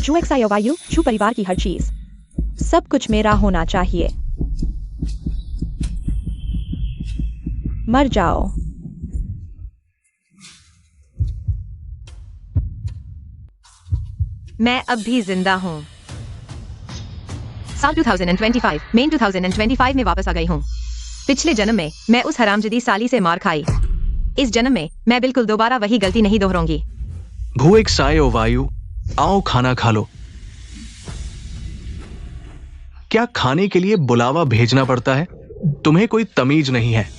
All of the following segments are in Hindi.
जू एक्सायो वायु, जू परिवार की हर चीज, सब कुछ मेरा होना चाहिए। मर जाओ। मैं अब भी जिंदा हूँ। साल 2025, मई 2025 में वापस आ गई हूँ। पिछले जन्म में मैं उस हरामजादी साली से मार खाई। इस जन्म में मैं बिल्कुल दोबारा वही गलती नहीं दोहराऊंगी। भू एक सायो वायु, आओ खाना खा लो। क्या खाने के लिए बुलावा भेजना पड़ता है? तुम्हें कोई तमीज नहीं है।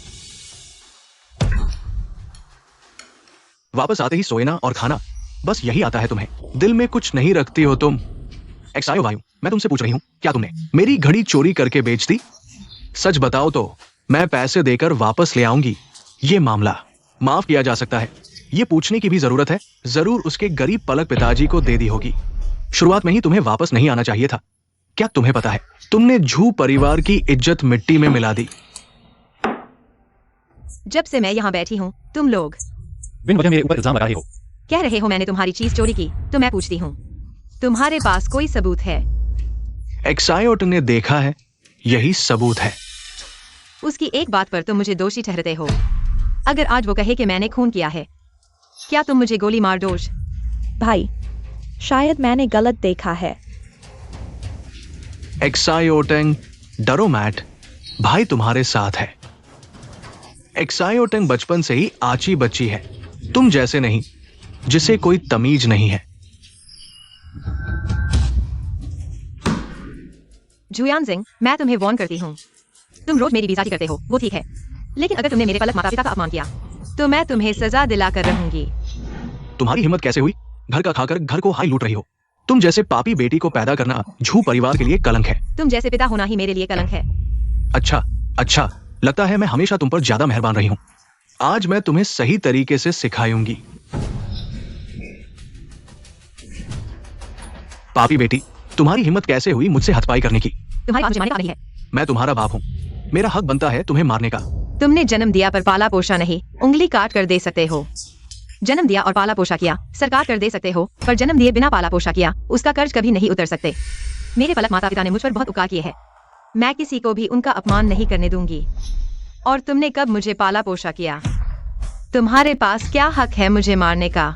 वापस आते ही सोना और खाना, बस यही आता है तुम्हें। दिल में कुछ नहीं रखती हो तुम। एक्सायो वायु, मैं तुमसे पूछ रही हूं, क्या तुमने मेरी घड़ी चोरी करके बेच दी? सच बताओ तो मैं पैसे देकर वापस ले आऊंगी। ये मामला माफ किया जा सकता है। ये पूछने की भी जरूरत है, जरूर उसके गरीब पलक पिताजी को दे दी होगी। शुरुआत में ही तुम्हें वापस नहीं आना चाहिए था। क्या तुम्हें पता है, तुमने झू परिवार की इज्जत मिट्टी में मिला दी। जब से मैं यहाँ बैठी हूँ, तुम लोग बिन वजह मेरे ऊपर इल्जाम लगा रहे हो। कह रहे हो मैंने तुम्हारी चीज चोरी की, तो मैं पूछती हूँ, तुम्हारे पास कोई सबूत है? एक्सायोट ने देखा है, यही सबूत है। उसकी एक बात पर तुम मुझे दोषी ठहरते हो। अगर आज वो कहे कि मैंने खून किया है, क्या तुम मुझे गोली मार दोगे? भाई, शायद मैंने गलत देखा है। एक्सायोटेंग, डरो मैट, भाई तुम्हारे साथ है। एक्सायोटेंग बचपन से ही आची बच्ची है, तुम जैसे नहीं, जिसे कोई तमीज नहीं है। जुयांजिंग, मैं तुम्हें वार्न करती हूँ। तुम रोज मेरी बेइज्जती करते हो, वो ठीक है, लेकिन अगर तुमने मेरे पलक माता पिता का अपमान किया, तो मैं तुम्हें सजा दिलाकर रहूंगी। तुम्हारी हिम्मत कैसे हुई? घर का खाकर घर को हाई लूट रही हो। तुम जैसे पापी बेटी को पैदा करना झू परिवार के लिए कलंक है। तुम जैसे पिता होना ही मेरे लिए कलंक है। अच्छा, लगता है मैं हमेशा तुम पर ज्यादा मेहरबान रही हूं। आज मैं तुम्हें सही तरीके से सिखाऊंगी। पापी बेटी, तुम्हारी हिम्मत कैसे हुई मुझसे हथपाई करने की? तुम्हारे पास जमाने का नहीं है। मैं तुम्हारा बाप हूं, मेरा हक बनता है तुम्हें मारने का। तुमने जन्म दिया पर पाला पोषा नहीं, उंगली काट कर दे सकते हो। जन्म दिया और पाला पोषा किया, सरकार कर दे सकते हो, पर जन्म दिए बिना पाला पोषा किया, उसका कर्ज कभी नहीं उतर सकते। मेरे पलक माता पिता ने मुझ पर बहुत उपकार किए हैं। मैं किसी को भी उनका अपमान नहीं करने दूंगी। और तुमने कब मुझे पाला पोषा किया? तुम्हारे पास क्या हक है मुझे मारने का?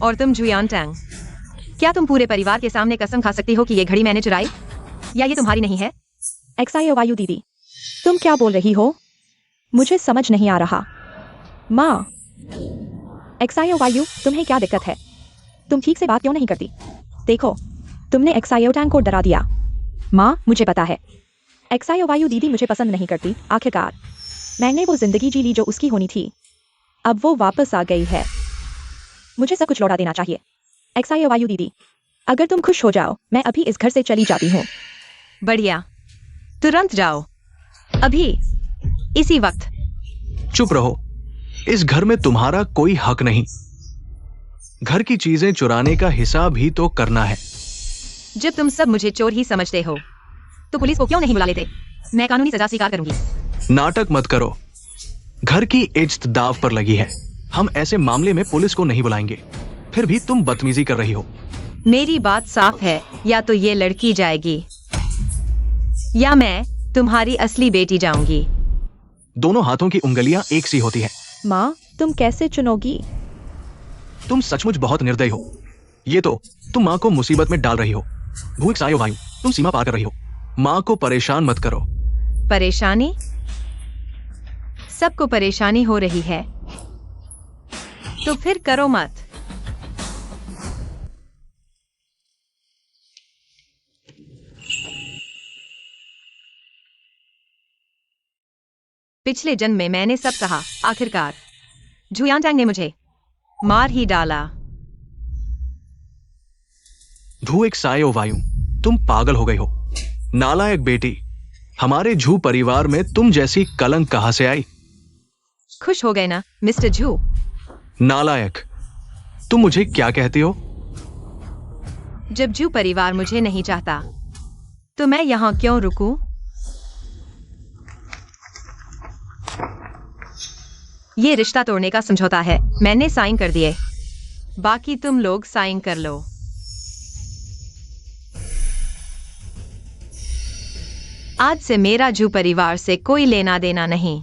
और तुम जुयांटैंग, क्या तुम पूरे परिवार के सामने कसम खा सकती हो कि ये घड़ी मैंने चुराई, या ये तुम्हारी नहीं है? एक्सायो वायु दीदी, तुम क्या बोल रही हो? मुझे समझ नहीं आ रहा। माँ, एक्सायो वायु, तुम्हें क्या दिक्कत है? तुम ठीक से बात क्यों नहीं करती? देखो, तुमने एक्सायोटैंग को डरा दिया। माँ, मुझे पता है, एक्सायो वायु दीदी मुझे पसंद नहीं करती। आखिरकार मैंने वो जिंदगी जी ली जो उसकी होनी थी। अब वो वापस आ गई है। मुझे सब कुछ लौटा देना चाहिए। एक्सायो वायु दीदी, अगर तुम खुश हो जाओ, मैं अभी इस घर से चली जाती हूँ। बढ़िया, तुरंत जाओ, अभी, इसी वक्त। चुप रहो, इस घर में तुम्हारा कोई हक नहीं। घर की चीजें चुराने का हिसाब ही तो करना है। जब तुम सब मुझे चोर ही समझते हो, तो पुलिस को क्यों नहीं बुला लेते? मैं कानूनी सजा स्वीकार करूंगी। नाटक मत करो, घर की इज्जत दाव पर लगी है। हम ऐसे मामले में पुलिस को नहीं बुलाएंगे। फिर भी तुम बदतमीजी कर रही हो। मेरी बात साफ है, या तो ये लड़की जाएगी, या मैं तुम्हारी असली बेटी जाऊंगी। दोनों हाथों की उंगलियां एक सी होती हैं। माँ, तुम कैसे चुनोगी? तुम सचमुच बहुत निर्दयी हो। ये तो तुम माँ को मुसीबत में डाल रही हो। भू एक्सायो वायु, तुम सीमा पार कर रही हो। माँ को परेशान मत करो। परेशानी? सबको परेशानी हो रही है, तो फिर करो मत। पिछले जन्म में मैंने सब कहा, आखिरकार जुयांटैंग ने मुझे मार ही डाला। भू एक्सायो वायु, तुम पागल हो गई हो। नालायक बेटी, हमारे झू परिवार में तुम जैसी कलंक कहां से आई? खुश हो गए ना मिस्टर झू? नालायक, तुम मुझे क्या कहती हो? जब झू परिवार मुझे नहीं चाहता, तो मैं यहां क्यों रुकूं? ये रिश्ता तोड़ने का समझौता है, मैंने साइन कर दिए। बाकी तुम लोग साइन कर लो। आज से मेरा जू परिवार से कोई लेना देना नहीं।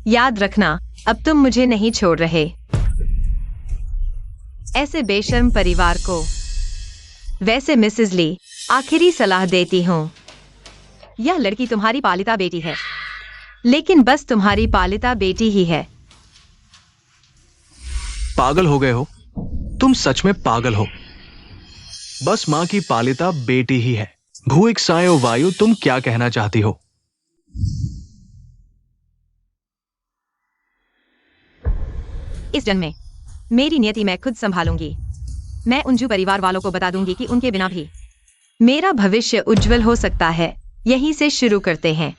याद रखना, अब तुम मुझे नहीं छोड़ रहे। ऐसे बेशर्म परिवार को। वैसे मिसेस ली, आखिरी सलाह देती हूं। यह लड़की तुम्हारी पालिता बेटी है, लेकिन बस तुम्हारी पालिता बेटी ही है। पागल हो गए हो? तुम सच में पागल हो। बस मां की पालिता बेटी ही है। भू इक्सायो वायु, तुम क्या कहना चाहती हो? इस जन्म में मेरी नियति मैं खुद संभालूंगी। मैं उन जू परिवार वालों को बता दूंगी कि उनके बिना भी मेरा भविष्य उज्जवल हो सकता है। यहीं से शुरू करते हैं।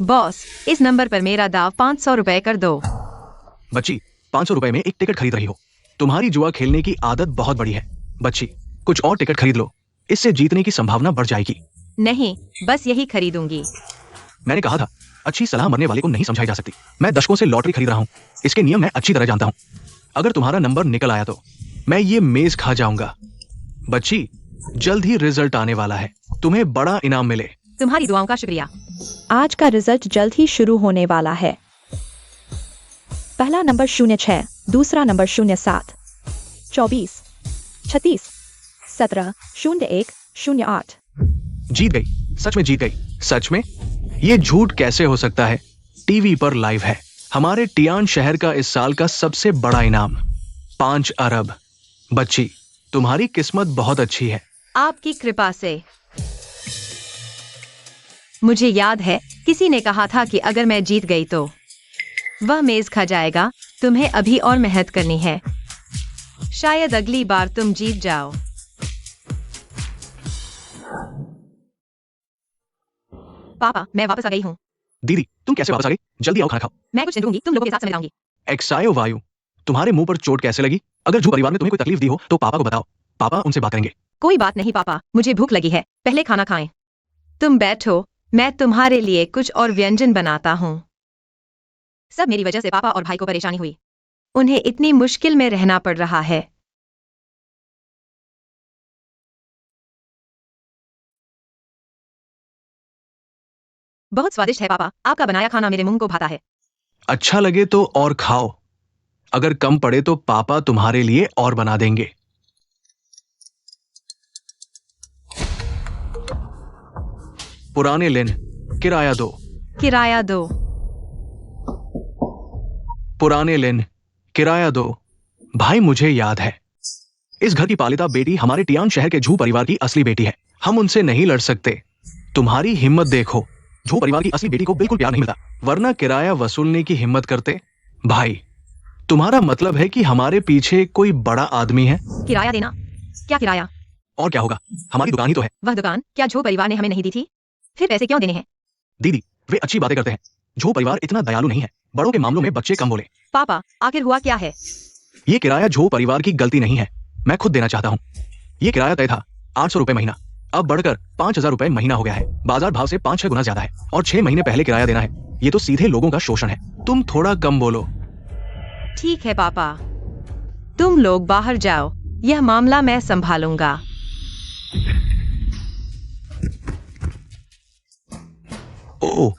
बॉस, इस नंबर पर मेरा दाव 500 रुपए कर दो। बच्ची, 500 रुपए में एक टिकट खरीद रही हो। तुम्हारी जुआ खेलने की आदत बहुत बड़ी है। बच्ची, कुछ और टिकट खरीद लो, इससे जीतने की संभावना बढ़ जाएगी। नहीं, बस यही खरीदूंगी। मैंने कहा था, अच्छी सलाह मरने वाले को नहीं समझाई जा सकती। मैं दशकों से लॉटरी खरीद रहा हूं, इसके नियम मैं अच्छी तरह जानता हूं। अगर तुम्हारा नंबर निकल आया तो मैं ये मेज खा जाऊंगा। बच्ची, जल्द ही रिजल्ट आने वाला है, तुम्हें बड़ा इनाम मिले। तुम्हारी दुआओं का शुक्रिया। आज का रिजल्ट जल्द ही शुरू होने वाला है। पहला नंबर 06, दूसरा नंबर 07, 24, 36, 17, 01, 08। जीत गई, सच में जीत गई। सच में? ये झूठ कैसे हो सकता है? टीवी पर लाइव है। हमारे टियान शहर का इस साल का सबसे बड़ा इनाम 5 अरब। बच्ची, तुम्हारी किस्मत बहुत अच्छी है। आपकी कृपा से। मुझे याद है, किसी ने कहा था कि अगर मैं जीत गई तो वह मेज खा जाएगा। तुम्हें अभी और मेहनत करनी है। शायद अगली बार तुम जीत जाओ। पापा, मैं वापस आ गई हूँ। दीदी, तुम कैसे वापस आ गई? जल्दी आओ, खाना खाओ। मैं कुछ नहीं दूंगी, तुम लोगों के साथ समय बिताऊंगी। एक्सायो वायु, तुम्हारे मुंह पर चोट कैसे लगी? अगर जू परिवार में तुम्हें कोई तकलीफ दी हो तो पापा को बताओ, पापा उनसे बात करेंगे। कोई बात नहीं पापा, मुझे भूख लगी है, पहले खाना खाएं। तुम बैठो, मैं तुम्हारे लिए कुछ और व्यंजन बनाता हूँ। सब मेरी वजह से पापा और भाई को परेशानी हुई। उन्हें इतनी मुश्किल में रहना पड़ रहा है। बहुत स्वादिष्ट है पापा, आपका बनाया खाना मेरे मुंह को भाता है। अच्छा लगे तो और खाओ, अगर कम पड़े तो पापा तुम्हारे लिए और बना देंगे। पुराने लेन, किराया दो। किराया दो। पुराने लेन, किराया दो। भाई, मुझे याद है, इस घर की पालिता बेटी हमारे टियान शहर के झू परिवार की असली बेटी है। हम उनसे नहीं लड़ सकते। तुम्हारी हिम्मत देखो, झू परिवार की असली बेटी को बिल्कुल प्यार नहीं मिलता, वरना किराया वसूलने की हिम्मत करते। भाई, तुम्हारा मतलब है कि हमारे पीछे कोई बड़ा आदमी है? किराया देना? क्या किराया? और क्या होगा, हमारी दुकान ही तो है। वह दुकान क्या झू परिवार ने हमें नहीं दी थी? फिर पैसे क्यों देने हैं? दीदी, वे अच्छी बातें करते हैं। झू परिवार इतना दयालु नहीं है, बड़ों के मामलों में बच्चे कम बोले। पापा, आखिर हुआ क्या है? ये किराया झू परिवार की गलती नहीं है, मैं खुद देना चाहता हूँ। ये किराया तय था 800 रुपए महीना, अब बढ़कर 5000 रुपए महीना हो गया है। बाजार भाव से 5-6 गुना ज्यादा है, और 6 महीने पहले किराया देना है। ये तो सीधे लोगों का शोषण है। तुम थोड़ा कम बोलो। ठीक है पापा, तुम लोग बाहर जाओ, यह मामला मैं संभालूंगा। ओह,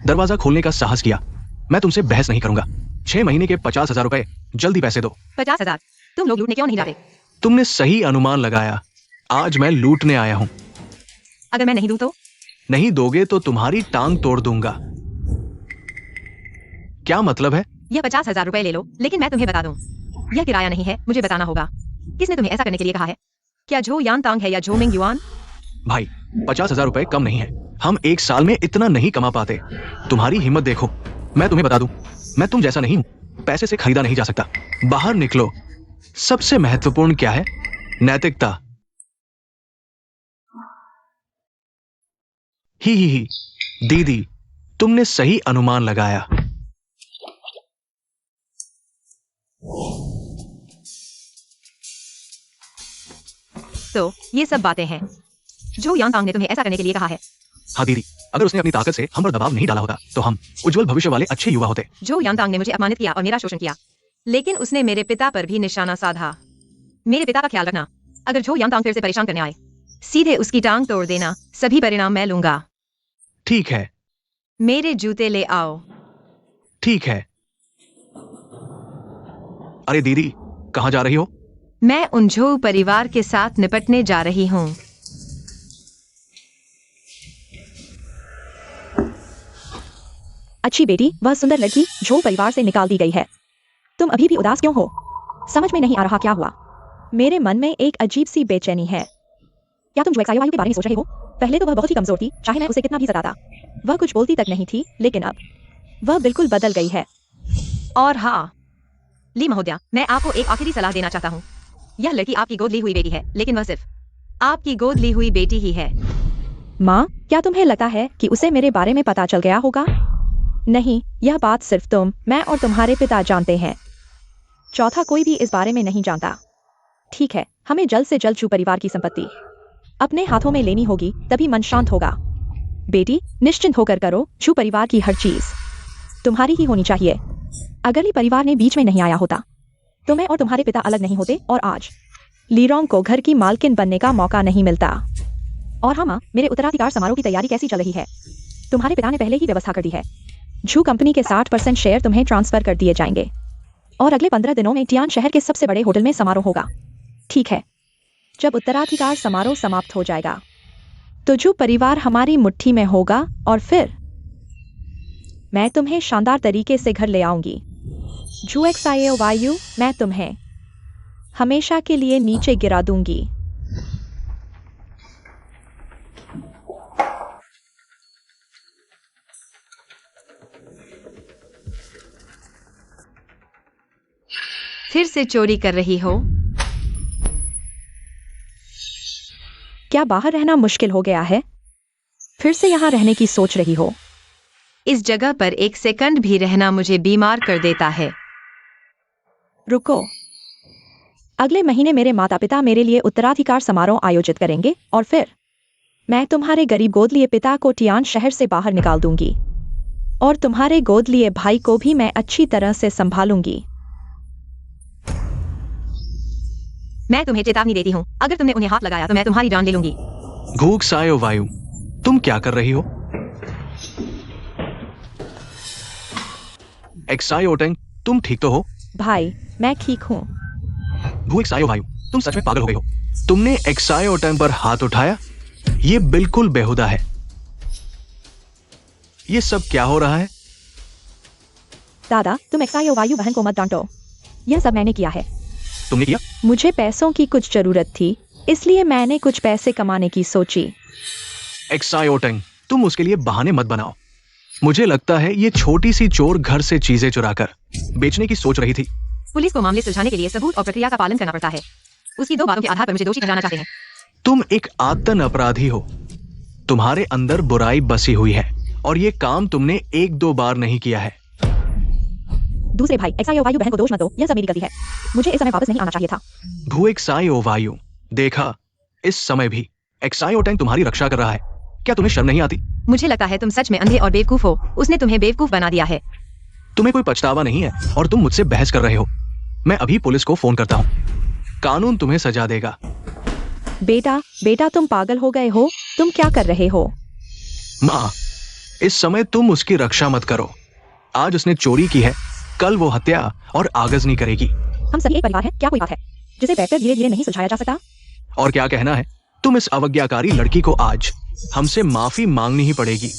दरवाजा खोलने का साहस किया। मैं तुमसे बहस नहीं करूंगा। 6 महीने के 50,000 रुपए, जल्दी पैसे दो। 50,000? तुम लोग लूटने क्यों नहीं जाते? तुमने सही अनुमान लगाया, आज मैं लूटने आया हूं। अगर मैं नहीं दूं तो? नहीं दोगे तो तुम्हारी टांग तोड़ दूंगा। क्या मतलब है? यह 50,000 रुपए ले लो, लेकिन मैं तुम्हें बता दूं, यह किराया नहीं है, मुझे बताना होगा। किसने तुम्हें ऐसा करने के लिए कहा है? क्या झो यान तांग है या झो मिंग युआन? भाई, 50,000 रुपए कम नहीं है। हम एक साल में इतना नहीं कमा पाते। तुम्हारी हिम्मत देखो, मैं तुम्हें बता दूं, मैं तुम जैसा नहीं हूं। पैसे से खरीदा नहीं जा सकता। बाहर निकलो। सबसे महत्वपूर्ण क्या है? नैतिकता। ही। दीदी, तुमने सही अनुमान लगाया। तो ये सब बातें हैं। झो यान तांग ने तुम्हें ऐसा करने के लिए कहा है। हाँ दीदी, अगर उसने अपनी ताकत से हम पर दबाव नहीं डाला होता तो हम उज्जवल भविष्य वाले अच्छे युवा होते। जो यांतांग ने मुझे अपमानित किया और मेरा शोषण किया, लेकिन उसने मेरे पिता पर भी निशाना साधा। मेरे पिता का ख्याल रखना। अगर जो यांतांग फिर से परेशान करने आए, सीधे उसकी टांग तोड़ देना। सभी परिणाम मैं लूंगा। ठीक है, मेरे जूते ले आओ। ठीक है। अरे दीदी, कहाँ जा रही हो? मैं उन झो परिवार के साथ निपटने जा रही हूँ। अच्छी बेटी, वह सुंदर लड़की झो परिवार से निकाल दी गई है। तुम अभी भी उदास क्यों हो? समझ में नहीं आ रहा क्या हुआ? मेरे मन में एक अजीब सी बेचैनी है। क्या तुम जो एक्सायो वायु के बारे में सोच रहे हो? पहले तो वह बहुत ही कमजोर थी, चाहे मैं उसे कितना भी सताता। वह कुछ बोलती तक नहीं थी, लेकिन अब वह बिल्कुल बदल गई है। और हाँ, ली महोदया, मैं आपको एक आखिरी सलाह देना चाहता हूँ। यह लड़की आपकी गोद ली हुई बेटी है, लेकिन वह सिर्फ आपकी गोद ली हुई बेटी ही है। माँ, क्या तुम्हें लगता है कि उसे मेरे बारे में पता चल गया होगा? नहीं, यह बात सिर्फ तुम, मैं और तुम्हारे पिता जानते हैं। चौथा कोई भी इस बारे में नहीं जानता। ठीक है, हमें जल्द से जल्द झू परिवार की संपत्ति अपने हाथों में लेनी होगी, तभी मन शांत होगा। बेटी, निश्चिंत होकर करो, झू परिवार की हर चीज तुम्हारी ही होनी चाहिए। अगर ली परिवार ने बीच में नहीं आया होता तो मैं और तुम्हारे पिता अलग नहीं होते और आज लीरोंग को घर की मालकिन बनने का मौका नहीं मिलता। और हाँ माँ, मेरे उत्तराधिकार समारोह की तैयारी कैसी चल रही है? तुम्हारे पिता ने पहले ही व्यवस्था कर दी है। झू कंपनी के 60% शेयर तुम्हें ट्रांसफर कर दिए जाएंगे और अगले 15 दिनों में टियान शहर के सबसे बड़े होटल में समारोह होगा। ठीक है, जब उत्तराधिकार समारोह समाप्त हो जाएगा तो झू परिवार हमारी मुट्ठी में होगा और फिर मैं तुम्हें शानदार तरीके से घर ले आऊंगी। झू एक्सायो वायु, मैं तुम्हें हमेशा के लिए नीचे गिरा दूंगी। फिर से चोरी कर रही हो? क्या बाहर रहना मुश्किल हो गया है? फिर से यहाँ रहने की सोच रही हो? इस जगह पर एक सेकंड भी रहना मुझे बीमार कर देता है। रुको, अगले महीने मेरे माता पिता मेरे लिए उत्तराधिकार समारोह आयोजित करेंगे और फिर मैं तुम्हारे गरीब गोद लिए पिता को टियान शहर से बाहर निकाल दूंगी और तुम्हारे गोद लिए भाई को भी मैं अच्छी तरह से संभालूंगी। मैं तुम्हें चेतावनी देती हूँ, अगर तुमने उन्हें हाथ लगाया तो मैं तुम्हारी जान ले लूंगी। घू एक्सायो वायु, तुम क्या कर रही हो? एक्सायो टेंग, तुम ठीक तो हो? भाई, मैं ठीक हूँ। घू एक्सायो वायु, तुम सच में पागल हो गई हो। तुमने एक्सायो टेंग पर हाथ उठाया? ये बिल्कुल बेहुदा है। ये सब क्या हो रहा है? दादा, तुम एक्सायो वायु बहन को मत डांटो। यह सब मैंने किया है। तुमने किया? मुझे पैसों की कुछ जरूरत थी, इसलिए मैंने कुछ पैसे कमाने की सोची। एक्सायो टेंग, तुम उसके लिए बहाने मत बनाओ। मुझे लगता है ये छोटी सी चोर घर से चीजें चुराकर बेचने की सोच रही थी। पुलिस को मामले सुलझाने के लिए सबूत और प्रक्रिया का पालन करना पड़ता है। उसकी 2 बातों के आधार पर मुझे दोषी ठहराना चाहते हैं। तुम एक आतन अपराधी हो। तुम्हारे अंदर बुराई बसी हुई है और ये काम तुमने 1-2 बार नहीं किया है। दूसरे भाई, एक्सायो वायु बहन को दोष मत दो, यह सब मेरी गलती है। मुझे इस समय वापस नहीं आना चाहिए था। घू एक्सायो वायु, देखा, इस समय भी एक्सायो टेंग तुम्हारी रक्षा कर रहा है। क्या तुम्हें शर्म नहीं आती? मुझे लगता है तुम सच में अंधे और बेवकूफ हो। उसने तुम्हें बेवकूफ बना दिया है। तुम्हें कोई पछतावा नहीं है और तुम मुझसे बहस कर रहे हो। मैं अभी पुलिस को फोन करता हूँ। कानून तुम्हें सजा देगा। बेटा, तुम पागल हो गए हो? तुम क्या कर रहे हो? माँ, इस समय तुम उसकी रक्षा मत करो। आज उसने चोरी की है, कल वो हत्या और आगजनी करेगी। हम सभी एक परिवार हैं, क्या कोई बात है जिसे बैठकर धीरे धीरे नहीं सुलझाया जा सकता? और क्या कहना है? तुम इस अवज्ञाकारी लड़की को आज हमसे माफी मांगनी ही पड़ेगी।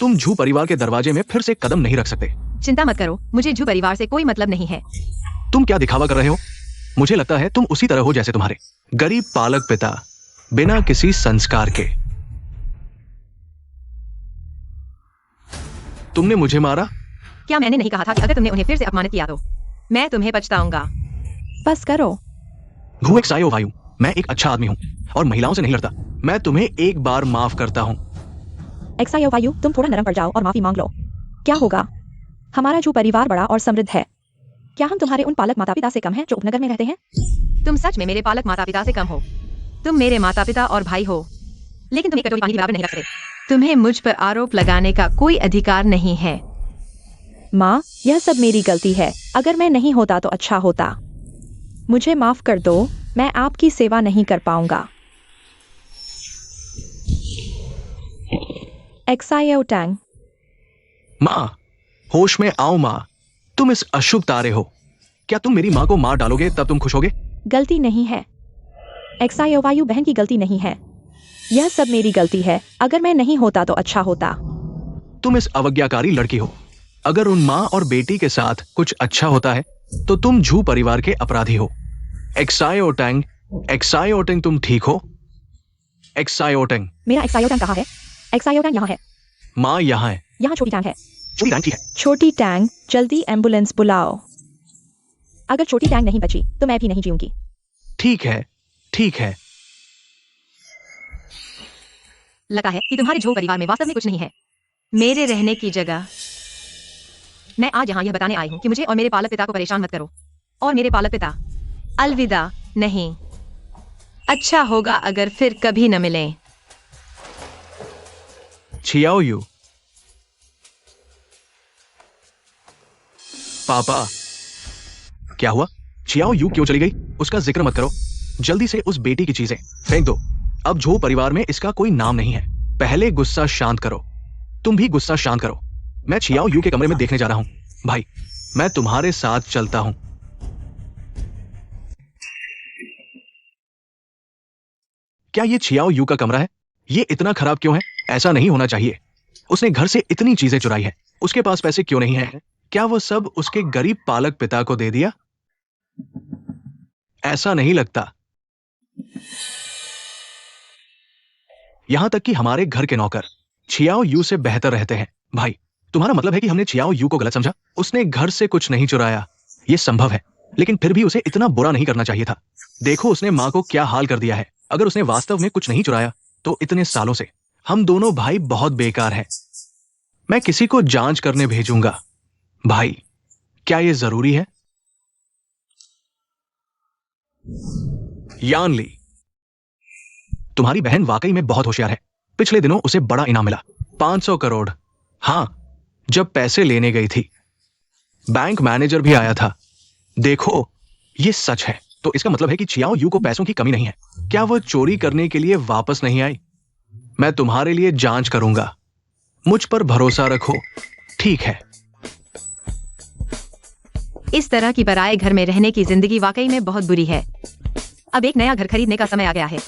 तुम झू परिवार के दरवाजे में फिर से कदम नहीं रख सकते। चिंता मत करो, मुझे झू परिवार से कोई मतलब नहीं है। तुम क्या दिखावा कर रहे हो? मुझे लगता है तुम उसी तरह हो जैसे तुम्हारे गरीब पालक पिता, बिना किसी संस्कार के। तुमने मुझे मारा? क्या मैंने नहीं कहा था कि अगर तुमने उन्हें फिर से अपमानित किया तो मैं तुम्हें पछताऊंगा? बस करो। घू एक्सायो वायु, मैं एक अच्छा आदमी हूँ और महिलाओं से नहीं लड़ता। मैं तुम्हें एक बार माफ करता हूँ। एक्सायो वायु, तुम थोड़ा नरम पड़ जाओ और माफी मांग लो। क्या होगा? हमारा जो परिवार बड़ा और समृद्ध है, क्या हम तुम्हारे उन पालक माता पिता से कम हैं जो उपनगर में रहते हैं? तुम सच में मेरे पालक माता पिता से कम हो। तुम मेरे माता पिता और भाई हो, लेकिन तुम एक कटोरी पानी के बराबर नहीं रख सकते। तुम्हें मुझ पर आरोप लगाने का कोई अधिकार नहीं है। माँ, यह सब मेरी गलती है। अगर मैं नहीं होता तो अच्छा होता। मुझे माफ कर दो, मैं आपकी सेवा नहीं कर पाऊंगा। एक्सायो टैंग। माँ, होश में आओ माँ। तुम इस अशुभ तारे हो। क्या तुम मेरी माँ को मार डालोगे तब तुम खुश होगे? गलती नहीं है। एक्सायो वायु बहन की गलती नहीं है। यह सब मेरी गलती है। अगर मैं नहीं होता तो अच्छा होता। तुम इस अवज्ञाकारी लड़की हो। अगर उन माँ और बेटी के साथ कुछ अच्छा होता है तो तुम झू परिवार के अपराधी हो। एक्सायोटेंग, तुम ठीक हो? एक्सायोटेंग। मेरा एक्सायो टैंग कहाँ है? एक्सायो टैंग यहाँ है। माँ यहाँ है। यहाँ छोटी टैंग है। छोटी टैंक ठीक है। छोटी टैंग, जल्दी एम्बुलेंस बुलाओ। अगर छोटी टैंग नहीं बची तो मैं भी नहीं जीऊंगी। ठीक है, ठीक है। लगता है कि तुम्हारे झो परिवार में वास्तव में कुछ नहीं है। मेरे रहने की जगह। मैं आज यहाँ यह बताने आई हूँ कि मुझे और मेरे पालक पिता को परेशान मत करो। और मेरे पालक पिता, अलविदा। नहीं, अच्छा होगा अगर फिर कभी न मिलें। छियाओ यू। पापा, क्या हुआ? छियाओ यू क्यों चली गई? उसका जिक्र मत करो। जल्दी से उस बेटी की चीजें फेंक दो। अब झो परिवार में इसका कोई नाम नहीं है। पहले गुस्सा शांत करो। तुम भी गुस्सा शांत करो। मैं छियाओ यू के कमरे में देखने जा रहा हूं। भाई, मैं तुम्हारे साथ चलता हूं। क्या ये छियाओ यू का कमरा है? ये इतना खराब क्यों है? ऐसा नहीं होना चाहिए। उसने घर से इतनी चीजें चुराई है। उसके पास पैसे क्यों नहीं है? क्या वो सब उसके गरीब पालक पिता को दे दिया? ऐसा नहीं लगता। यहां तक कि हमारे घर के नौकर छियाओ यू से बेहतर रहते हैं। भाई, तुम्हारा मतलब है कि हमने छियाओ यू को गलत समझा? उसने घर से कुछ नहीं चुराया। यह संभव है, लेकिन फिर भी उसे इतना बुरा नहीं करना चाहिए था। देखो उसने मां को क्या हाल कर दिया है। अगर उसने वास्तव में कुछ नहीं चुराया तो इतने सालों से हम दोनों भाई बहुत बेकार हैं। मैं किसी को जांच करने भेजूंगा। भाई, क्या यह जरूरी है? यानली, तुम्हारी बहन वाकई में बहुत होशियार है। पिछले दिनों उसे बड़ा इनाम मिला, 500 करोड़। हां, जब पैसे लेने गई थी। बैंक मैनेजर भी आया था। देखो, यह सच है तो इसका मतलब है कि छियाओ यू को पैसों की कमी नहीं है। क्या वह चोरी करने के लिए वापस नहीं आई? मैं तुम्हारे लिए जांच करूंगा। मुझ पर भरोसा रखो, ठीक है? इस तरह की पराये घर में रहने की जिंदगी वाकई में बहुत बुरी है। अब एक नया घर खरीदने का समय आ गया है।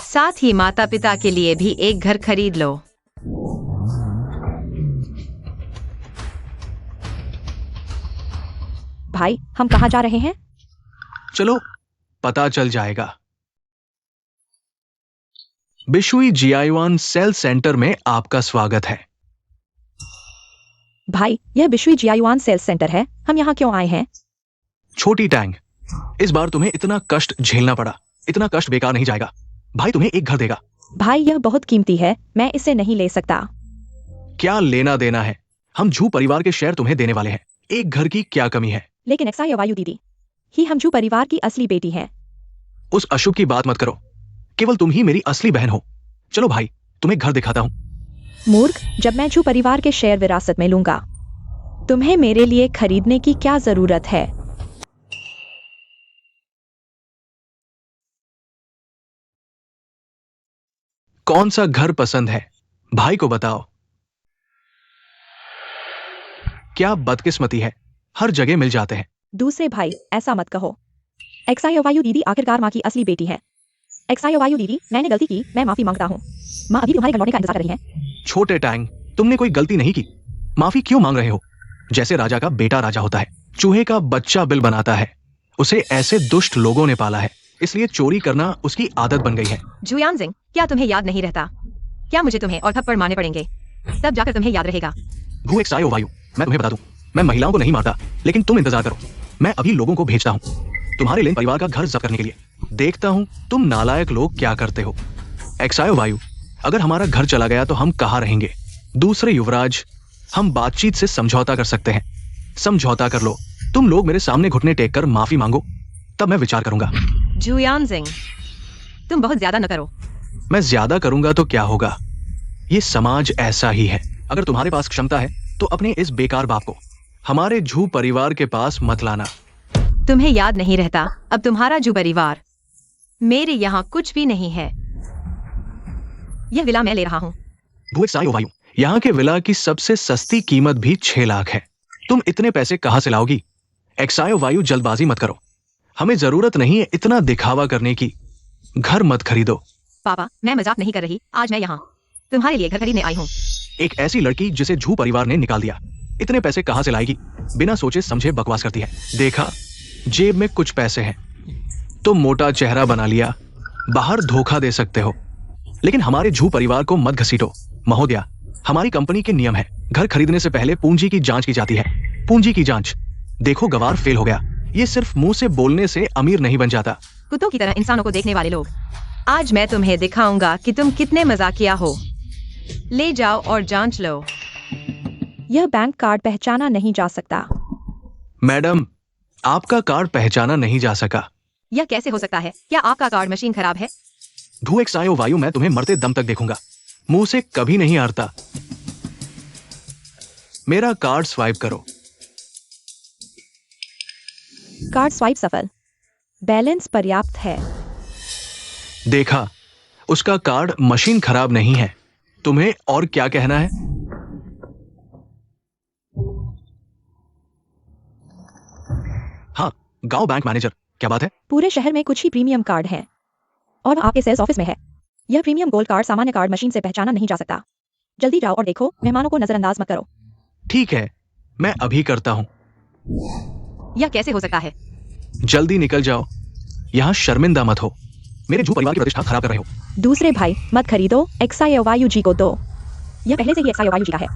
साथ ही माता पिता के लिए भी एक घर खरीद लो। भाई, हम कहाँ जा रहे हैं? चलो, पता चल जाएगा। बिशुई जियायुआन सेल सेंटर में आपका स्वागत है। भाई, यह बिशुई जियायुआन सेल्स सेंटर है। हम यहाँ क्यों आए हैं? छोटी टैंग, इस बार तुम्हें इतना कष्ट झेलना पड़ा। इतना कष्ट बेकार नहीं जाएगा। भाई तुम्हें एक घर देगा। भाई, यह बहुत कीमती है। मैं इसे नहीं ले सकता। क्या लेना देना है? हम झू परिवार के शेयर तुम्हें देने वाले हैं। एक घर की क्या कमी है? लेकिन एक्सायो वायु दीदी ही हमजू परिवार की असली बेटी है। उस अशुभ की बात मत करो। केवल तुम ही मेरी असली बहन हो। चलो भाई, तुम्हें घर दिखाता हूं। मूर्ख, जब मैं झू परिवार के शेयर विरासत में लूंगा, तुम्हें मेरे लिए खरीदने की क्या जरूरत है? कौन सा घर पसंद है? भाई को बताओ। क्या बदकिस्मती है, हर जगह मिल जाते हैं। दूसरे भाई, ऐसा मत कहो। एक्सायो वायु दीदी आखिरकार माँ की असली बेटी है। एक्सायो वायु दीदी, मैंने गलती की, मैं माफी मांगता हूँ। माँ अभी तुम्हारे घर लौटने का इंतजार कर रही है। छोटे टैंग, तुमने कोई गलती नहीं की। माफी क्यों मांग रहे हो? जैसे राजा का बेटा राजा होता है, चूहे का बच्चा बिल बनाता है। उसे ऐसे दुष्ट लोगों ने पाला है, इसलिए चोरी करना उसकी आदत बन गई है। जुयानजिंग, क्या तुम्हें याद नहीं रहता? क्या मुझे तुम्हें और थप्पड़ मारने पड़ेंगे? तब जाकर तुम्हें याद रहेगा। भू एक्सायो वायु, मैं तुम्हें बता दूं, मैं महिलाओं को नहीं मारता, लेकिन तुम इंतजार करो। मैं अभी लोगों को भेजता हूँ तुम्हारे लेन परिवार का घर जब्त करने के लिए। देखता हूँ तुम नालायक लोग क्या करते हो। एक्सायो वायु, अगर हमारा घर चला गया तो हम कहाँ रहेंगे? दूसरे युवराज, हम बातचीत से समझौता कर सकते हैं। समझौता कर लो। तुम लोग मेरे सामने घुटने टेक कर माफी मांगो, तब मैं विचार करूंगा। जुयानजिंग, तुम बहुत ज्यादा न करो। मैं ज्यादा करूंगा तो क्या होगा? ये समाज ऐसा ही है। अगर तुम्हारे पास क्षमता है तो अपने इस बेकार बाप को हमारे झू परिवार के पास मत लाना। तुम्हें याद नहीं रहता, अब तुम्हारा जो परिवार, मेरे यहाँ कुछ भी नहीं है। यह विला मैं ले रहा हूँ। भूएक्सायो वायु, यहाँ के विला की सबसे सस्ती कीमत भी 6 लाख है। तुम इतने पैसे कहाँ से लाओगी? एक्सायो वायु, जल्दबाजी मत करो, हमें जरूरत नहीं है इतना दिखावा करने की। घर मत खरीदो। पापा, मैं मजाक नहीं कर रही। आज मैं यहाँ तुम्हारे लिए घर खरीदने आई हूँ। एक ऐसी लड़की जिसे झू परिवार ने निकाल दिया, इतने पैसे कहाँ से लाएगी? बिना सोचे समझे बकवास करती है। देखा, जेब में कुछ पैसे हैं तो मोटा चेहरा बना लिया, बाहर धोखा दे सकते हो। लेकिन हमारे झू परिवार को मत घसीटो महोदया। हमारी कंपनी के नियम है, घर खरीदने से पहले पूंजी की जांच की जाती है। पूंजी की जांच। देखो, गवार फेल हो गया। ये सिर्फ मुंह से बोलने से अमीर नहीं बन जाता। कुत्तों की तरह इंसानों को देखने वाले लोग। आज मैं तुम्हें दिखाऊंगा कि तुम कितने मजाकिया हो। ले जाओ और जांच लो। यह बैंक कार्ड पहचाना नहीं जा सकता। मैडम, आपका कार्ड पहचाना नहीं जा सका। यह कैसे हो सकता है? क्या आपका कार्ड मशीन खराब है? भूएक्सायो वायु, मैं तुम्हें मरते दम तक देखूंगा। मुंह से कभी नहीं हारता। मेरा कार्ड स्वाइप करो। कार्ड स्वाइप सफल। बैलेंस पर्याप्त है। देखा, उसका कार्ड मशीन खराब नहीं है। तुम्हें और क्या कहना है? हाँ, गांव बैंक मैनेजर, क्या बात है? पूरे शहर में कुछ ही प्रीमियम कार्ड हैं और आपके सेल्स ऑफिस में है। यह प्रीमियम गोल्ड कार्ड सामान्य कार्ड मशीन से पहचाना नहीं जा सकता। जल्दी जाओ और देखो, मेहमानों को नजरअंदाज मत करो। ठीक है, मैं अभी करता हूं। यह कैसे हो सकता है? जल्दी निकल जाओ, यहां शर्मिंदा मत हो। मेरे झू परिवार की प्रतिष्ठा खराब कर रहे हो। दूसरे भाई, मत खरीदो। एक्सायो वायु जी को दो। यह पहले से ही एक्सायो वायु जी का है।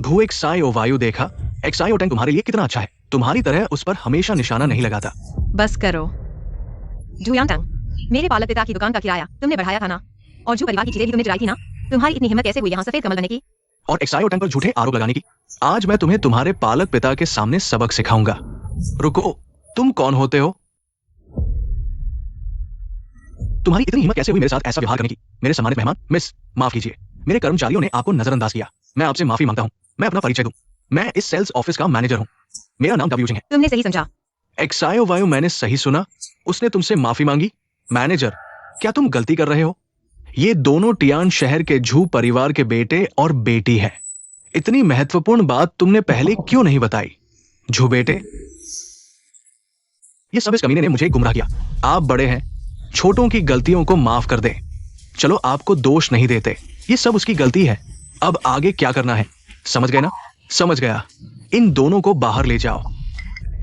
भूएक्सायो वायु, देखा, एक्सायो टैंक तुम्हारे लिए कितना अच्छा है। तुम्हारी तरह उस पर हमेशा निशाना नहीं लगाता। बस करो। जुयांग, मेरे पालक पिता की दुकान का किराया तुमने बढ़ाया था ना, और जो परिवार की चीजें भी तुमने चुराई थी ना। तुम्हारी इतनी हिम्मत कैसे हुई यहाँ सफेद कमल बनने की? और एक्सायो टैंक पर झूठे आरोप लगाने की? आज मैं तुम्हें तुम्हारे पालक पिता के सामने सबक सिखाऊंगा। रुको, तुम कौन होते हो? तुम्हारी इतनी हिम्मत कैसे हुई मेरे साथ ऐसा व्यवहार करने की? मेरे सम्मानित मेहमान, मिस, माफ कीजिए, मेरे कर्मचारियों ने आपको नजरअंदाज किया। मैं आपसे माफी मांगता हूँ। मैं अपना परिचय दूं, मैं इस सेल्स ऑफिस का मैनेजर हूँ। मेरा नाम डब्ल्यू सिंह है। तुमने सही समझा। एक्सायो वायु, मैंने सही सुना? उसने तुमसे माफी मांगी? मैनेजर, क्या तुम गलती कर रहे हो? ये दोनों टियान शहर के झू परिवार के बेटे और बेटी है। इतनी महत्वपूर्ण बात तुमने पहले क्यों नहीं बताई? झू बेटे, ये सब इस कमीने ने मुझे गुमराह किया। आप बड़े हैं, छोटों की गलतियों को माफ कर दें। चलो, आपको दोष नहीं देते, ये सब उसकी गलती है। अब आगे क्या करना है, समझ गए ना? समझ गया। इन दोनों को बाहर ले जाओ।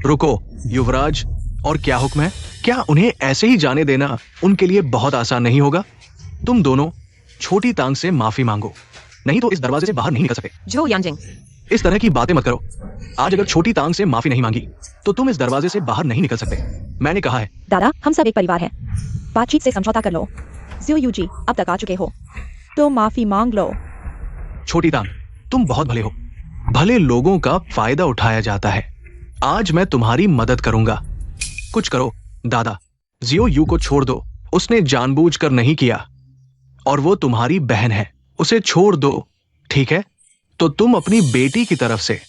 रुको युवराज, और क्या हुक्म है? क्या उन्हें ऐसे ही जाने देना उनके लिए बहुत आसान नहीं होगा? तुम दोनों छोटी तांग से माफी मांगो, नहीं तो इस दरवाजे से बाहर नहीं निकल सकते। जो यांजिंग, इस तरह की बातें मत करो। आज अगर छोटी तांग से माफी नहीं मांगी तो तुम इस दरवाजे से बाहर नहीं निकल सकते। मैंने कहा है। दादा, हम सब एक परिवार हैं। बातचीत से समझौता कर लो। जियो यू जी, अब तक आ चुके हो तो माफी मांग लो। छोटी तांग, तुम बहुत भले हो। भले लोगों का फायदा उठाया जाता है। आज मैं तुम्हारी मदद करूंगा। कुछ करो दादा, जियो यू को छोड़ दो। उसने जानबूझकर नहीं किया और वो तुम्हारी बहन है। उसे छोड़ दो, ठीक है? तो तुम अपनी बेटी की तरफ से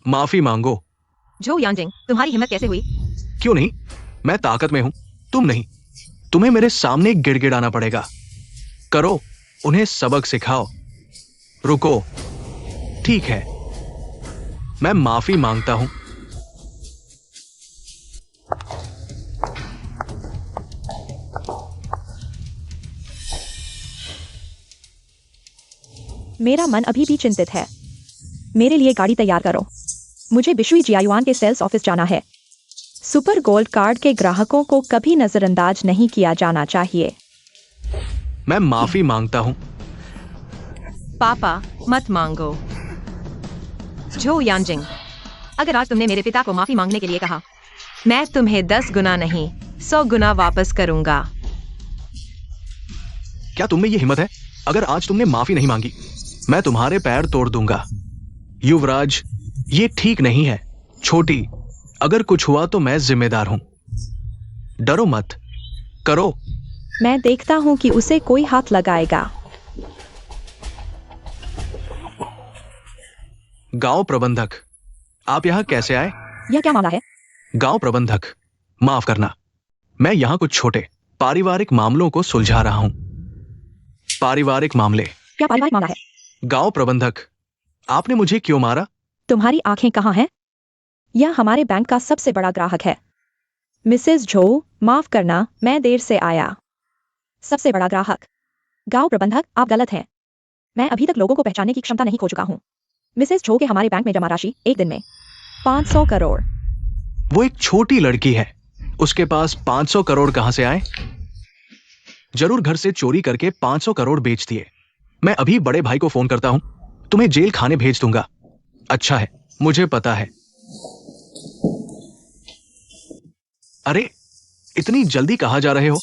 माफी मांगो। जो यांजिंग, तुम्हारी हिम्मत कैसे हुई? क्यों नहीं, मैं ताकत में हूं, तुम नहीं। तुम्हें मेरे सामने गिड़गिड़ाना पड़ेगा। करो, उन्हें सबक सिखाओ। रुको, ठीक है, मैं माफी मांगता हूं। मेरा मन अभी भी चिंतित है। मेरे लिए गाड़ी तैयार करो। मुझे बिशुई जियायुआन के सेल्स ऑफिस जाना है। सुपर गोल्ड कार्ड के ग्राहकों को कभी नजरअंदाज नहीं किया जाना चाहिए। मैं माफी मांगता हूं। पापा, मत मांगो। जो यांजिंग, अगर आज तुमने मेरे पिता को माफी मांगने के लिए कहा, मैं तुम्हें 10 गुना नहीं 100 गुना वापस करूंगा। क्या तुम में ये हिम्मत है? अगर आज तुमने माफी नहीं मांगी, मैं तुम्हारे पैर तोड़ दूंगा। युवराज, ये ठीक नहीं है। छोटी, अगर कुछ हुआ तो मैं जिम्मेदार हूं। डरो मत, करो। मैं देखता हूं कि उसे कोई हाथ लगाएगा। गांव प्रबंधक, आप यहाँ कैसे आए? यह क्या मामला है? गांव प्रबंधक, माफ करना, मैं यहाँ कुछ छोटे पारिवारिक मामलों को सुलझा रहा हूँ। पारिवारिक मामले। क्या पारिवारिक मामला है? गांव प्रबंधक, आपने मुझे क्यों मारा? तुम्हारी आंखें कहाँ हैं? यह हमारे बैंक का सबसे बड़ा ग्राहक है। मिसेस झो, माफ करना, मैं देर से आया। सबसे बड़ा ग्राहक। गांव प्रबंधक, आप गलत हैं। मैं अभी तक लोगों को पहचानने की क्षमता नहीं खो चुका हूँ। मिसेस झो के हमारे बैंक में जमा राशि एक दिन में 500 करोड़। वो एक छोटी लड़की है, उसके पास 500 करोड़ कहां से आए? जरूर घर से चोरी करके 500 करोड़ बेच दिए। मैं अभी बड़े भाई को फोन करता हूं, तुम्हें जेल खाने भेज दूंगा। अच्छा है, मुझे पता है। अरे, इतनी जल्दी कहां जा रहे हो?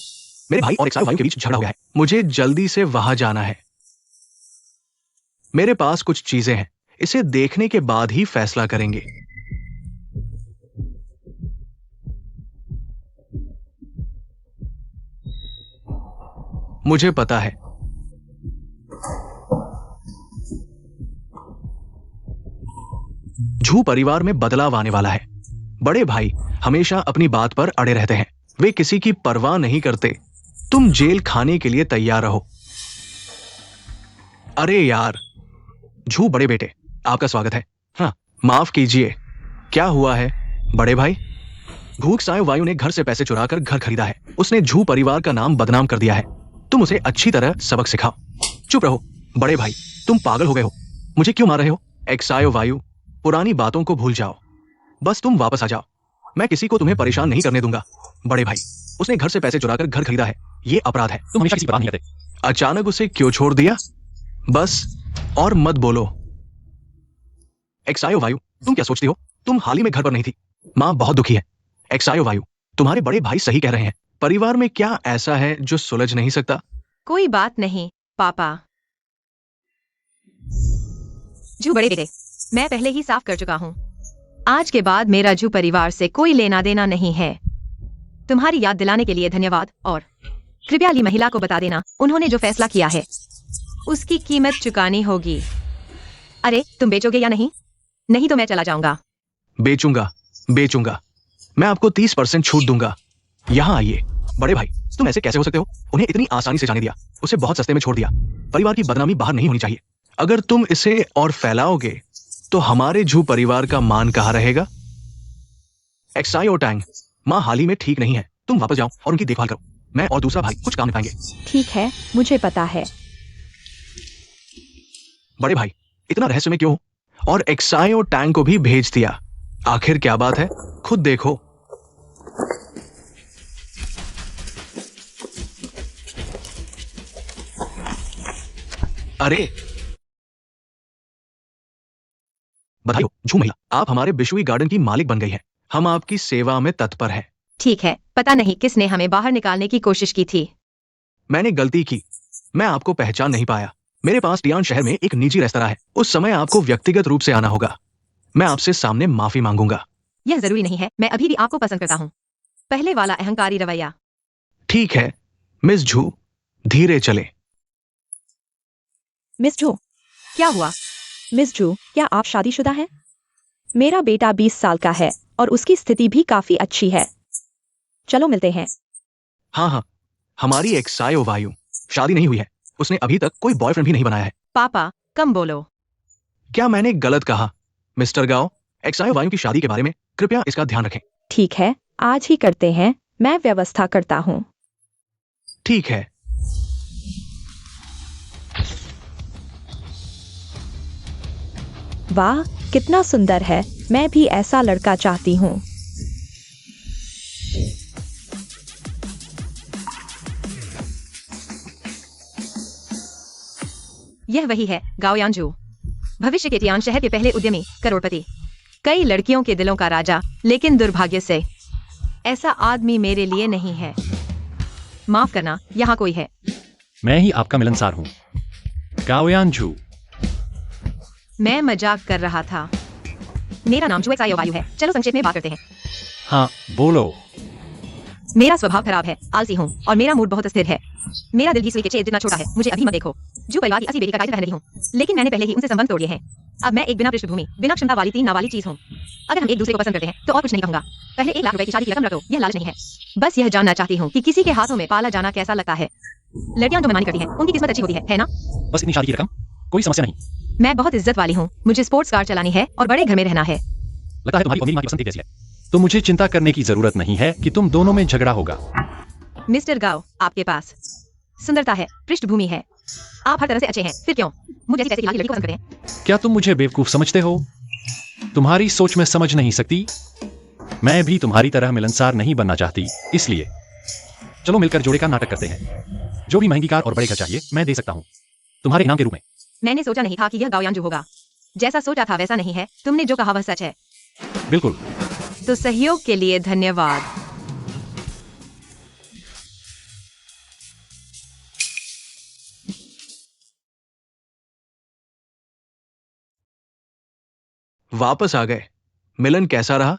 मेरे भाई और एक्साइज वायु के बीच झगड़ा हो गया है, मुझे जल्दी से वहां जाना है। मेरे पास कुछ चीजें हैं, इसे देखने के बाद ही फैसला करेंगे। मुझे पता है। झू परिवार में बदलाव आने वाला है। बड़े भाई हमेशा अपनी बात पर अड़े रहते हैं, वे किसी की परवाह नहीं करते। तुम जेल खाने के लिए तैयार रहो। अरे यार, झू बड़े बेटे, आपका स्वागत है। हाँ, माफ कीजिए, क्या हुआ है बड़े भाई? भूख साय वायु ने घर से पैसे चुराकर घर खरीदा है। उसने झू परिवार का नाम बदनाम कर दिया है। तुम उसे अच्छी तरह सबक सिखाओ। चुप रहो बड़े भाई, तुम पागल हो गए हो। मुझे क्यों मार रहे हो? एक्सायो वायु, पुरानी बातों को भूल जाओ, बस तुम वापस आ जाओ। मैं किसी को तुम्हें परेशान नहीं करने दूंगा। बड़े भाई, उसने घर से पैसे चुराकर घर खरीदा है, ये अपराध है। तुम हमेशा किसी की बात नहीं करते। अचानक उसे क्यों छोड़ दिया? बस और मत बोलो। एक्सायो वायु, तुम क्या सोचती हो? तुम हाल ही में घर पर नहीं थी। मां बहुत दुखी है। एक्सायो वायु, तुम्हारे बड़े भाई सही कह रहे हैं। परिवार में क्या ऐसा है जो सुलझ नहीं सकता? कोई बात नहीं पापा। जू बड़े बेटे, मैं पहले ही साफ कर चुका हूँ। आज के बाद मेरा जू परिवार से कोई लेना देना नहीं है। तुम्हारी याद दिलाने के लिए धन्यवाद, और कृपया ली महिला को बता देना उन्होंने जो फैसला किया है उसकी कीमत चुकानी होगी। अरे, तुम बेचोगे या नहीं? नहीं तो मैं चला जाऊंगा। बेचूंगा, बेचूंगा। मैं आपको 30% छूट दूंगा। यहां आइए। बड़े भाई, तुम ऐसे कैसे हो सकते हो? उन्हें इतनी आसानी से जाने दिया, उसे बहुत सस्ते में छोड़ दिया। परिवार की बदनामी बाहर नहीं होनी चाहिए। अगर तुम इसे और फैलाओगे तो हमारे झू परिवार का मान कहां रहेगा? एक्सायो टैंग, मां हाल ही में ठीक नहीं है, तुम वापस जाओ और उनकी देखभाल करो। मैं और दूसरा भाई कुछ काम निभाएंगे। ठीक है, मुझे पता है। बड़े भाई, इतना रहस्य में क्यों हो? और एक्सायो टैंग को भी भेज दिया। आखिर क्या बात है, खुद देखो। अरे, बधाई हो झू महिला, आप हमारे बिशुई गार्डन की मालिक बन गई हैं। हम आपकी सेवा में तत्पर हैं। ठीक है, पता नहीं किसने हमें बाहर निकालने की कोशिश की थी। मैंने गलती की, मैं आपको पहचान नहीं पाया। मेरे पास टियान शहर में एक निजी रेस्तरां है, उस समय आपको व्यक्तिगत रूप से आना होगा। मैं आपसे सामने माफी मांगूंगा। यह जरूरी नहीं है, मैं अभी भी आपको पसंद करता हूँ। पहले वाला अहंकारी रवैया। ठीक है मिस झू, धीरे चले। मिस झो, क्या हुआ? मिस झो, क्या आप शादीशुदा हैं? मेरा बेटा 20 साल का है और उसकी स्थिति भी काफी अच्छी है। चलो मिलते हैं। हाँ हाँ, हमारी एक्सायो वायु शादी नहीं हुई है। उसने अभी तक कोई बॉयफ्रेंड भी नहीं बनाया है। पापा, कम बोलो। क्या मैंने गलत कहा? मिस्टर गाओ, एक्सायो वायु की शादी के बारे में कृपया इसका ध्यान रखें। ठीक है, आज ही करते हैं, मैं व्यवस्था करता हूँ। ठीक है। वाह, कितना सुंदर है। मैं भी ऐसा लड़का चाहती हूँ। यह वही है गाओयांजू, भविष्य के टियान शहर के पहले उद्यमी, करोड़पति, कई लड़कियों के दिलों का राजा। लेकिन दुर्भाग्य से ऐसा आदमी मेरे लिए नहीं है। माफ करना, यहाँ कोई है। मैं ही आपका मिलनसार हूँ, गाओयांजू। मैं मजाक कर रहा था। मेरा नाम जुएक्सायो वायु है। चलो संक्षेप में बात करते हैं। हाँ, बोलो। मेरा स्वभाव खराब है, आलसी हूँ और मेरा मूड बहुत स्थिर है। मेरा दिल भी सुई के छेद जितना छोटा है। मुझे अभी मत देखो। जो परिवार की असली बेटी का कायदा पहन रही हूँ, लेकिन मैंने पहले ही उनसे संबंध तोड़ दिए हैं। अब मैं एक बिना पृष्ठभूमि बिना क्षमता वाली 3 नावाली चीज हूँ। अगर हम एक दूसरे को पसंद करते हैं तो और कुछ नहीं कहूंगा। पहले 1 लाख रुपए की शादी की रकम रखो, यह लालच नहीं है। बस यह जानना चाहती हूँ कि किसी के हाथों में पाला जाना कैसा लगता है। लड़कियां जो मनमानी करती हैं उनकी किस्मत अच्छी होती है ना? बस इतनी शादी की रकम, कोई समस्या नहीं। मैं बहुत इज्जत वाली हूँ, मुझे स्पोर्ट्स कार चलानी है और बड़े घर में रहना है। लगता है तुम्हारी अमीर माँ की पसंद एक जैसी है, तो मुझे चिंता करने की जरूरत नहीं है कि तुम दोनों में झगड़ा होगा। मिस्टर गाओ, आपके पास सुंदरता है, पृष्ठभूमि है, आप हर तरह से अच्छे हैं, फिर क्यों मुझे ऐसी पैसे की लड़की को पसंद करते हैं? क्या तुम मुझे बेवकूफ समझते हो? तुम्हारी सोच में समझ नहीं सकती। मैं भी तुम्हारी तरह मिलनसार नहीं बनना चाहती, इसलिए चलो मिलकर जोड़े का नाटक करते हैं। जो भी महंगी कार और बड़े घर चाहिए मैं दे सकता हूँ तुम्हारे इनाम के रूप में। मैंने सोचा नहीं था कि यह गाओयान जो होगा। जैसा सोचा था वैसा नहीं है, तुमने जो कहा वह सच है। बिल्कुल। तो सहयोग के लिए धन्यवाद। वापस आ गए। मिलन कैसा रहा?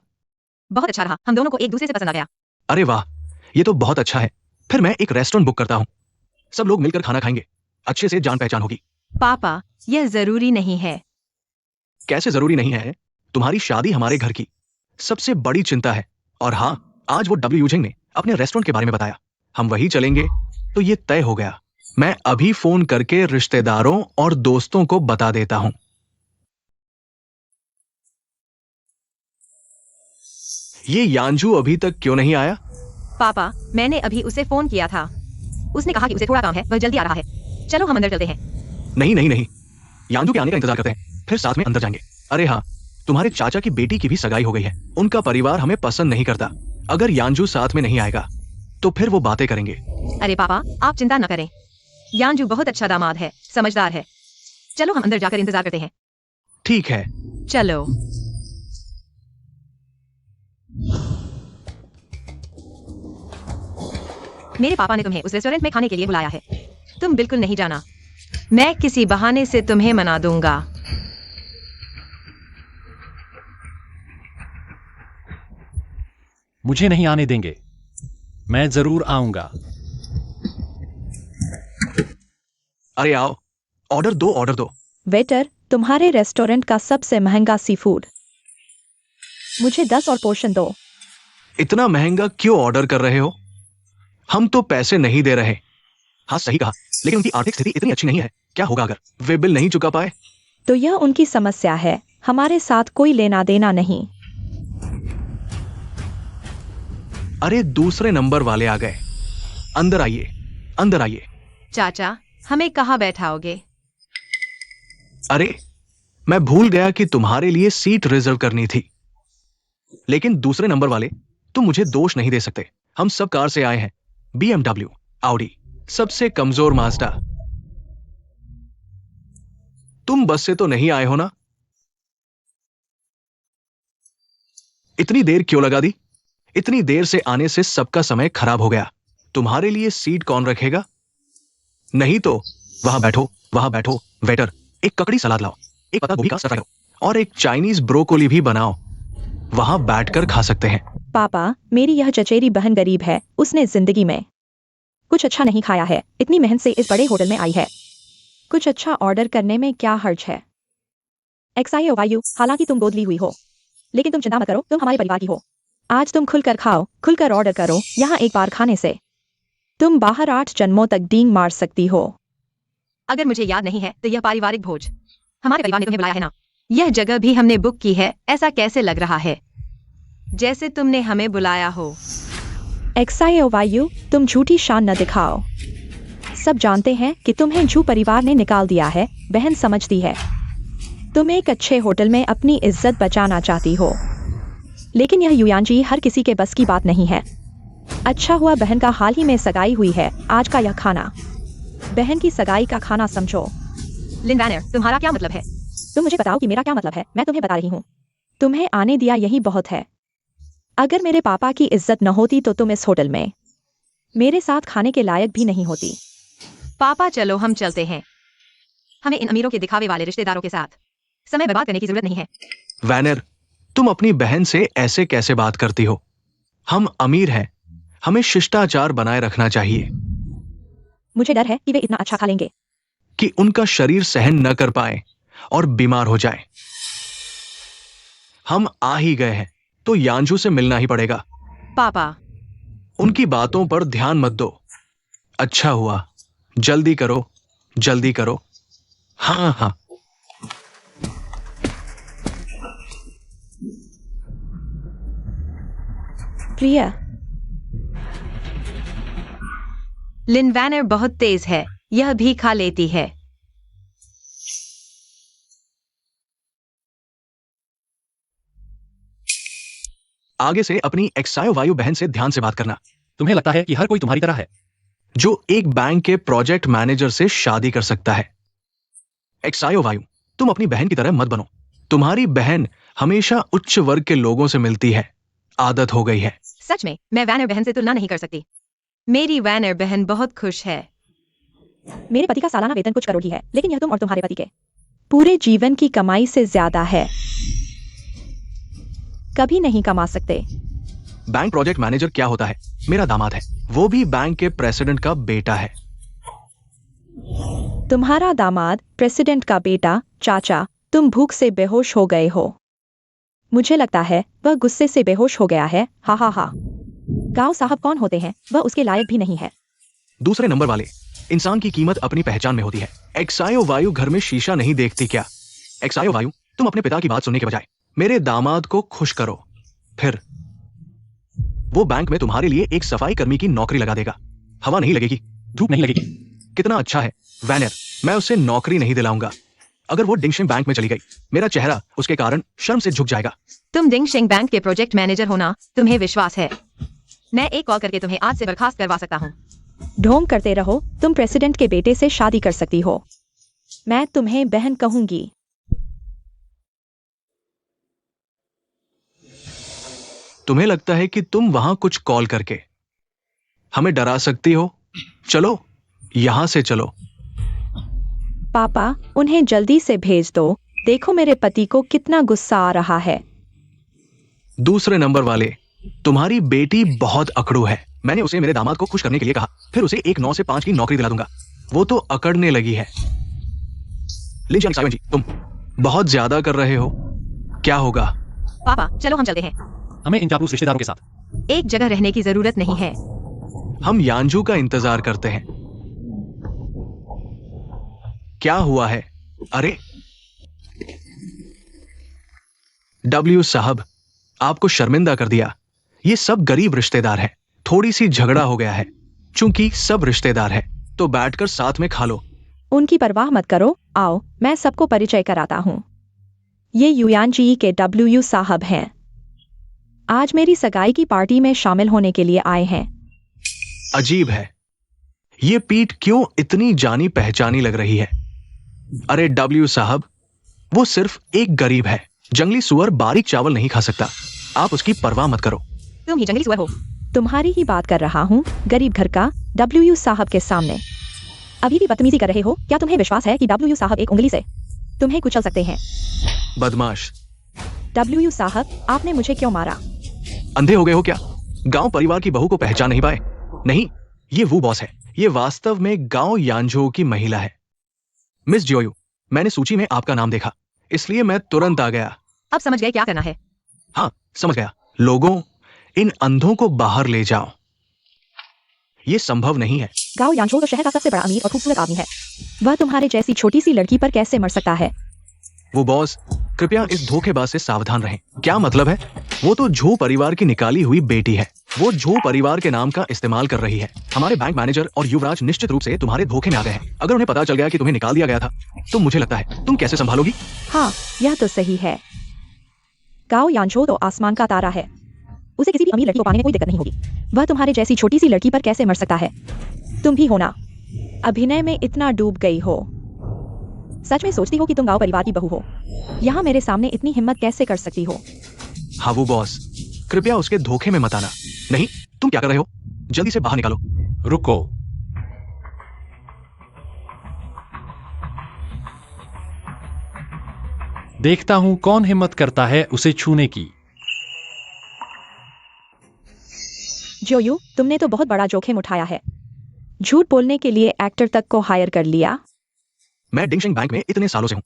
बहुत अच्छा रहा, हम दोनों को एक दूसरे से पसंद आ गया। अरे वाह, ये तो बहुत अच्छा है। फिर मैं एक रेस्टोरेंट बुक करता हूँ, सब लोग मिलकर खाना खाएंगे, अच्छे से जान पहचान होगी। पापा, यह जरूरी नहीं है। कैसे जरूरी नहीं है? तुम्हारी शादी हमारे घर की सबसे बड़ी चिंता है। और हाँ, आज वो डब्ल्यू यूजिंग ने अपने रेस्टोरेंट के बारे में बताया, हम वही चलेंगे, तो ये तय हो गया। मैं अभी फोन करके रिश्तेदारों और दोस्तों को बता देता हूँ। ये यांजू अभी तक क्यों नहीं आया? पापा, मैंने अभी उसे फोन किया था, उसने कहा कि उसे थोड़ा काम है, वह जल्दी आ रहा है। चलो हम अंदर चलते हैं। नहीं नहीं नहीं, यांजू के आने का इंतजार करते हैं, फिर साथ में अंदर जाएंगे। अरे हाँ, तुम्हारे चाचा की बेटी की भी सगाई हो गई है, उनका परिवार हमें पसंद नहीं करता। अगर यांजू साथ में नहीं आएगा तो फिर वो बातें करेंगे। अरे पापा, आप चिंता न करें, यांजू बहुत अच्छा दामाद है, समझदार है। चलो हम अंदर जाकर इंतजार करते हैं। ठीक है। चलो। मेरे पापा ने तुम्हें उस रेस्टोरेंट में खाने के लिए बुलाया है, तुम बिल्कुल नहीं जाना। मैं किसी बहाने से तुम्हें मना दूंगा। मुझे नहीं आने देंगे, मैं जरूर आऊंगा। अरे आओ, ऑर्डर दो, ऑर्डर दो। वेटर, तुम्हारे रेस्टोरेंट का सबसे महंगा सी फूड, मुझे 10 और पोर्शन दो। इतना महंगा क्यों ऑर्डर कर रहे हो? हम तो पैसे नहीं दे रहे। हाँ सही कहा, लेकिन उनकी आर्थिक स्थिति इतनी अच्छी नहीं है। क्या होगा अगर वे बिल नहीं चुका पाए? तो यह उनकी समस्या है, हमारे साथ कोई लेना देना नहीं। अरे दूसरे नंबर वाले आ गए, अंदर आइए, अंदर आइए। चाचा, हमें कहाँ बैठाओगे? अरे मैं भूल गया कि तुम्हारे लिए सीट रिजर्व करनी थी। लेकिन दूसरे नंबर वाले, तुम मुझे दोष नहीं दे सकते। हम सब कार से आए हैं, BMW, Audi, सबसे कमजोर माज़दा। तुम बस से तो नहीं आए हो ना? इतनी देर क्यों लगा दी? इतनी देर से आने से सबका समय खराब हो गया। तुम्हारे लिए सीट कौन रखेगा? नहीं तो वहां बैठो, वहां बैठो। वेटर, एक ककड़ी सलाद लाओ, एक पत्ता गोभी का सलाद लाओ और एक चाइनीज ब्रोकोली भी बनाओ। वहां बैठकर खा सकते हैं। पापा, मेरी यह चचेरी बहन गरीब है, उसने जिंदगी में कुछ अच्छा नहीं खाया है, इतनी मेहनत से इस बड़े होटल में आई है। कुछ अच्छा ऑर्डर करने में क्या हर्ज है? XIOYU, हालांकि तुम गोद ली हुई हो, लेकिन तुम चिंता मत करो, तुम हमारे परिवार की हो। आज तुम खुलकर खाओ, खुलकर ऑर्डर करो। यहाँ एक बार खाने से तुम बाहर 8 जन्मों तक डींग मार सकती हो। अगर मुझे याद नहीं है तो यह पारिवारिक भोज हमारे परिवार ने तुम्हें बुलाया है ना? यह जगह भी हमने बुक की है, ऐसा कैसे लग रहा है जैसे तुमने हमें बुलाया हो? XIOYU, तुम झूठी शान न दिखाओ। सब जानते हैं कि तुम्हें जू परिवार ने निकाल दिया है, बहन समझती है। तुम एक अच्छे होटल में अपनी इज्जत बचाना चाहती हो, लेकिन यह युयानजी हर किसी के बस की बात नहीं है। अच्छा हुआ बहन का हाल ही में सगाई हुई है, आज का यह खाना बहन की सगाई का खाना समझो। लिन वैनर, तुम्हारा क्या मतलब है? तुम मुझे बताओ कि मेरा क्या मतलब है, मैं तुम्हें बता रही हूँ। तुम्हें आने दिया यही बहुत है। अगर मेरे पापा की इज्जत न होती तो तुम इस होटल में मेरे साथ खाने के लायक भी नहीं होती। पापा चलो हम चलते हैं, हमें इन अमीरों के दिखावे वाले रिश्तेदारों के साथ समय बर्बाद करने की जरूरत नहीं है। वैनर, तुम अपनी बहन से ऐसे कैसे बात करती हो? हम अमीर हैं, हमें शिष्टाचार बनाए रखना चाहिए। मुझे डर है कि वे इतना अच्छा खा लेंगे कि उनका शरीर सहन न कर पाए और बीमार हो जाए। हम आ ही गए हैं तो यांजू से मिलना ही पड़ेगा। पापा, उनकी बातों पर ध्यान मत दो। अच्छा हुआ, जल्दी करो, जल्दी करो। हाँ हाँ। प्रिया, लिन वैनर बहुत तेज है, यह भी खा लेती है। आगे से अपनी एक्सायो वायु बहन से ध्यान से बात करना, तुम्हें लगता है कि हर कोई तुम्हारी तरह है? जो एक बैंक के प्रोजेक्ट मैनेजर से शादी कर सकता है। एक्सायो वायु, तुम अपनी बहन की तरह मत बनो। तुम्हारी बहन हमेशा उच्च वर्ग के लोगों से मिलती है, आदत हो गई है। सच में मैं वैनर बहन से तुलना नहीं कर सकती। मेरी वैनर बहन बहुत खुश है। मेरे पति का सालाना वेतन कुछ करोड़ ही है, लेकिन यह तुम और तुम्हारे पति के पूरे जीवन की कमाई से ज्यादा है। कभी नहीं कमा सकते। बैंक प्रोजेक्ट मैनेजर क्या होता है? मेरा दामाद है, वो भी बैंक के प्रेसिडेंट का बेटा है। तुम्हारा दामाद प्रेसिडेंट का बेटा? चाचा, तुम भूख से बेहोश हो गए हो। मुझे लगता है वह गुस्से से बेहोश हो गया है। हा हा हा। गांव साहब कौन होते हैं? वह उसके लायक भी नहीं है। दूसरे नंबर वाले, इंसान की कीमत अपनी पहचान में होती है। एक्सायो वायु घर में शीशा नहीं देखती क्या? एक्सायो वायु, तुम अपने पिता की बात सुनने के बजाय मेरे दामाद को खुश करो, फिर वो बैंक में तुम्हारे लिए एक सफाई कर्मी की नौकरी लगा देगा। हवा नहीं लगेगी, धूप नहीं लगेगी। कितना अच्छा है वैनर। मैं उसे नौकरी नहीं दिलाऊंगा। अगर वो डिंगशिंग बैंक में चली गई, मेरा चेहरा उसके कारण शर्म से झुक जाएगा। तुम डिंगशिंग बैंक के प्रोजेक्ट मैनेजर हो ना? तुम्हें विश्वास है? मैं एक कॉल करके तुम्हें आज से बर्खास्त करवा सकता हूँ। ढोंग करते रहो, तुम प्रेसिडेंट के बेटे से शादी कर सकती हो। मैं तुम्हें बहन कहूंगी। तुम्हें लगता है कि तुम वहां कुछ कॉल करके हमें डरा सकती हो? चलो यहां से चलो। पापा, उन्हें जल्दी से भेज दो। देखो मेरे पति को कितना गुस्सा आ रहा है। दूसरे नंबर वाले, तुम्हारी बेटी बहुत अकड़ू है। मैंने उसे मेरे दामाद को खुश करने के लिए कहा, फिर उसे एक 9 से 5 की नौकरी दिला दूंगा। वो तो अकड़ने लगी है। लिंचियान साइमन जी, तुम बहुत ज्यादा कर रहे हो। क्या होगा? पापा, चलो हम चलते हैं। हमें इन चापलूस रिश्तेदारों के साथ एक जगह रहने की जरूरत नहीं है। हम यांजू का इंतजार करते हैं। क्या हुआ है? अरे डब्ल्यू साहब, आपको शर्मिंदा कर दिया। ये सब गरीब रिश्तेदार हैं। थोड़ी सी झगड़ा हो गया है। चूंकि सब रिश्तेदार हैं, तो बैठकर साथ में खा लो। उनकी परवाह मत करो। आओ, मैं सबको परिचय कराता हूँ। ये युयानजी के डब्ल्यू साहब हैं। आज मेरी सगाई की पार्टी में शामिल होने के लिए आए हैं। अजीब है, ये पीठ क्यों इतनी जानी पहचानी लग रही है? अरे डब्ल्यू साहब, वो सिर्फ एक गरीब है। जंगली सुअर बारीक चावल नहीं खा सकता। आप उसकी परवाह मत करो। तुम ही जंगली सुअर हो। तुम्हारी ही बात कर रहा हूँ, गरीब घर का डब्ल्यू साहब के सामने। अभी भी बदतमीजी कर रहे हो? क्या तुम्हें विश्वास है कि डब्ल्यू साहब एक उंगली से तुम्हें कुचल सकते हैं? बदमाश। डब्ल्यू साहब, आपने मुझे क्यों मारा? अंधे हो गए हो क्या? गांव परिवार की बहू को पहचान नहीं पाए? नहीं, ये वो बॉस है। ये वास्तव में गांव यांजो की महिला है। मिस जोयू, मैंने सूची में आपका नाम देखा, इसलिए मैं तुरंत आ गया। अब समझ गए क्या करना है? हाँ, समझ गया। लोगों, इन अंधों को बाहर ले जाओ। ये संभव नहीं है। गांव यांचो तो शहर का सबसे बड़ा अमीर और खूबसूरत आदमी है। वह तुम्हारे जैसी छोटी सी लड़की पर कैसे मर सकता है? वो बॉस, कृपया इस धोखेबाज से सावधान रहें। क्या मतलब है? वो तो झो परिवार की निकाली हुई बेटी है। वो झो परिवार के नाम का इस्तेमाल कर रही है। हमारे बैंक मैनेजर और युवराज निश्चित रूप से तुम्हारे धोखे में आ गए हैं। अगर उन्हें पता चल गया कि तुम्हें निकाल दिया गया था, तो मुझे लगता है तुम कैसे संभालोगी? हाँ, यह तो सही है। गांव यांचो तो आसमान का तारा है। उसे किसी भी अमीर लड़की को पाने में कोई दिक्कत नहीं होगी। वह तुम्हारे जैसी छोटी सी लड़की पर कैसे मर सकता है? तुम भी हो ना, अभिनय में इतना डूब गई हो। सच में सोचती हो कि तुम गांव परिवार की बहू हो? यहाँ मेरे सामने इतनी हिम्मत कैसे कर सकती हो? हाँ वो बॉस, कृपया उसके धोखे में मत आना। नहीं, तुम क्या कर रहे हो? जल्दी से बाहर निकालो। रुको। देखता हूं कौन हिम्मत करता है उसे छूने की। जोयू, तुमने तो बहुत बड़ा जोखिम उठाया है। झूठ बोलने के लिए एक्टर तक को हायर कर लिया। मैं डिंगशिंग बैंक में इतने सालों से हूं।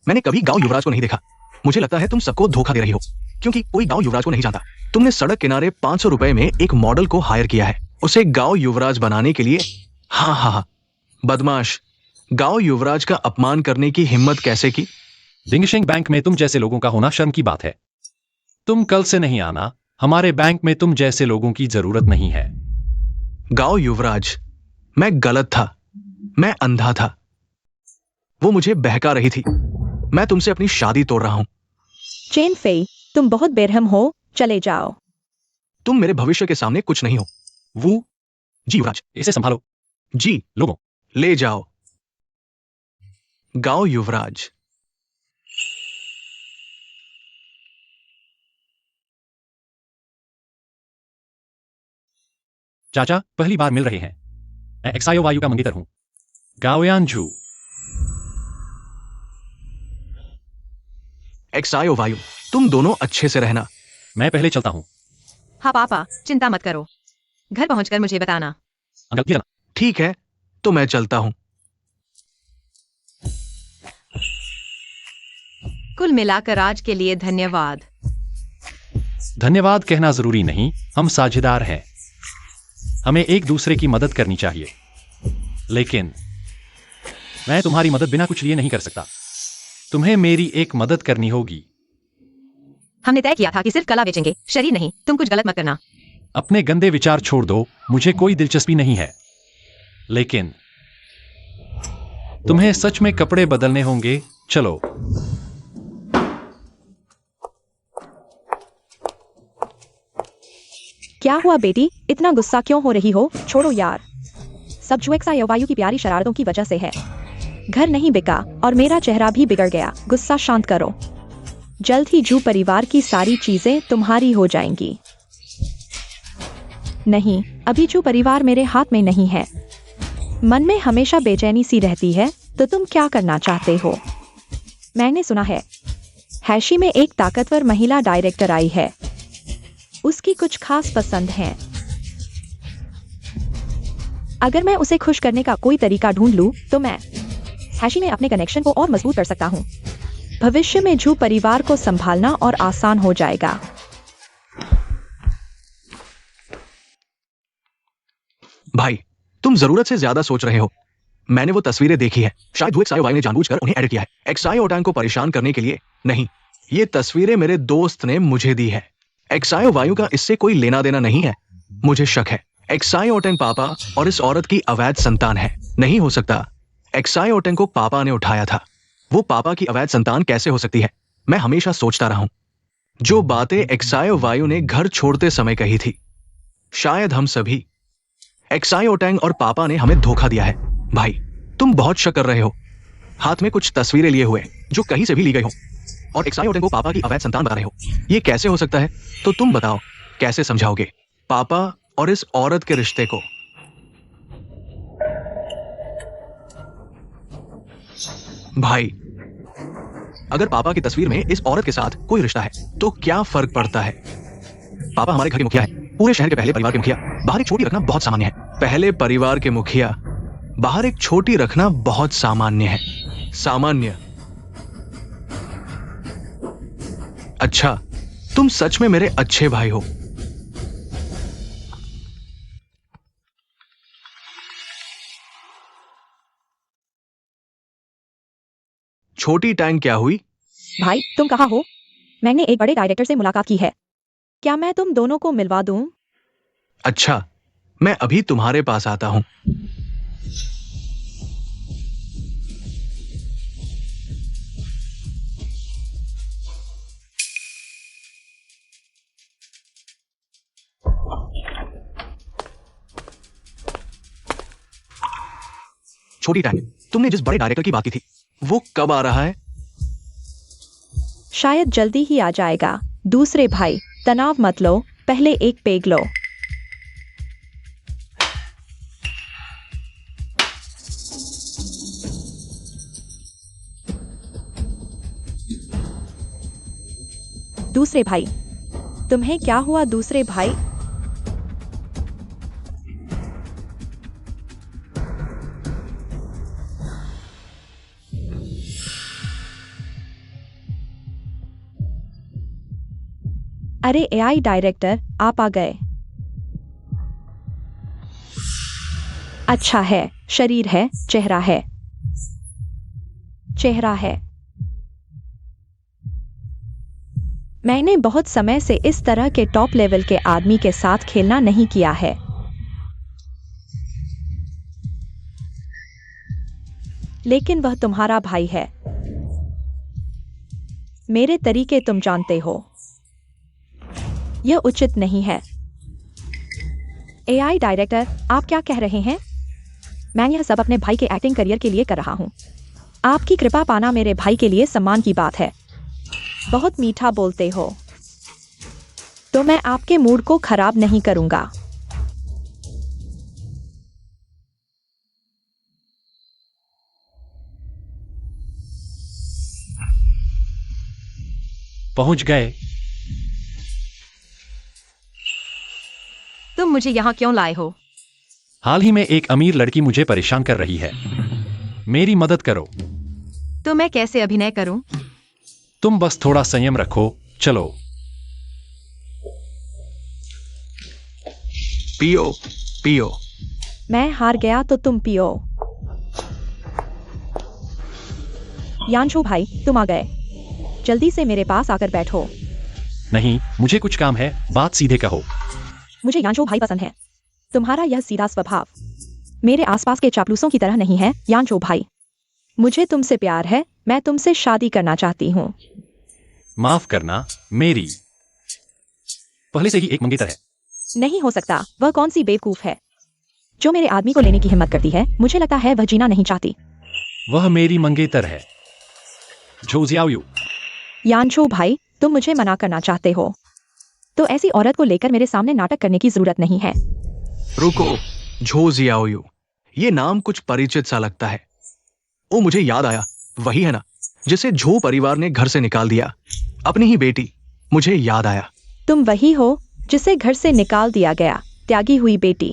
मैंने कभी गांव युवराज को नहीं देखा। मुझे लगता है तुम सबको धोखा दे रही हो, क्योंकि कोई गांव युवराज को नहीं जानता। तुमने सड़क किनारे 500 रुपए में एक मॉडल को हायर किया है, उसे गांव युवराज बनाने के लिए। हाँ हाँ हाँ, बदमाश, गांव युवराज का अपमान करने की हिम्मत कैसे की? डिंगशिंग बैंक में तुम जैसे लोगों का होना शर्म की बात है। तुम कल से नहीं आना, हमारे बैंक में तुम जैसे लोगों की जरूरत नहीं है। गांव युवराज, मैं गलत था, मैं अंधा था, वो मुझे बहका रही थी। मैं तुमसे अपनी शादी तोड़ रहा हूं। चेन फेई, तुम बहुत बेरहम हो, चले जाओ। तुम मेरे भविष्य के सामने कुछ नहीं हो। वो जी युवराज। इसे संभालो। जी, लोगों, ले जाओ। गांव युवराज। चाचा पहली बार मिल रहे हैं। मैं एक्सायो वायु का मंगेतर हूं, गाओयान झू। एक्सायो वायु, तुम दोनों अच्छे से रहना। मैं पहले चलता हूं। हाँ पापा, चिंता मत करो, घर पहुंचकर मुझे बताना। अंकल भी जाना। ठीक है, तो मैं चलता हूं। कुल मिलाकर आज के लिए धन्यवाद। धन्यवाद कहना जरूरी नहीं, हम साझेदार हैं। हमें एक दूसरे की मदद करनी चाहिए, लेकिन मैं तुम्हारी मदद बिना कुछ लिए नहीं कर सकता। तुम्हें मेरी एक मदद करनी होगी। हमने तय किया था कि सिर्फ कला बेचेंगे, शरीर नहीं। तुम कुछ गलत मत करना। अपने गंदे विचार छोड़ दो, मुझे कोई दिलचस्पी नहीं है, लेकिन तुम्हें सच में कपड़े बदलने होंगे। चलो। क्या हुआ बेटी, इतना गुस्सा क्यों हो रही हो? छोड़ो यार, सब जो एक्सायो वायु की प्यारी शरारतों की वजह से है। घर नहीं बिका और मेरा चेहरा भी बिगड़ गया। गुस्सा शांत करो, जल्द ही जू परिवार की सारी चीजें तुम्हारी हो जाएंगी। नहीं, अभी जू परिवार मेरे हाथ में नहीं है। मन में हमेशा बेचैनी सी रहती है। तो तुम क्या करना चाहते हो? मैंने सुना है हैशी में एक ताकतवर महिला डायरेक्टर आई है, उसकी कुछ खास पसंद हैं। अगर मैं उसे खुश करने का कोई तरीका ढूंढ लूं, तो मैं हैशी में अपने कनेक्शन को और मजबूत कर सकता हूं। भविष्य में झू परिवार को संभालना और आसान हो जाएगा। भाई, तुम जरूरत से ज्यादा सोच रहे हो। मैंने वो तस्वीरें देखी है, शायद वो एक्सायो वायु ने जानबूझकर उन्हें एडिट किया है, एक्सायो ओटांग को परेशान करने के लिए नहीं। ये तस्वीरें मेरे दोस्त ने मुझे दी है। एक्सायो वायु का इससे कोई लेना देना नहीं है। मुझे शक है एक्सायो ओटेंग पापा और इस औरत की अवैध संतान है। नहीं हो सकता। एक्सायो ओटेंग को पापा ने उठाया था। वो पापा की अवैध संतान कैसे हो सकती है? मैं हमेशा सोचता रहा हूं, जो बातें एक्सायो वायु ने घर छोड़ते समय कही थी। शायद हम सभी, एक्सायो ओटेंग और पापा ने हमें धोखा दिया है। भाई, तुम बहुत शक कर रहे हो, हाथ में कुछ तस्वीरें लिए हुए जो कहीं से भी ली गई हो, और एक्सायो ओटेंग को पापा की अवैध संतान बता रहे हो। ये कैसे हो सकता है? तो तुम बताओ, कैसे समझाओगे पापा और इस औरत के रिश्ते को? भाई, अगर पापा की तस्वीर में इस औरत के साथ कोई रिश्ता है तो क्या फर्क पड़ता है? पापा हमारे घर के मुखिया है, पूरे शहर के पहले परिवार के मुखिया। बाहर एक छोटी रखना बहुत सामान्य है। पहले परिवार के मुखिया, बाहर एक छोटी रखना बहुत सामान्य है। सामान्य? अच्छा, तुम सच में मेरे अच्छे भाई हो। छोटी टैंक क्या हुई? भाई, तुम कहाँ हो? मैंने एक बड़े डायरेक्टर से मुलाकात की है। क्या मैं तुम दोनों को मिलवा दूं? अच्छा, मैं अभी तुम्हारे पास आता हूं। छोटी टैंक, तुमने जिस बड़े डायरेक्टर की बात की थी, वो कब आ रहा है? शायद जल्दी ही आ जाएगा। दूसरे भाई, तनाव मत लो, पहले एक पेग लो। दूसरे भाई, तुम्हें क्या हुआ? दूसरे भाई, अरे एआई डायरेक्टर, आप आ गए। अच्छा है, शरीर है, चेहरा है। चेहरा है। मैंने बहुत समय से इस तरह के टॉप लेवल के आदमी के साथ खेलना नहीं किया है। लेकिन वह तुम्हारा भाई है। मेरे तरीके तुम जानते हो। यह उचित नहीं है। एआई डायरेक्टर, आप क्या कह रहे हैं? मैं यह सब अपने भाई के एक्टिंग करियर के लिए कर रहा हूं। आपकी कृपा पाना मेरे भाई के लिए सम्मान की बात है। बहुत मीठा बोलते हो। तो मैं आपके मूड को खराब नहीं करूंगा। पहुंच गए। तुम मुझे यहाँ क्यों लाए हो? हाल ही में एक अमीर लड़की मुझे परेशान कर रही है। मेरी मदद करो। तो मैं कैसे अभिनय करूं? तुम बस थोड़ा संयम रखो। चलो। पियो पियो। मैं हार गया तो तुम पियो। यानशो भाई, तुम आ गए। जल्दी से मेरे पास आकर बैठो। नहीं, मुझे कुछ काम है, बात सीधे कहो। मुझे यानशो भाई पसंद है। तुम्हारा यह सीधा स्वभाव मेरे आसपास के चापलूसों की तरह नहीं है। यानशो भाई, मुझे तुमसे प्यार है। मैं तुमसे शादी करना चाहती हूँ। माफ करना, मेरी पहले से ही एक मंगेतर है। नहीं हो सकता। वह कौन सी बेवकूफ है जो मेरे आदमी को लेने की हिम्मत करती है? मुझे लगता है वह जीना नहीं चाहती। वह मेरी मंगेतर है। झो जियाओयू। यानशो भाई, तुम मुझे मना करना चाहते हो तो ऐसी औरत को लेकर मेरे सामने नाटक करने की जरूरत नहीं है। रुको, झो जियाओयू, ये नाम कुछ परिचित सा लगता है। ओ, मुझे याद आया, वही है ना जिसे झो परिवार ने घर से निकाल दिया। अपनी ही बेटी। मुझे याद आया। तुम वही हो जिसे घर से निकाल दिया गया, त्यागी हुई बेटी।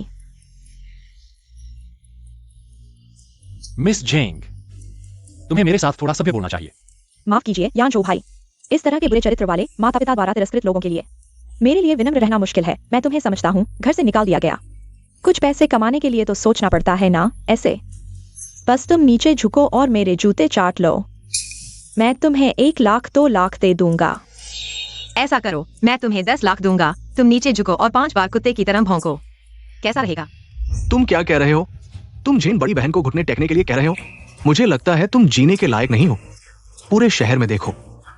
मिस जेंग, तुम्हें मेरे साथ थोड़ा सभ्य बोलना चाहिए। माफ कीजिए यानशो भाई, इस तरह के बुरे चरित्र वाले माता पिता द्वारा तिरस्कृत लोगों के लिए मेरे लिए विनम्र रहना मुश्किल है। मैं तुम्हें समझता हूँ। घर से निकाल दिया गया। कुछ पैसे कमाने के लिए तो सोचना पड़ता है ना। ऐसे बस तुम नीचे झुको और मेरे जूते चाट लो। मैं तुम्हें 1 लाख 2 लाख दे दूंगा। ऐसा करो, मैं तुम्हें 10 लाख दूंगा। तुम नीचे झुको और 5 बार कुत्ते की तरह भौंको। कैसा रहेगा? तुम क्या कह रहे हो? तुम जिन बड़ी बहन को घुटने टेकने के लिए कह रहे हो? मुझे लगता है तुम जीने के लायक नहीं हो। पूरे शहर में देखो,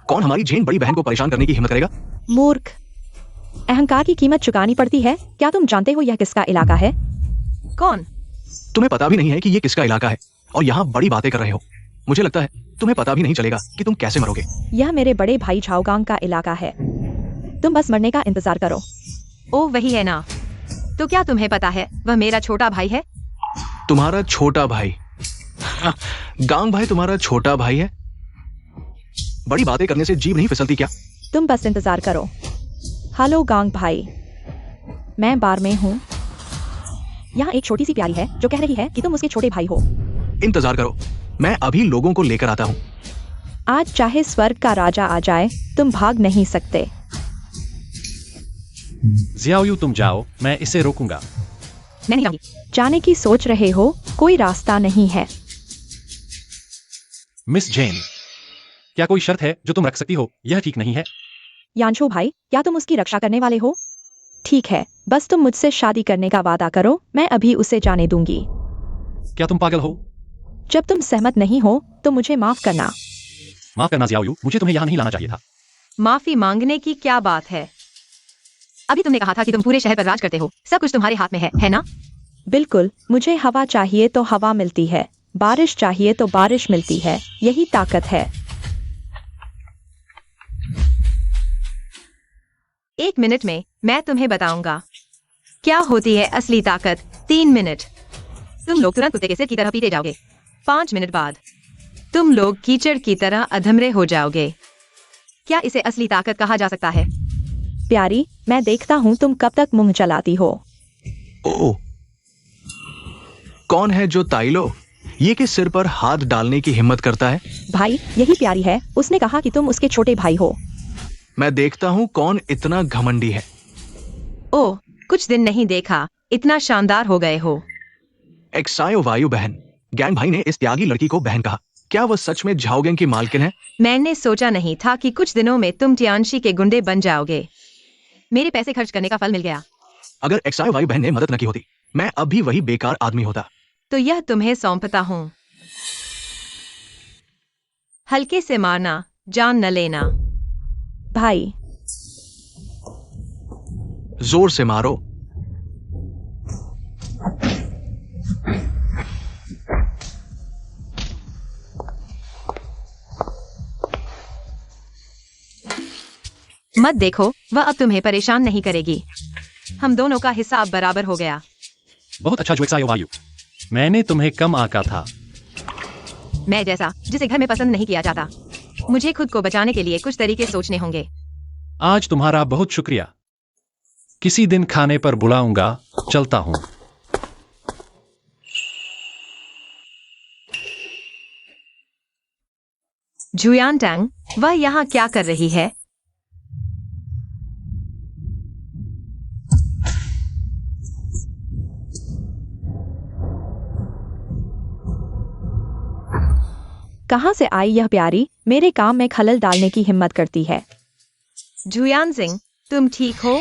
कौन हमारी झेन बड़ी बहन को परेशान करने की हिम्मत करेगा? मूर्ख, अहंकार की कीमत चुकानी पड़ती है। क्या तुम जानते हो यह किसका इलाका है? कौन? तुम्हें पता भी नहीं है कि ये किसका इलाका है और यहाँ बड़ी बातें कर रहे हो। मुझे लगता है तुम्हें पता भी नहीं चलेगा कि तुम कैसे मरोगे। यह मेरे बड़े भाई झाओगांग का इलाका है। तुम बस मरने का इंतजार करो। ओ, वही है ना। तो क्या तुम्हें पता है वह मेरा छोटा भाई है? तुम्हारा छोटा भाई? गांग भाई तुम्हारा छोटा भाई है? बड़ी बातें करने से जीभ नहीं फिसलती क्या? तुम बस इंतजार करो। हेलो गांग भाई, मैं बार में हूँ। यहाँ एक छोटी सी प्यारी है जो कह रही है कि तुम उसके छोटे भाई हो। इंतजार करो, मैं अभी लोगों को लेकर आता हूँ। आज चाहे स्वर्ग का राजा आ जाए, तुम भाग नहीं सकते। जियाओयू, तुम जाओ, मैं इसे रोकूंगा। मैं नहीं जाऊंगी। जाने की सोच रहे हो? कोई रास्ता नहीं है। मिस जेन, क्या कोई शर्त है जो तुम रख सकती हो? यह ठीक नहीं है। यानशो भाई, क्या तुम उसकी रक्षा करने वाले हो? ठीक है, बस तुम मुझसे शादी करने का वादा करो। मैं अभी उसे जाने दूंगी। क्या तुम पागल हो? जब तुम सहमत नहीं हो तो मुझे माफ करना। माफ करना जियाओयू, मुझे तुम्हें यहाँ नहीं लाना चाहिए था। माफी मांगने की क्या बात है? अभी तुमने कहा था कि तुम पूरे शहर पर राज करते हो। सब कुछ तुम्हारे हाथ में है ना? बिल्कुल। मुझे हवा चाहिए तो हवा मिलती है, बारिश चाहिए तो बारिश मिलती है। यही ताकत है। 1 मिनट में मैं तुम्हें बताऊंगा क्या होती है असली ताकत। 3 मिनट। तुम लोग तुरंत कुत्ते के सिर की तरह पीटे जाओगे। 5 मिनट बाद तुम लोग कीचड़ की तरह अधमरे हो जाओगे। क्या इसे असली ताकत कहा जा सकता है? प्यारी, मैं देखता हूँ तुम कब तक मुंह चलाती हो। ओ, कौन है जो ताइलो ये के सिर पर हाथ डालने की हिम्मत करता है? भाई, यही प्यारी है। उसने कहा कि तुम उसके छोटे भाई हो। मैं देखता हूँ कौन इतना घमंडी है। ओह, कुछ दिन नहीं देखा, इतना शानदार हो गए हो। एक्सायो वायु बहन, गैंग भाई ने इस त्यागी लड़की को बहन कहा। क्या वह सच में झाओ गैंग की मालकिन है? मैंने सोचा नहीं था कि कुछ दिनों में तुम टियानशी के गुंडे बन जाओगे। मेरे पैसे खर्च करने का फल मिल गया। अगर एक्सायो वायु बहन ने मदद न की होती, मैं अब भी वही बेकार आदमी होता। तो यह तुम्हें सौंपता हूँ। हल्के से मारना, जान न लेना। भाई, जोर से मारो। मत देखो, वह अब तुम्हें परेशान नहीं करेगी। हम दोनों का हिस्सा अब बराबर हो गया। बहुत अच्छा एक्सायो वायु, मैंने तुम्हें कम आंका था। मैं जैसा जिसे घर में पसंद नहीं किया जाता। मुझे खुद को बचाने के लिए कुछ तरीके सोचने होंगे। आज तुम्हारा बहुत शुक्रिया। किसी दिन खाने पर बुलाऊंगा। चलता हूँ। जुयान टैंग, वह यहाँ क्या कर रही है? कहाँ से आई यह प्यारी, मेरे काम में खलल डालने की हिम्मत करती है। जुयान सिंह, तुम ठीक हो?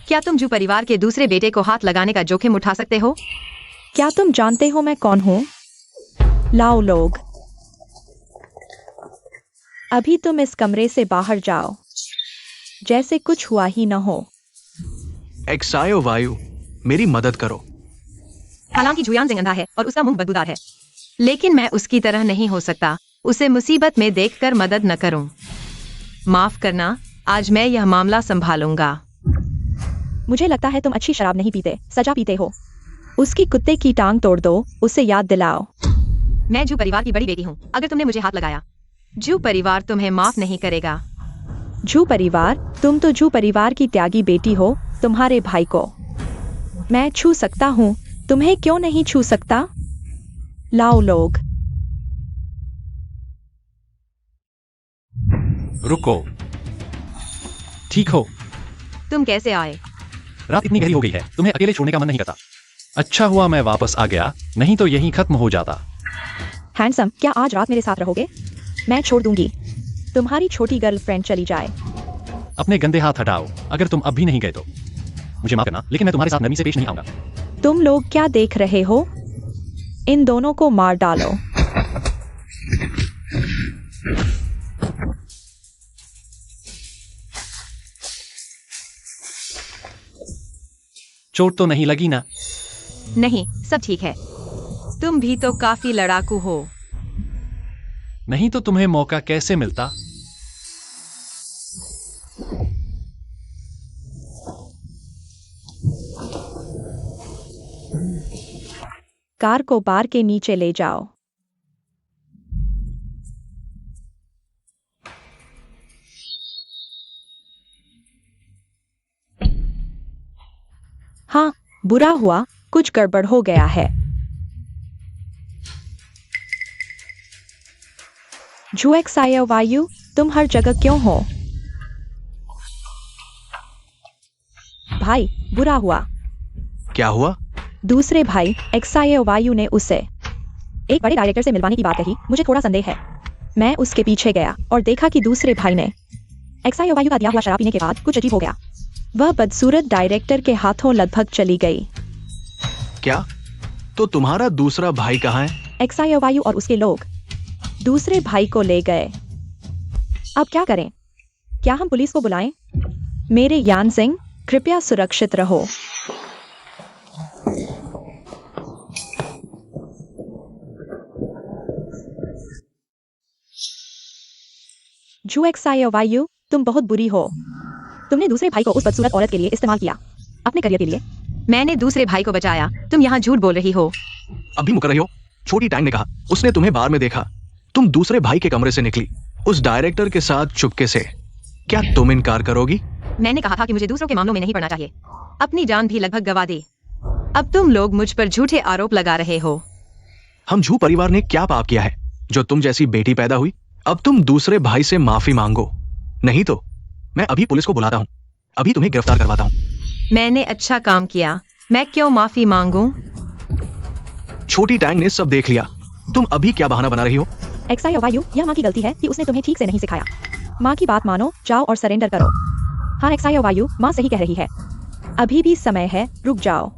क्या तुम जू परिवार के दूसरे बेटे को हाथ लगाने का जोखिम उठा सकते हो? क्या तुम जानते हो मैं कौन हूँ? लाओ लोग, अभी तुम इस कमरे से बाहर जाओ, जैसे कुछ हुआ ही न हो। एक्सायो वायु, मेरी मदद करो। हालांकि जुयान सिंह अंधा है और उसका मुंह बदबूदार है, लेकिन मैं उसकी तरह नहीं हो सकता। उसे मुसीबत में देखकर मदद न करूं। माफ करना, आज मैं यह मामला संभालूंगा। मुझे लगता है तुम अच्छी शराब नहीं पीते, सजा पीते हो। उसकी कुत्ते की टांग तोड़ दो, उसे याद दिलाओ। मैं जू परिवार की बड़ी बेटी हूँ। अगर तुमने मुझे हाथ लगाया, जू परिवार तुम्हें माफ नहीं करेगा। जू परिवार? तुम तो जू परिवार की त्यागी बेटी हो। तुम्हारे भाई को मैं छू सकता हूँ, तुम्हें क्यों नहीं छू सकता? लाओ लोग। रुको। ठीक हो? तुम कैसे आए? रात इतनी गहरी हो गई है, तुम्हें अकेले छोड़ने का मन नहीं करता। अच्छा हुआ मैं वापस आ गया, नहीं तो यहीं खत्म हो जाता। हैंडसम, क्या आज रात मेरे साथ रहोगे? मैं छोड़ दूंगी। तुम्हारी छोटी गर्लफ्रेंड चली जाए। अपने गंदे हाथ हटाओ। अगर तुम अब भी नहीं गए तो मुझे माफ करना, लेकिन मैं तुम्हारे साथ नरमी से पेश नहीं आऊंगा। तुम लोग क्या देख रहे हो? इन दोनों को मार डालो। चोट तो नहीं लगी ना? नहीं, सब ठीक है। तुम भी तो काफी लड़ाकू हो। नहीं तो तुम्हें मौका कैसे मिलता? कार को बार के नीचे ले जाओ। हाँ, बुरा हुआ, कुछ गड़बड़ हो गया है। जुएक्सायो वायु, तुम हर जगह क्यों हो? भाई, बुरा हुआ। क्या हुआ? दूसरे भाई एक्सायो वायु ने उसे एक बड़े डायरेक्टर से मिलवाने की बात कही। मुझे थोड़ा संदेह है। मैं उसके पीछे गया और देखा कि दूसरे भाई ने एक्सायो वायु का दिया हुआ शराब पीने के बाद कुछ अजीब हो गया। वह बदसूरत डायरेक्टर के हाथों लगभग चली गई। क्या? तो तुम्हारा दूसरा भाई कहाँ है? एक्सायो वायु और उसके लोग दूसरे भाई को ले गए। अब क्या करें? क्या हम पुलिस को बुलाएं? मेरे यान सिंह, कृपया सुरक्षित रहो। जुएक्सायो वायु, तुम बहुत बुरी हो। तुमने दूसरे भाई को उस बदसूरत औरत के लिए इस्तेमाल किया, अपने करियर के लिए। मैंने दूसरे भाई को बचाया। तुम यहाँ झूठ बोल रही हो। अभी मुकर रही हो? छोटी टैंग ने कहा, उसने तुम्हें बार में देखा। तुम दूसरे भाई के कमरे से निकली उस डायरेक्टर के साथ चुपके से। क्या तुम इनकार करोगी? मैंने कहा था कि मुझे दूसरों के मामलों में नहीं पड़ना चाहिए। अपनी जान भी लगभग गवा दी। अब तुम लोग मुझ पर झूठे आरोप लगा रहे हो। हम झू परिवार ने क्या पाप किया है जो तुम जैसी बेटी पैदा हुई? अब तुम दूसरे भाई से माफी मांगो, नहीं तो मैं अभी पुलिस को बुलाता हूँ, अभी तुम्हें गिरफ्तार करवाता हूँ। मैंने अच्छा काम किया, मैं क्यों माफी मांगूं? छोटी टैंग ने सब देख लिया। तुम अभी क्या बहाना बना रही हो? एक्सायो वायु, यह माँ की गलती है कि उसने तुम्हें ठीक से नहीं सिखाया। माँ की बात मानो, जाओ और सरेंडर करो। हाँ एक्सायो वायु, माँ सही कह रही है। अभी भी समय है, रुक जाओ।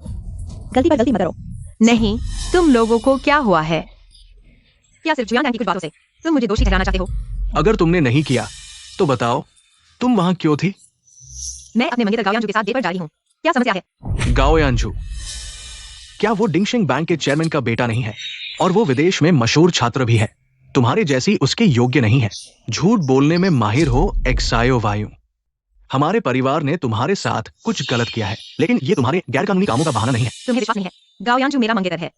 गलती पर गलती मत करो। नहीं, तुम लोगों को क्या हुआ है? क्या सिर्फ जुआन की कुछ बातों से तुम मुझे दोषी ठहराना चाहते हो? अगर तुमने नहीं किया तो बताओ, तुम वहां क्यों थी? मैं अपने मंगेतर गाओयांजू के साथ डेट पर जा रही हूँ। क्या समस्या है? गाओ यांजू, क्या वो डिंगशिंग बैंक के चेयरमैन का बेटा नहीं है? और वो विदेश में मशहूर छात्र भी है। तुम्हारे जैसी उसके योग्य नहीं है। झूठ बोलने में माहिर हो एक्सायो वायु। हमारे परिवार ने तुम्हारे साथ कुछ गलत किया है, लेकिन ये तुम्हारे गैरकानूनी कामों का बहाना नहीं है। तुम्हें विश्वास नहीं है, गाओयांजू मेरा मंगेतर है,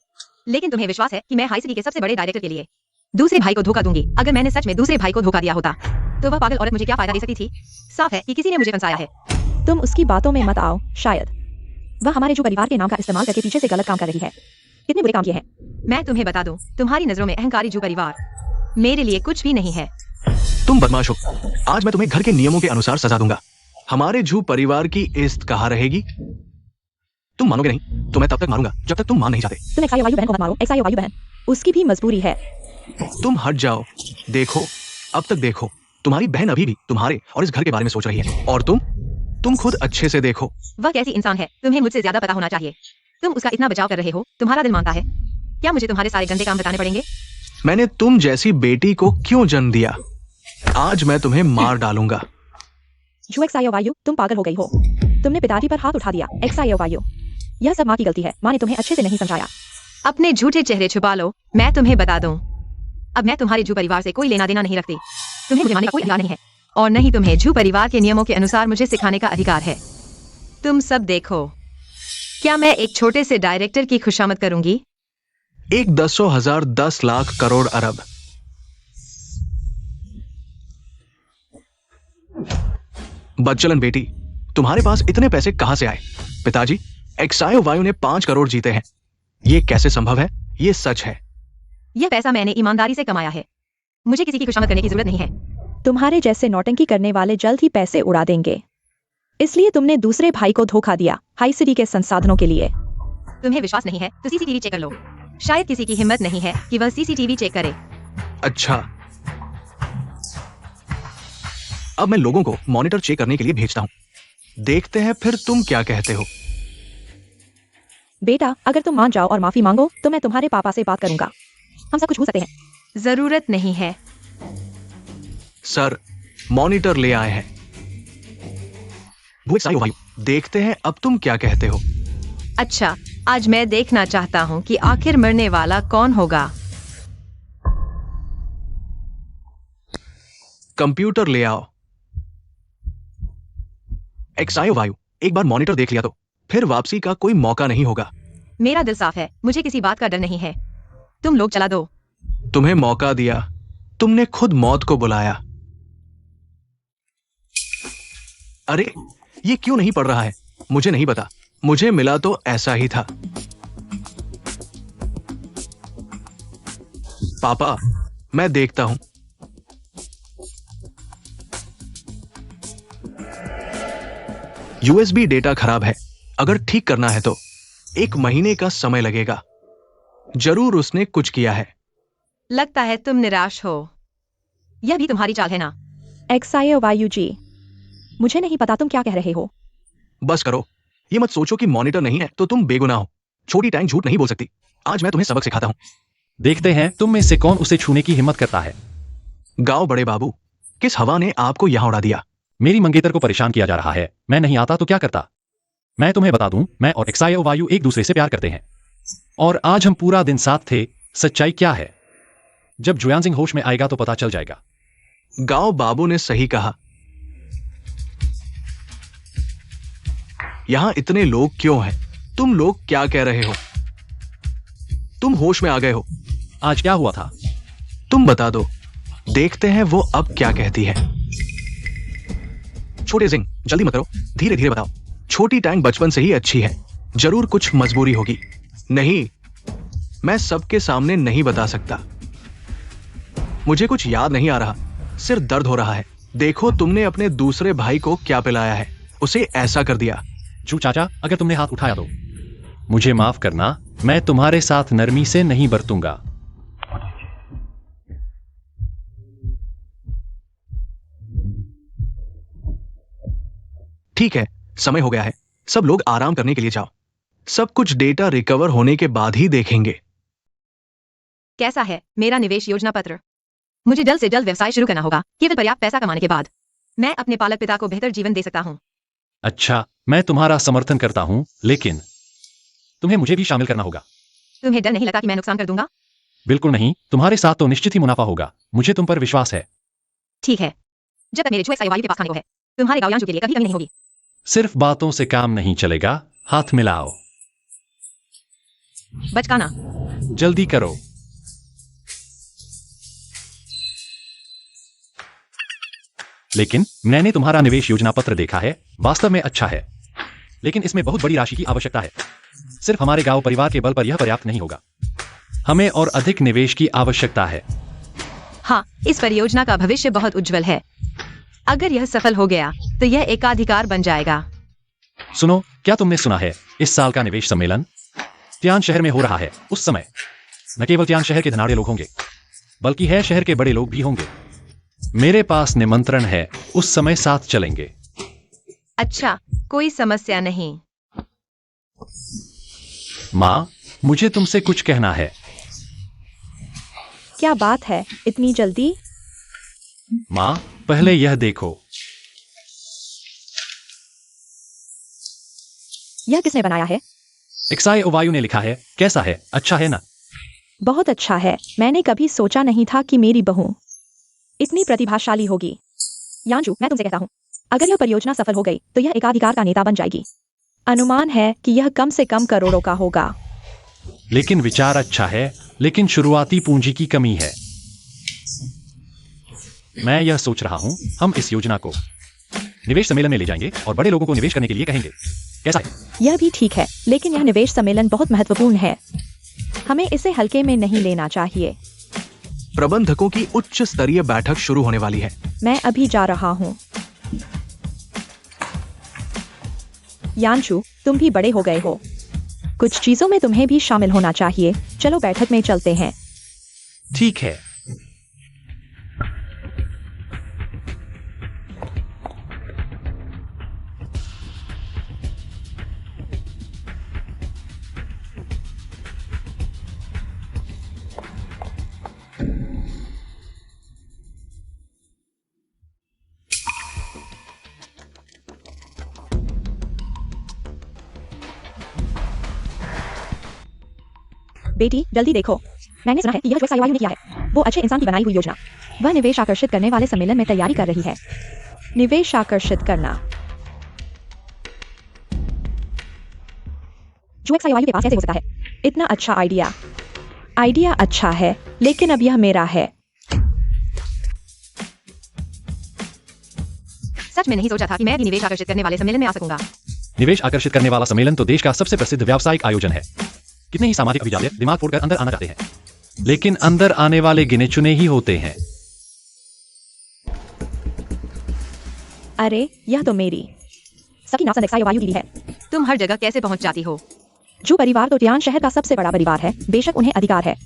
लेकिन तुम्हें विश्वास है कि मैं हाई सिटी के सबसे बड़े डायरेक्टर के लिए दूसरे भाई को धोखा दूंगी। अगर मैंने सच में दूसरे भाई को धोखा दिया होता तो वह पागल औरत मुझे क्या फायदा दे सकती थी? साफ है कि किसी ने मुझे फंसाया है। तुम उसकी बातों में मत आओ। शायद वह हमारे जो परिवार के नाम का इस्तेमाल करके पीछे से गलत काम कर रही है। कितने बुरे काम किए हैं। मैं तुम्हें बता दूं, तुम्हारी नजरों में अहंकारी जू परिवार मेरे लिए कुछ भी नहीं है। तुम बदमाश हो। आज मैं तुम्हें घर के नियमों के अनुसार सजा दूंगा। हमारे जू परिवार की इज्जत कहाँ रहेगी? तुम मानोगे नहीं तो मैं तब तक मारूंगा जब तक तुम मान नहीं जाते। तुम एक्सायो वायु बहन को मत मारो। एक्सायो वायु बहन, उसकी भी मजबूरी है। तुम हट जाओ। देखो, अब तक देखो, तुम्हारी बहन अभी भी तुम्हारे और इस घर के बारे में सोच रही है। और तुम खुद अच्छे से देखो। वह कैसी इंसान है, तुम्हें मुझसे ज्यादा पता होना चाहिए। तुम उसका इतना बचाव कर रहे हो, तुम्हारा दिल मानता है। क्या मुझे तुम्हारे सारे गंदे काम बताने पड़ेंगे? मैंने तुम जैसी बेटी को क्यों जन्म दिया? आज मैं तुम्हें मार डालूंगा। जो एक्सायो वायु, तुम पागल हो गई हो। तुमने पिताजी पर हाथ उठा दिया। एक्सायो वायु, यह सब माँ की गलती है। माँ ने तुम्हें अच्छे से नहीं समझाया। अपने झूठे चेहरे छुपा लो। मैं तुम्हें बता दूं, अब मैं तुम्हारे जू परिवार से कोई लेना देना नहीं रखती। तुम्हें मुझे मानने का कोई अधिकार नहीं है, और नहीं तुम्हें जू परिवार के नियमों के अनुसार मुझे सिखाने का अधिकार है। तुम सब देखो, क्या मैं एक छोटे से डायरेक्टर की खुशामद करूंगी? एक 10,000 10 लाख करोड़ अरब। बच्चलन बेटी, तुम्हारे पास इतने पैसे कहां से आए? पिताजी, एक्सायो वायु ने 5 करोड़ जीते हैं। ये कैसे संभव है? ये सच है। यह पैसा मैंने ईमानदारी से कमाया है। मुझे किसी की खुशामद करने की जरूरत नहीं है। तुम्हारे जैसे नौटंकी करने वाले जल्द ही पैसे उड़ा देंगे। इसलिए तुमने दूसरे भाई को धोखा दिया, हाई सिटी के संसाधनों के लिए। तुम्हें विश्वास नहीं है तो सीसीटीवी चेक कर लो। शायद किसी की हिम्मत नहीं है कि वह सीसीटीवी चेक करे। अच्छा, अब मैं लोगों को मॉनिटर चेक करने के लिए भेजता हूं। देखते हैं फिर तुम क्या कहते हो। बेटा, अगर तुम मान जाओ और माफी मांगो तो मैं तुम्हारे पापा से बात करूंगा। हम सब कुछ भूल सकते हैं। जरूरत नहीं है। सर, मॉनिटर ले आए हैं। वो एक्सायो वायु, देखते हैं अब तुम क्या कहते हो। अच्छा, आज मैं देखना चाहता हूँ कि आखिर मरने वाला कौन होगा। कंप्यूटर ले आओ। एक्सायो वायु, एक बार मॉनिटर देख लिया तो फिर वापसी का कोई मौका नहीं होगा। मेरा दिल साफ है, मुझे किसी बात का डर नहीं है। तुम लोग चला दो। तुम्हें मौका दिया, तुमने खुद मौत को बुलाया। अरे, ये क्यों नहीं पढ़ रहा है? मुझे नहीं पता, मुझे मिला तो ऐसा ही था। पापा, मैं देखता हूं। यूएसबी डेटा खराब है। अगर ठीक करना है तो 1 महीने का समय लगेगा। जरूर उसने कुछ किया है। लगता है तुम निराश हो। यह भी तुम्हारी चाल है ना? एक्सायो वायु जी, मुझे नहीं पता तुम क्या कह रहे हो। बस करो, ये मत सोचो कि मॉनिटर नहीं है तो तुम बेगुनाह हो। छोटी टैंक झूठ नहीं बोल सकती। आज मैं तुम्हें सबक सिखाता हूं। देखते हैं तुम में से कौन उसे छूने की हिम्मत करता है। गाओ बड़े बाबू, किस हवा ने आपको यहां उड़ा दिया? मेरी मंगेतर को परेशान किया जा रहा है। मैं नहीं आता तो क्या करता? मैं तुम्हें बता दूं, मैं और एक्सायो वायु एक दूसरे से प्यार करते हैं, और आज हम पूरा दिन साथ थे। सच्चाई क्या है? जब जुयांजिंग होश में आएगा तो पता चल जाएगा। गाओ बाबू ने सही कहा। यहां इतने लोग क्यों हैं? तुम लोग क्या कह रहे हो? तुम होश में आ गए हो। आज क्या हुआ था? तुम बता दो, देखते हैं वो अब क्या कहती है। छोटे जिंग, जल्दी मत करो, धीरे धीरे बताओ। छोटी टैंक बचपन से ही अच्छी है। जरूर कुछ मजबूरी होगी। नहीं, मैं सबके सामने नहीं बता सकता। मुझे कुछ याद नहीं आ रहा, सिर दर्द हो रहा है। देखो तुमने अपने दूसरे भाई को क्या पिलाया है, उसे ऐसा कर दिया। जू चाचा, अगर तुमने हाथ उठाया तो मुझे माफ करना, मैं तुम्हारे साथ नरमी से नहीं बरतूंगा। ठीक है, समय हो गया है, सब लोग आराम करने के लिए जाओ। सब कुछ डेटा रिकवर होने के बाद ही देखेंगे। कैसा है मेरा निवेश योजना पत्र? मुझे जल्द से जल्द व्यवसाय शुरू करना होगा, केवल पर्याप्त पैसा कमाने के बाद मैं अपने पालक पिता को बेहतर जीवन दे सकता हूँ। अच्छा, मैं तुम्हारा समर्थन करता हूं, लेकिन तुम्हें मुझे भी शामिल करना होगा। तुम्हें डर नहीं लगता कि मैं नुकसान कर दूंगा? बिल्कुल नहीं, तुम्हारे साथ तो निश्चित ही मुनाफा होगा। मुझे तुम पर विश्वास है। ठीक है, जब तक मेरे जुए वायु के पास खाने को है, तुम्हारे गायांशु के लिए कभी कमी नहीं होगी। सिर्फ बातों से काम नहीं चलेगा, हाथ मिलाओ। बचकाना। जल्दी करो। लेकिन मैंने तुम्हारा निवेश योजना पत्र देखा है, वास्तव में अच्छा है, लेकिन इसमें बहुत बड़ी राशि की आवश्यकता है। सिर्फ हमारे गांव परिवार के बल पर यह पर्याप्त नहीं होगा, हमें और अधिक निवेश की आवश्यकता है। हाँ, इस परियोजना का भविष्य बहुत उज्जवल है। अगर यह सफल हो गया तो यह एकाधिकार बन जाएगा। सुनो, क्या तुमने सुना है इस साल का निवेश सम्मेलन त्यान शहर में हो रहा है? उस समय न केवल त्यान शहर के धनाढ़े लोग होंगे, बल्कि है शहर के बड़े लोग भी होंगे। मेरे पास निमंत्रण है, उस समय साथ चलेंगे। अच्छा, कोई समस्या नहीं। माँ, मुझे तुमसे कुछ कहना है। क्या बात है, इतनी जल्दी? माँ, पहले यह देखो। यह किसने बनाया है? एक्साई ओवायु ने लिखा है। कैसा है, अच्छा है ना? बहुत अच्छा है। मैंने कभी सोचा नहीं था कि मेरी बहू इतनी प्रतिभाशाली होगी। यांजू, मैं तुमसे कहता हूँ, अगर यह परियोजना सफल हो गई तो यह एकाधिकार का नेता बन जाएगी। अनुमान है कि यह कम से कम करोड़ों का होगा। लेकिन विचार अच्छा है, लेकिन शुरुआती पूंजी की कमी है। मैं यह सोच रहा हूं, हम इस योजना को निवेश सम्मेलन में ले जाएंगे और बड़े लोगों को निवेश करने के लिए कहेंगे। कैसा है? यह भी ठीक है, लेकिन यह निवेश सम्मेलन बहुत महत्वपूर्ण है। हमें इसे हल्के में नहीं लेना चाहिए। प्रबंधकों की उच्च स्तरीय बैठक शुरू होने वाली है। मैं अभी जा रहा हूँ। यांशु, तुम भी बड़े हो गए हो, कुछ चीजों में तुम्हें भी शामिल होना चाहिए। चलो बैठक में चलते हैं। ठीक है। बेटी, जल्दी देखो। मैंने सुना है कि यह जो वायु ने किया है, वो अच्छे इंसान की बनाई हुई योजना। वह निवेश आकर्षित करने वाले सम्मेलन में तैयारी कर रही है। निवेश आकर्षित करना। जो वायु के पास कैसे हो सकता है? इतना अच्छा आइडिया। आइडिया अच्छा है, लेकिन अब यह मेरा है। सच में नहीं सोचा था कि मैं भी निवेश आकर्षित करने वाले सम्मेलन में आ सकूंगा। निवेश आकर्षित करने वाला सम्मेलन तो देश का सबसे प्रसिद्ध व्यावसायिक आयोजन है। कितने ही सामाजिक अभिजात दिमाग फोड़कर अंदर आना चाहते हैं, लेकिन अंदर आने वाले गिने चुने ही होते हैं। अरे, यह तो मेरी सबकी नापसंद वायु दीदी है। तुम हर जगह कैसे पहुंच जाती हो? जो परिवार तो त्यान शहर का सबसे बड़ा परिवार है, बेशक उन्हें अधिकार है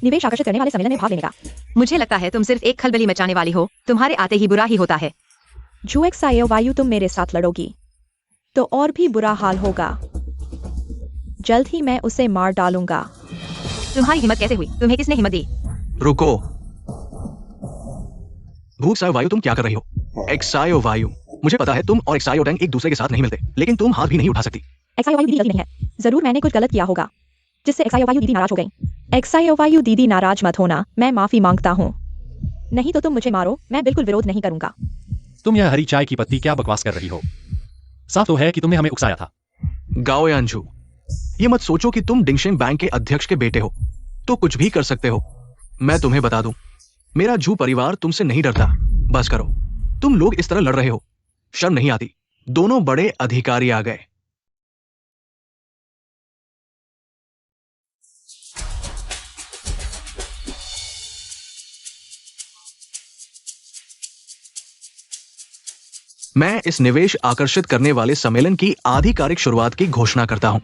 निवेश आकर्षित करने वाले सम्मेलन में भाग लेने का। मुझे लगता है तुम सिर्फ एक खलबली मचाने वाली हो। तुम्हारे आते ही बुरा ही होता है। जो वायु, तुम मेरे साथ लड़ोगी तो और भी बुरा हाल होगा। जल्द ही मैं उसे मार डालूंगा। तुम्हारी हिम्मत कैसे हुई? तुम्हें किसने हिम्मत दी? रुको, भूसायो वायु, तुम क्या कर रही हो? एक्सायो वायु, मुझे पता है तुम और एक्सायो टैंग एक दूसरे के साथ नहीं मिलते, लेकिन तुम हाथ भी नहीं उठा सकती। वायु दीदी गलती नहीं है। जरूर मैंने कुछ गलत किया होगा जिससे वायु दीदी नाराज हो गई। वायु दीदी नाराज मत होना, मैं माफी मांगता हूँ। नहीं तो तुम मुझे मारो, मैं बिल्कुल विरोध नहीं करूंगा। तुम यह हरी चाय की पत्ती क्या बकवास कर रही हो? साफ तो है कि तुमने हमें उकसाया था। गाओ यांजू, ये मत सोचो कि तुम डिंगशेंग बैंक के अध्यक्ष के बेटे हो तो कुछ भी कर सकते हो। मैं तुम्हें बता दूं, मेरा जू परिवार तुमसे नहीं डरता। बस करो, तुम लोग इस तरह लड़ रहे हो, शर्म नहीं आती? दोनों बड़े अधिकारी आ गए। मैं इस निवेश आकर्षित करने वाले सम्मेलन की आधिकारिक शुरुआत की घोषणा करता हूं।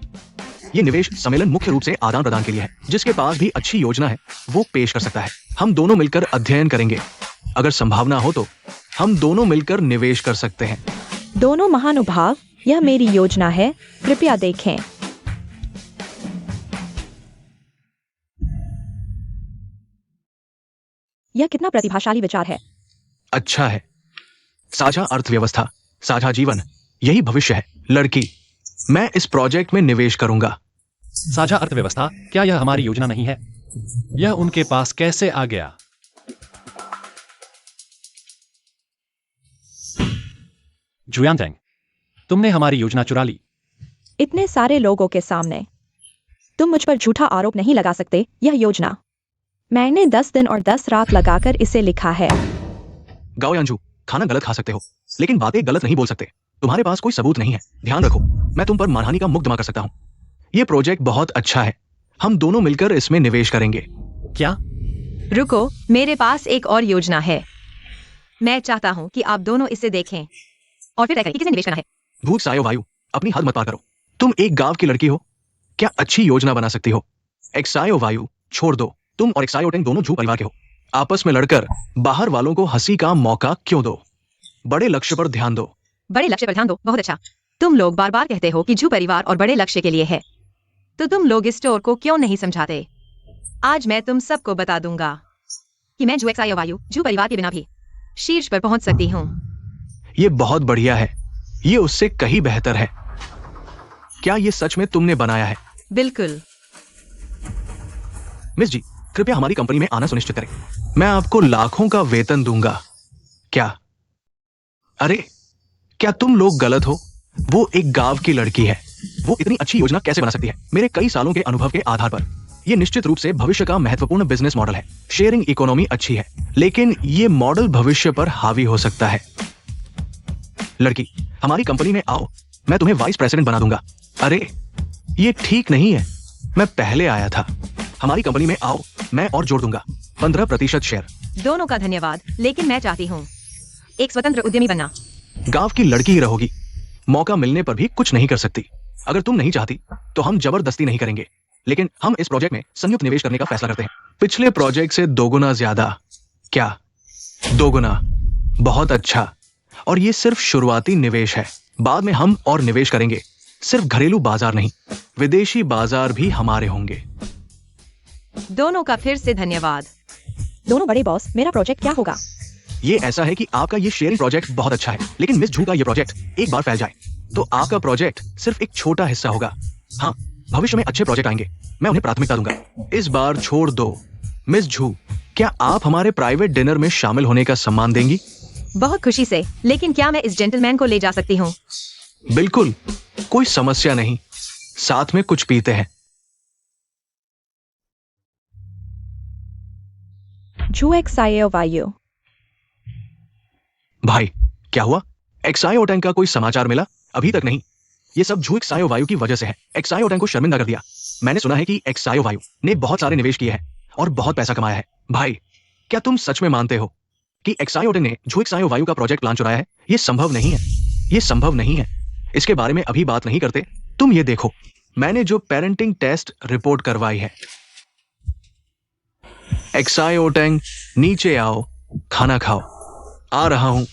ये निवेश सम्मेलन मुख्य रूप से आदान प्रदान के लिए है। जिसके पास भी अच्छी योजना है वो पेश कर सकता है। हम दोनों मिलकर अध्ययन करेंगे। अगर संभावना हो तो हम दोनों मिलकर निवेश कर सकते हैं। दोनों महानुभाव, यह मेरी योजना है, कृपया देखें। यह कितना प्रतिभाशाली विचार है। अच्छा है। साझा अर्थव्यवस्था, साझा जीवन, यही भविष्य है। लड़की, मैं इस प्रोजेक्ट में निवेश करूंगा। साझा अर्थव्यवस्था, क्या यह हमारी योजना नहीं है? यह उनके पास कैसे आ गया? जुयांग, तुमने हमारी योजना चुरा ली। इतने सारे लोगों के सामने तुम मुझ पर झूठा आरोप नहीं लगा सकते। यह योजना मैंने 10 दिन और 10 रात लगाकर इसे लिखा है। गाओ यांजू, खाना गलत खा सकते हो लेकिन बातें गलत नहीं बोल सकते। तुम्हारे पास कोई सबूत नहीं है। ध्यान रखो, मैं तुम पर मानहानि का मुकदमा कर सकता हूं। यह प्रोजेक्ट बहुत अच्छा है। हम दोनों मिलकर इसमें निवेश करेंगे। क्या? रुको, मेरे पास एक और योजना है। मैं चाहता हूँ कि आप दोनों इसे देखें और फिर तय करें कि किसे निवेश करना है। भूख सायो वायु, अपनी हद मत पार करो। तुम एक गांव की लड़की हो, क्या अच्छी योजना बना सकती हो? एक्सायो वायु, छोड़ दो। तुम और एक्सायो टेंग दोनों झू परिवार के हो। आपस में लड़कर बाहर वालों को हंसी का मौका क्यों दो? बड़े लक्ष्य पर ध्यान दो। बड़े लक्ष्य पर ध्यान दो, बहुत अच्छा। तुम लोग बार बार कहते हो कि झू परिवार और बड़े लक्ष्य के लिए है, तो तुम लोग इस स्टोर को क्यों नहीं समझाते? आज मैं तुम सबको बता दूंगा कि मैं एक्सायो वायु झू परिवार के बिना भी शीर्ष पर पहुंच सकती हूँ। ये बहुत बढ़िया है। ये उससे कहीं बेहतर है। क्या ये सच में तुमने बनाया है? बिल्कुल। मिस जी, कृपया हमारी कंपनी में आना सुनिश्चित करें। मैं आपको लाखों का वेतन दूंगा। क्या? अरे, क्या तुम लोग गलत हो? वो एक गांव की लड़की है। वो इतनी अच्छी योजना कैसे बना सकती है? मेरे कई सालों के अनुभव के आधार पर यह निश्चित रूप से भविष्य का महत्वपूर्ण बिजनेस मॉडल है। शेयरिंग इकोनॉमी अच्छी है, लेकिन ये मॉडल भविष्य पर हावी हो सकता है। लड़की, हमारी कंपनी में आओ, मैं तुम्हें वाइस प्रेसिडेंट बना दूंगा। अरे, ये ठीक नहीं है। मैं पहले आया था। हमारी कंपनी में आओ, मैं और जोड़ दूंगा 15% शेयर। दोनों का धन्यवाद, लेकिन मैं चाहती हूँ एक स्वतंत्र उद्यमी बनना। गांव की लड़की ही रहोगी, मौका मिलने पर भी कुछ नहीं कर सकती। अगर तुम नहीं चाहती तो हम जबरदस्ती नहीं करेंगे, लेकिन हम इस प्रोजेक्ट में संयुक्त निवेश करने का फैसला करते हैं। पिछले प्रोजेक्ट से 2 गुना ज्यादा। क्या? 2 गुना? बहुत अच्छा। और ये सिर्फ शुरुआती निवेश है। बाद में हम और निवेश करेंगे। सिर्फ घरेलू बाजार नहीं, विदेशी बाजार भी हमारे होंगे। दोनों का फिर से धन्यवाद। दोनों बड़े बॉस, मेरा प्रोजेक्ट क्या होगा? ये ऐसा है कि आपका ये शेयरिंग प्रोजेक्ट बहुत अच्छा है, लेकिन मिस झू का ये प्रोजेक्ट एक बार फैल जाए तो आपका प्रोजेक्ट सिर्फ एक छोटा हिस्सा होगा। हाँ, भविष्य में अच्छे प्रोजेक्ट आएंगे, मैं उन्हें प्राथमिकता दूंगा। इस बार छोड़ दो। मिस झू, क्या आप हमारे प्राइवेट डिनर में शामिल होने का सम्मान देंगी? बहुत खुशी से, लेकिन क्या मैं इस जेंटलमैन को ले जा सकती हूँ? बिल्कुल, कोई समस्या नहीं। साथ में कुछ पीते हैं। झू एक्सायो वायु। भाई, क्या हुआ? एक्सायो टैंक का कोई समाचार मिला? अभी तक नहीं। ये सब झू एक्सायो वायु की वजह से है। एक्सायो टैंक को शर्मिंदा कर दिया। मैंने सुना है कि एक्सायो वायु ने बहुत सारे निवेश किए हैं और बहुत पैसा कमाया है। भाई, क्या तुम सच में मानते हो कि एक्सायो टैंक ने झू एक्सायो वायु का प्रोजेक्ट प्लान चुराया है? ये संभव नहीं है। ये संभव नहीं है। इसके बारे में अभी बात नहीं करते। तुम ये देखो, मैंने जो पेरेंटिंग टेस्ट रिपोर्ट करवाई है। एक्सायो टैंक, नीचे आओ, खाना खाओ। आ रहा हूं।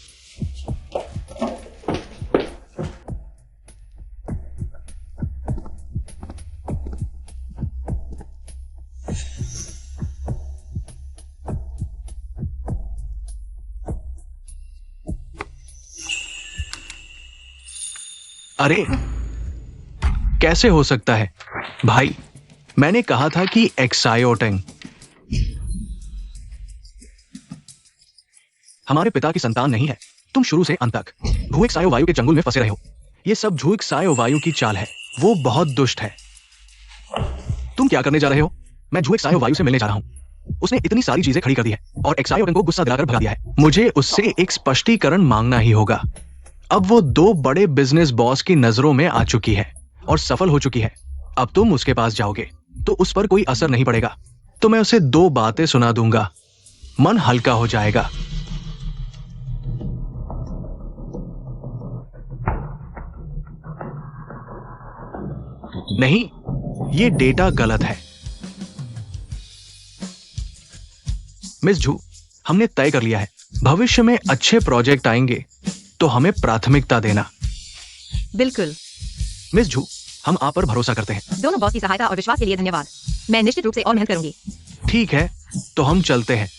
अरे, कैसे हो सकता है? भाई, मैंने कहा था कि एक्सायो टैंक हमारे पिता की संतान नहीं है। तुम शुरू से अंत तक झू एक्सायो वायु के चंगुल में फंसे रहे हो। ये सब झू एक्सायो वायु की चाल है। वो बहुत दुष्ट है। तुम क्या करने जा रहे हो? मैं झू एक्सायो वायु से मिलने जा रहा हूं। उसने इतनी सारी चीजें खड़ी कर दी है और एक्सायो टैंक को गुस्सा दिलाकर भगा दिया है। मुझे उससे एक स्पष्टीकरण मांगना ही होगा। अब वो 2 बड़े बिजनेस बॉस की नजरों में आ चुकी है और सफल हो चुकी है। अब तुम उसके पास जाओगे तो उस पर कोई असर नहीं पड़ेगा। तो मैं उसे 2 बातें सुना दूंगा। मन हल्का हो जाएगा। नहीं, ये डेटा गलत है। मिस झू, हमने तय कर लिया है, भविष्य में अच्छे प्रोजेक्ट आएंगे तो हमें प्राथमिकता देना। बिल्कुल। मिस झू, हम आप पर भरोसा करते हैं। दोनों बॉस की सहायता और विश्वास के लिए धन्यवाद। मैं निश्चित रूप से और मेहनत करूंगी। ठीक है, तो हम चलते हैं।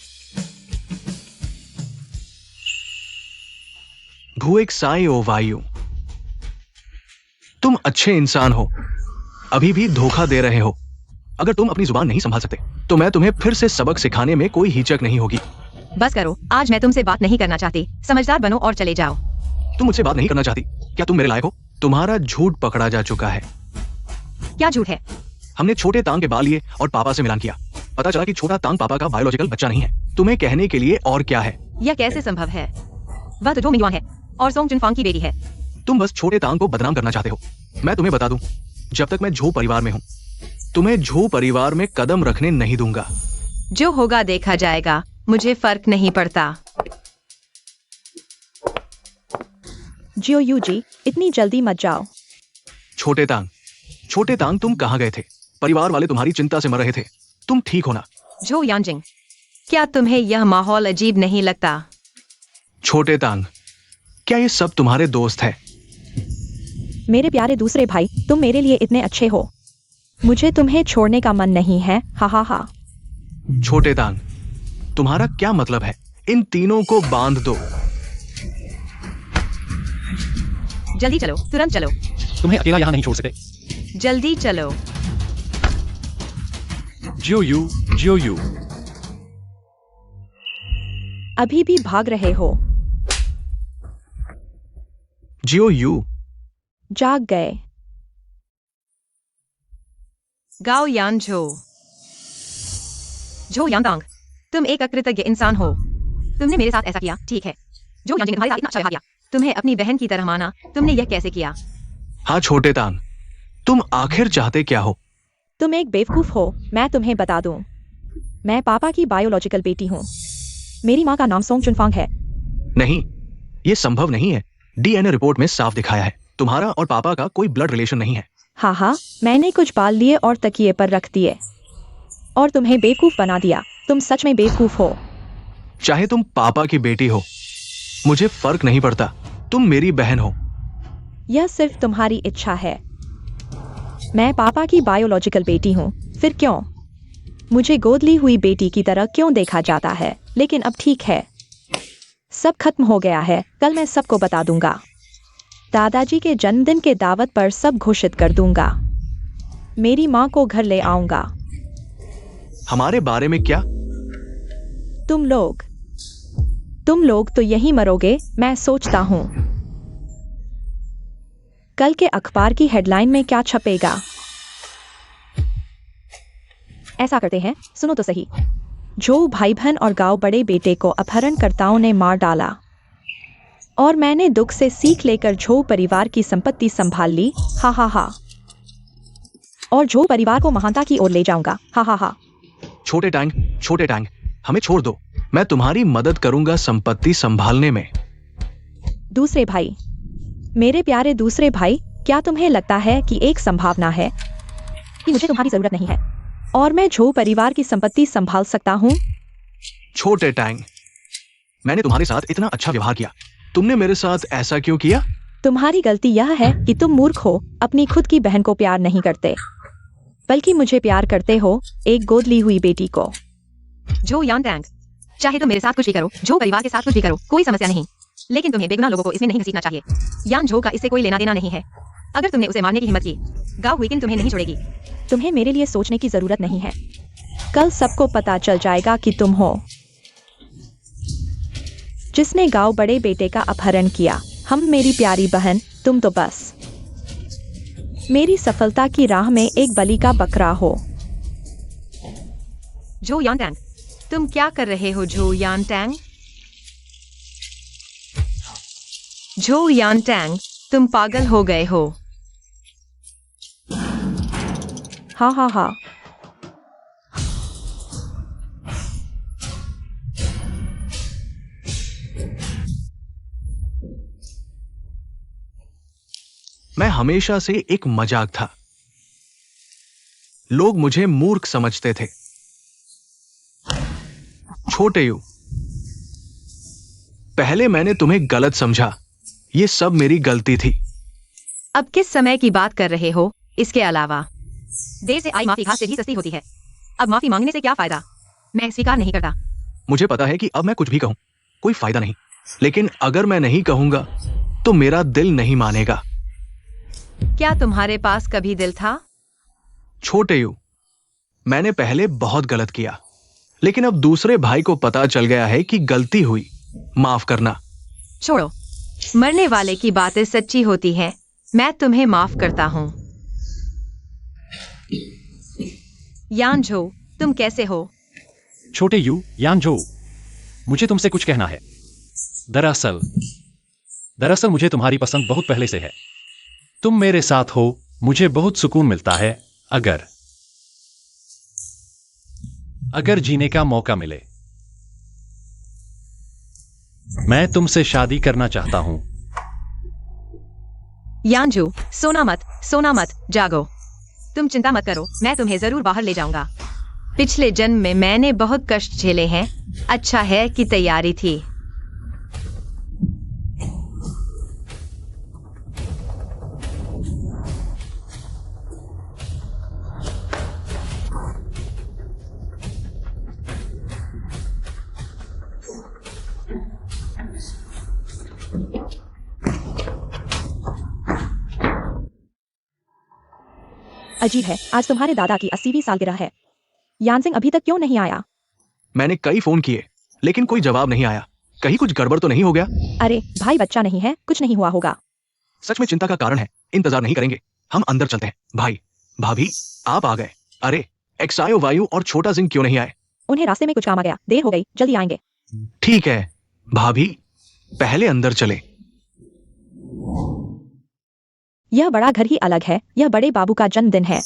भू एक साई ओ वायु, तुम अच्छे इंसान हो, अभी भी धोखा दे रहे हो। अगर तुम अपनी जुबान नहीं संभाल सकते तो मैं तुम्हें फिर से सबक सिखाने में कोई हिचक नहीं होगी। बस करो, आज मैं तुमसे बात नहीं करना चाहती। समझदार बनो और चले जाओ। तुम मुझसे बात नहीं करना चाहती? क्या तुम मेरे लायक हो? तुम्हारा झूठ पकड़ा जा चुका है। क्या झूठ है? हमने छोटे तांग के बाल लिए और पापा से मिलान किया। पता चला कि छोटा तांग पापा का बायोलॉजिकल बच्चा नहीं है। तुम्हें कहने के लिए और क्या है? यह कैसे संभव है? वह तो जो मिंगवान है और सोंग चुनफांग की बेटी है। तुम बस छोटे तांग को बदनाम करना चाहते हो। मैं तुम्हें बता दूं, जब तक मैं झो परिवार में हूं, तुम्हें झो परिवार में कदम रखने नहीं दूंगा। जो होगा देखा जाएगा, मुझे फर्क नहीं पड़ता। जियो यू जी, इतनी जल्दी मत जाओ। छोटे तांग तुम कहाँ गए थे? परिवार वाले तुम्हारी चिंता से मर रहे थे। तुम ठीक हो ना? जो यांजिंग, क्या तुम्हें यह माहौल अजीब नहीं लगता? छोटे तांग, क्या ये सब तुम्हारे दोस्त हैं? मेरे प्यारे दूसरे भाई, तुम मेरे लिए इतने अच्छे हो, मुझे तुम्हें छोड़ने का मन नहीं है। हा हा हा। छोटे तांग, तुम्हारा क्या मतलब है? इन तीनों को बांध दो। जल्दी चलो, तुरंत चलो, तुम्हें अकेला यहाँ नहीं छोड़ सकते। जल्दी चलो। जियो यू। अभी भी भाग रहे हो? जियो यू, जाग गए? गाओ यान झो यांतांग, तुम एक अकृतज्ञ इंसान हो। तुमने मेरे साथ ऐसा किया, ठीक है। जो यांजिंग ने तुम्हारे साथ इतना अच्छा व्यवहार किया, तुम्हें अपनी बहन की तरह माना, तुमने यह कैसे किया? हाँ छोटे तांग, तुम आखिर चाहते क्या हो? तुम एक बेवकूफ हो। मैं तुम्हें बता दूं, मैं पापा की बायोलॉजिकल बेटी हूँ। मेरी माँ का नाम सोंग चुनफांग है। नहीं, ये संभव नहीं है। डीएनए रिपोर्ट में साफ दिखाया है, तुम्हारा और पापा का कोई ब्लड रिलेशन नहीं है। हाँ हाँ, मैंने कुछ बाल लिए और तकिए पर रख दिए और तुम्हें बेवकूफ बना दिया। तुम सच में बेवकूफ हो। चाहे तुम पापा की बेटी हो, मुझे फर्क नहीं पड़ता। तुम मेरी बहन हो। यह सिर्फ तुम्हारी इच्छा है। मैं पापा की बायोलॉजिकल बेटी हूँ, फिर क्यों? मुझे गोद ली हुई बेटी की तरह क्यों देखा जाता है? लेकिन अब ठीक है, सब खत्म हो गया है। कल मैं सबको बता दूंगा। दादाजी के जन्मदिन के दावत पर सब घोषित कर दूंगा। मेरी माँ को घर ले आऊंगा। हमारे बारे में क्या? तुम लोग तो यहीं मरोगे, मैं सोचता हूँ। कल के अखबार की हेडलाइन में क्या छपेगा? ऐसा करते हैं, सुनो तो सही। झो भाई बहन और गांव बड़े बेटे को अपहरणकर्ताओं ने मार डाला और मैंने दुख से सीख लेकर झो परिवार की संपत्ति संभाल ली। हा हा हा। और झो परिवार को महानता की ओर ले जाऊंगा। हा हा हा। छोटे टैंग, हमें छोड़ दो। मैं तुम्हारी मदद करूंगा संपत्ति संभालने में। दूसरे भाई, मेरे प्यारे दूसरे भाई, क्या तुम्हें लगता है कि एक संभावना है कि मुझे तुम्हारी जरूरत नहीं है और मैं झो परिवार की संपत्ति संभाल सकता हूँ? छोटे टैंग, मैंने तुम्हारे साथ इतना अच्छा व्यवहार किया, तुमने मेरे साथ ऐसा क्यों किया? तुम्हारी गलती यह है कि तुम मूर्ख हो, अपनी खुद की बहन को प्यार नहीं करते, बल्कि मुझे प्यार करते हो, एक गोद ली हुई बेटी को। झो यांतांग, चाहे तुम मेरे साथ कुछ भी करो, झो परिवार के साथ कुछ भी करो, कोई समस्या नहीं, लेकिन तुम्हें बेगुनाह लोगों को इसमें नहीं घसीटना चाहिए। यान झो का इससे कोई लेना देना नहीं है। अगर तुमने उसे मारने की हिम्मत की, गांव हुईकिन तुम्हें नहीं छोड़ेगी। तुम्हें मेरे लिए सोचने की जरूरत नहीं है। कल सबको पता चल जाएगा कि तुम हो जिसने गांव बड़े बेटे का अपहरण किया। हम मेरी प्यारी बहन, तुम तो बस मेरी सफलता की राह में एक बलि का बकरा हो। झो यांतांग, तुम क्या कर रहे हो? झो यांतांग, झो यांतांग, तुम पागल हो गए हो। हा हा हा। मैं हमेशा से एक मजाक था, लोग मुझे मूर्ख समझते थे। छोटे यू, पहले मैंने तुम्हें गलत समझा। ये सब मेरी गलती थी। अब किस समय की बात कर रहे हो? इसके अलावा देर से आई माफी घास से भी सस्ती होती है। अब माफी मांगने से क्या फायदा? मैं स्वीकार नहीं करता। मुझे पता है कि अब मैं कुछ भी कहूं कोई फायदा नहीं, लेकिन अगर मैं नहीं कहूंगा तो मेरा दिल नहीं मानेगा। क्या तुम्हारे पास कभी दिल था? छोटे यू, मैंने पहले बहुत गलत किया, लेकिन अब दूसरे भाई को पता चल गया है कि गलती हुई, माफ करना। छोड़ो, मरने वाले की बातें सच्ची होती हैं। मैं तुम्हें माफ करता हूँ। यानझो, तुम कैसे हो? छोटे यू, यानजो, मुझे तुमसे कुछ कहना है। दरअसल मुझे तुम्हारी पसंद बहुत पहले से है। तुम मेरे साथ हो, मुझे बहुत सुकून मिलता है। अगर जीने का मौका मिले, मैं तुमसे शादी करना चाहता हूं। यानजू, सोना मत, जागो। तुम चिंता मत करो, मैं तुम्हें जरूर बाहर ले जाऊंगा। पिछले जन्म में मैंने बहुत कष्ट झेले हैं। अच्छा है कि तैयारी थी। अजीब है, आज तुम्हारे दादा की 80वीं सालगिरह है। यानसिंग अभी तक क्यों नहीं आया? मैंने कई फोन किए, लेकिन कोई जवाब नहीं आया। कहीं कुछ गड़बड़ तो नहीं हो गया? अरे भाई, बच्चा नहीं है, कुछ नहीं हुआ होगा। सच में चिंता का कारण है। इंतजार नहीं करेंगे, हम अंदर चलते हैं। भाई, भाभी, आप आ गए। अरे, एक्सायो वायु और छोटा जिंग क्यों नहीं आए? उन्हें रास्ते में कुछ काम आ गया, देर हो गई, जल्दी आएंगे। ठीक है भाभी, पहले अंदर चले। यह बड़ा घर ही अलग है। यह बड़े बाबू का जन्मदिन है।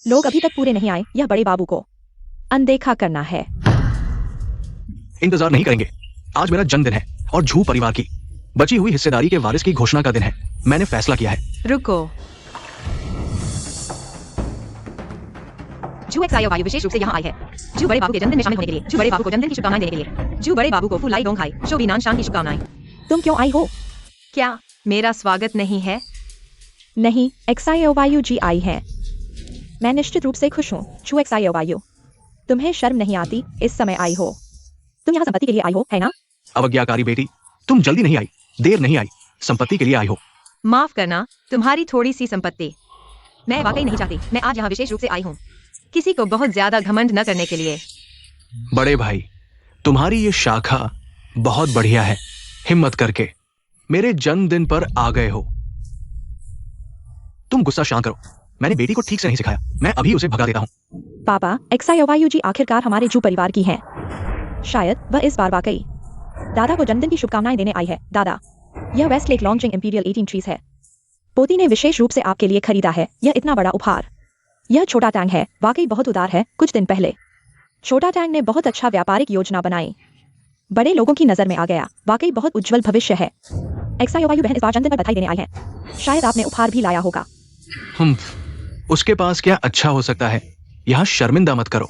लोग अभी तक पूरे नहीं आए। यह बड़े बाबू को अनदेखा करना है। इंतजार नहीं करेंगे। आज मेरा जन्मदिन है और झू परिवार की बची हुई हिस्सेदारी के वारिस की घोषणा का दिन है। मैंने फैसला किया है। रुको। जू एक्सायो वायु विशेष रूप से यहाँ आई है। जू बड़े बाबू के जन्मदिन में शामिल होने के लिए। जू बड़े बाबू को जन्मदिन की शुभकामनाएं देने के लिए। जू बड़े बाबू को फुलाई डोंग शोभी नानशान की शुभकामनाएं। तुम क्यों आई हो? क्या मेरा स्वागत नहीं है? नहीं, एक्सायो वायु जी आई है। मैं निश्चित रूप से खुश हूँ। छू एक्सायो वायु, तुम्हें शर्म नहीं आती? इस समय आई हो। तुम यहाँ संपत्ति के लिए आई हो, है ना? अवज्ञाकारी बेटी, तुम जल्दी नहीं आई, देर नहीं आई, संपत्ति के लिए आई हो। माफ करना, तुम्हारी थोड़ी सी संपत्ति। मैं वाकई नहीं चाहती। मैं आज यहाँ विशेष रूप से आई हूँ, किसी को बहुत ज्यादा घमंड न करने के लिए। बड़े भाई, तुम्हारी ये शाखा बहुत बढ़िया है। हिम्मत करके मेरे जन्मदिन पर आ गए हो। तुम गुस्सा शांत करो। मैंने बेटी को ठीक से नहीं सिखाया। मैं अभी उसे भगा देता हूँ। पापा, एक्सायो वायु जी आखिरकार हमारे जू परिवार की हैं। शायद वह इस बार वाकई दादा को जन्मदिन की शुभकामनाएं देने आई है। दादा, यह West Lake lodging imperial 18 trees है। पोती ने विशेष रूप से आपके लिए खरीदा है। यह इतना बड़ा उपहार। यह छोटा टैंक है, वाकई बहुत उदार है। कुछ दिन पहले छोटा टैंक ने बहुत अच्छा व्यापारिक योजना बनाई, बड़े लोगों की नजर में आ गया। वाकई बहुत उज्जवल भविष्य है। एक्सायो वायु बहन इस बार जन्मदिन पर बधाई देने आई है। शायद आपने उपहार भी लाया होगा। उसके पास क्या अच्छा हो सकता है? यहाँ शर्मिंदा मत करो।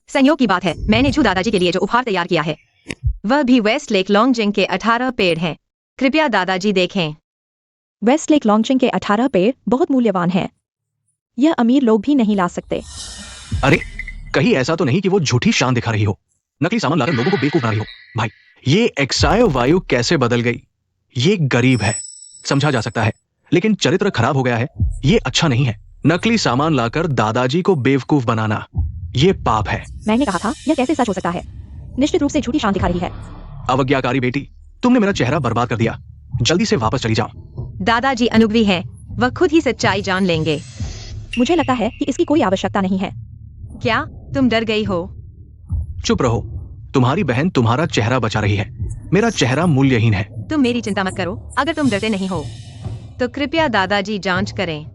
संयोग की बात है, मैंने जू दादाजी के लिए जो उपहार तैयार किया है वह भी वेस्ट लेक लॉन्जिंग के 18 पेड़ हैं। कृपया दादाजी देखें। वेस्ट लेक लॉन्जिंग के 18 पेड़ बहुत मूल्यवान हैं। यह अमीर लोग भी नहीं ला सकते। अरे, कहीं ऐसा तो नहीं कि वो झूठी शान दिखा रही हो, नकली सामान लाकर लोगों को बेवकूफ बना रही हो। भाई, ये एक्सायो वायु कैसे बदल गई? ये गरीब है, समझा जा सकता है, लेकिन चरित्र खराब हो गया है। ये अच्छा नहीं है। नकली सामान लाकर दादाजी को बेवकूफ बनाना, ये पाप है। मैंने कहा था, यह कैसे सच हो सकता है? निश्चित रूप से झूठी शान दिखा रही है। अवज्ञाकारी बेटी, तुमने मेरा चेहरा बर्बाद कर दिया। जल्दी से वापस चली जाओ। दादाजी अनुग्रही हैं, वह खुद ही सच्चाई जान लेंगे। मुझे लगता है कि इसकी कोई आवश्यकता नहीं है। क्या तुम डर गई हो? चुप रहो। तुम्हारी बहन तुम्हारा चेहरा बचा रही है। मेरा चेहरा मूल्यहीन है। तुम मेरी चिंता मत करो। अगर तुम डरते नहीं हो तो कृपया दादाजी जांच करें।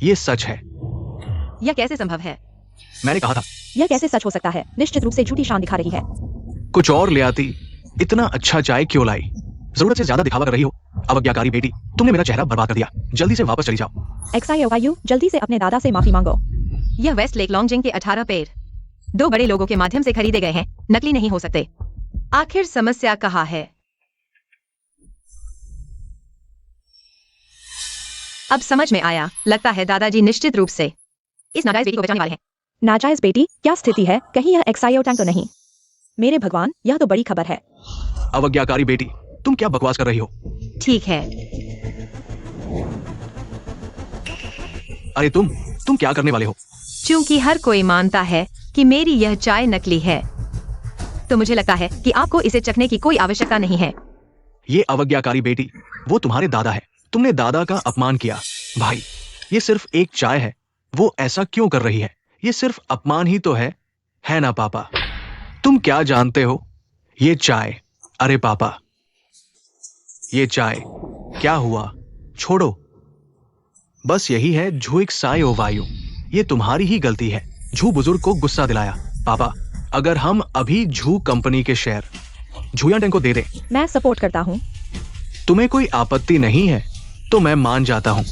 ये सच है। यह कैसे संभव है? मैंने कहा था। यह कैसे सच हो सकता है? निश्चित रूप से झूठी शान दिखा रही है। कुछ और ले आती। इतना अच्छा चाय क्यों लाई? जरूरत से ज्यादा दिखावा कर रही हो। अवज्ञाकारी बेटी, तुमने मेरा चेहरा बर्बाद कर दिया। जल्दी से वापस चली जाओ। XIOYU, जल्दी से अपने दादा से माफी मांगो। यह वेस्ट लेक लॉन्गजिंग के 18 पेड़ 2 बड़े लोगों के माध्यम से खरीदे गए हैं, नकली नहीं हो सकते। आखिर समस्या कहाँ है? अब समझ में आया, लगता है दादाजी निश्चित रूप से इस नाजायज बेटी को बचाने वाले हैं। नाजायज बेटी, क्या स्थिति है? कहीं यह XIO टैंक तो नहीं? मेरे भगवान, यह तो बड़ी खबर है। अवज्ञाकारी बेटी, तुम क्या बकवास कर रही हो? ठीक है, अरे तुम क्या करने वाले हो? क्योंकि हर कोई मानता है कि मेरी यह चाय नकली है, तो मुझे लगता है कि आपको इसे चखने की कोई आवश्यकता नहीं है। ये अवज्ञाकारी बेटी, वो तुम्हारे दादा है। तुमने दादा का अपमान किया। भाई, ये सिर्फ एक चाय है, वो ऐसा क्यों कर रही है? ये सिर्फ अपमान ही तो है ना पापा? तुम क्या जानते हो? ये चाय, अरे पापा, ये चाय, क्या हुआ? छोड़ो। बस यही है झू XIO वायु, ये तुम्हारी ही गलती है। झू बुजुर्ग को गुस्सा दिलाया। पापा, अगर हम अभी झू कंपनी के शेयर झूयांटेंग को दे दें, मैं सपोर्ट करता हूँ। तुम्हें कोई आपत्ति नहीं है तो मैं मान जाता हूं।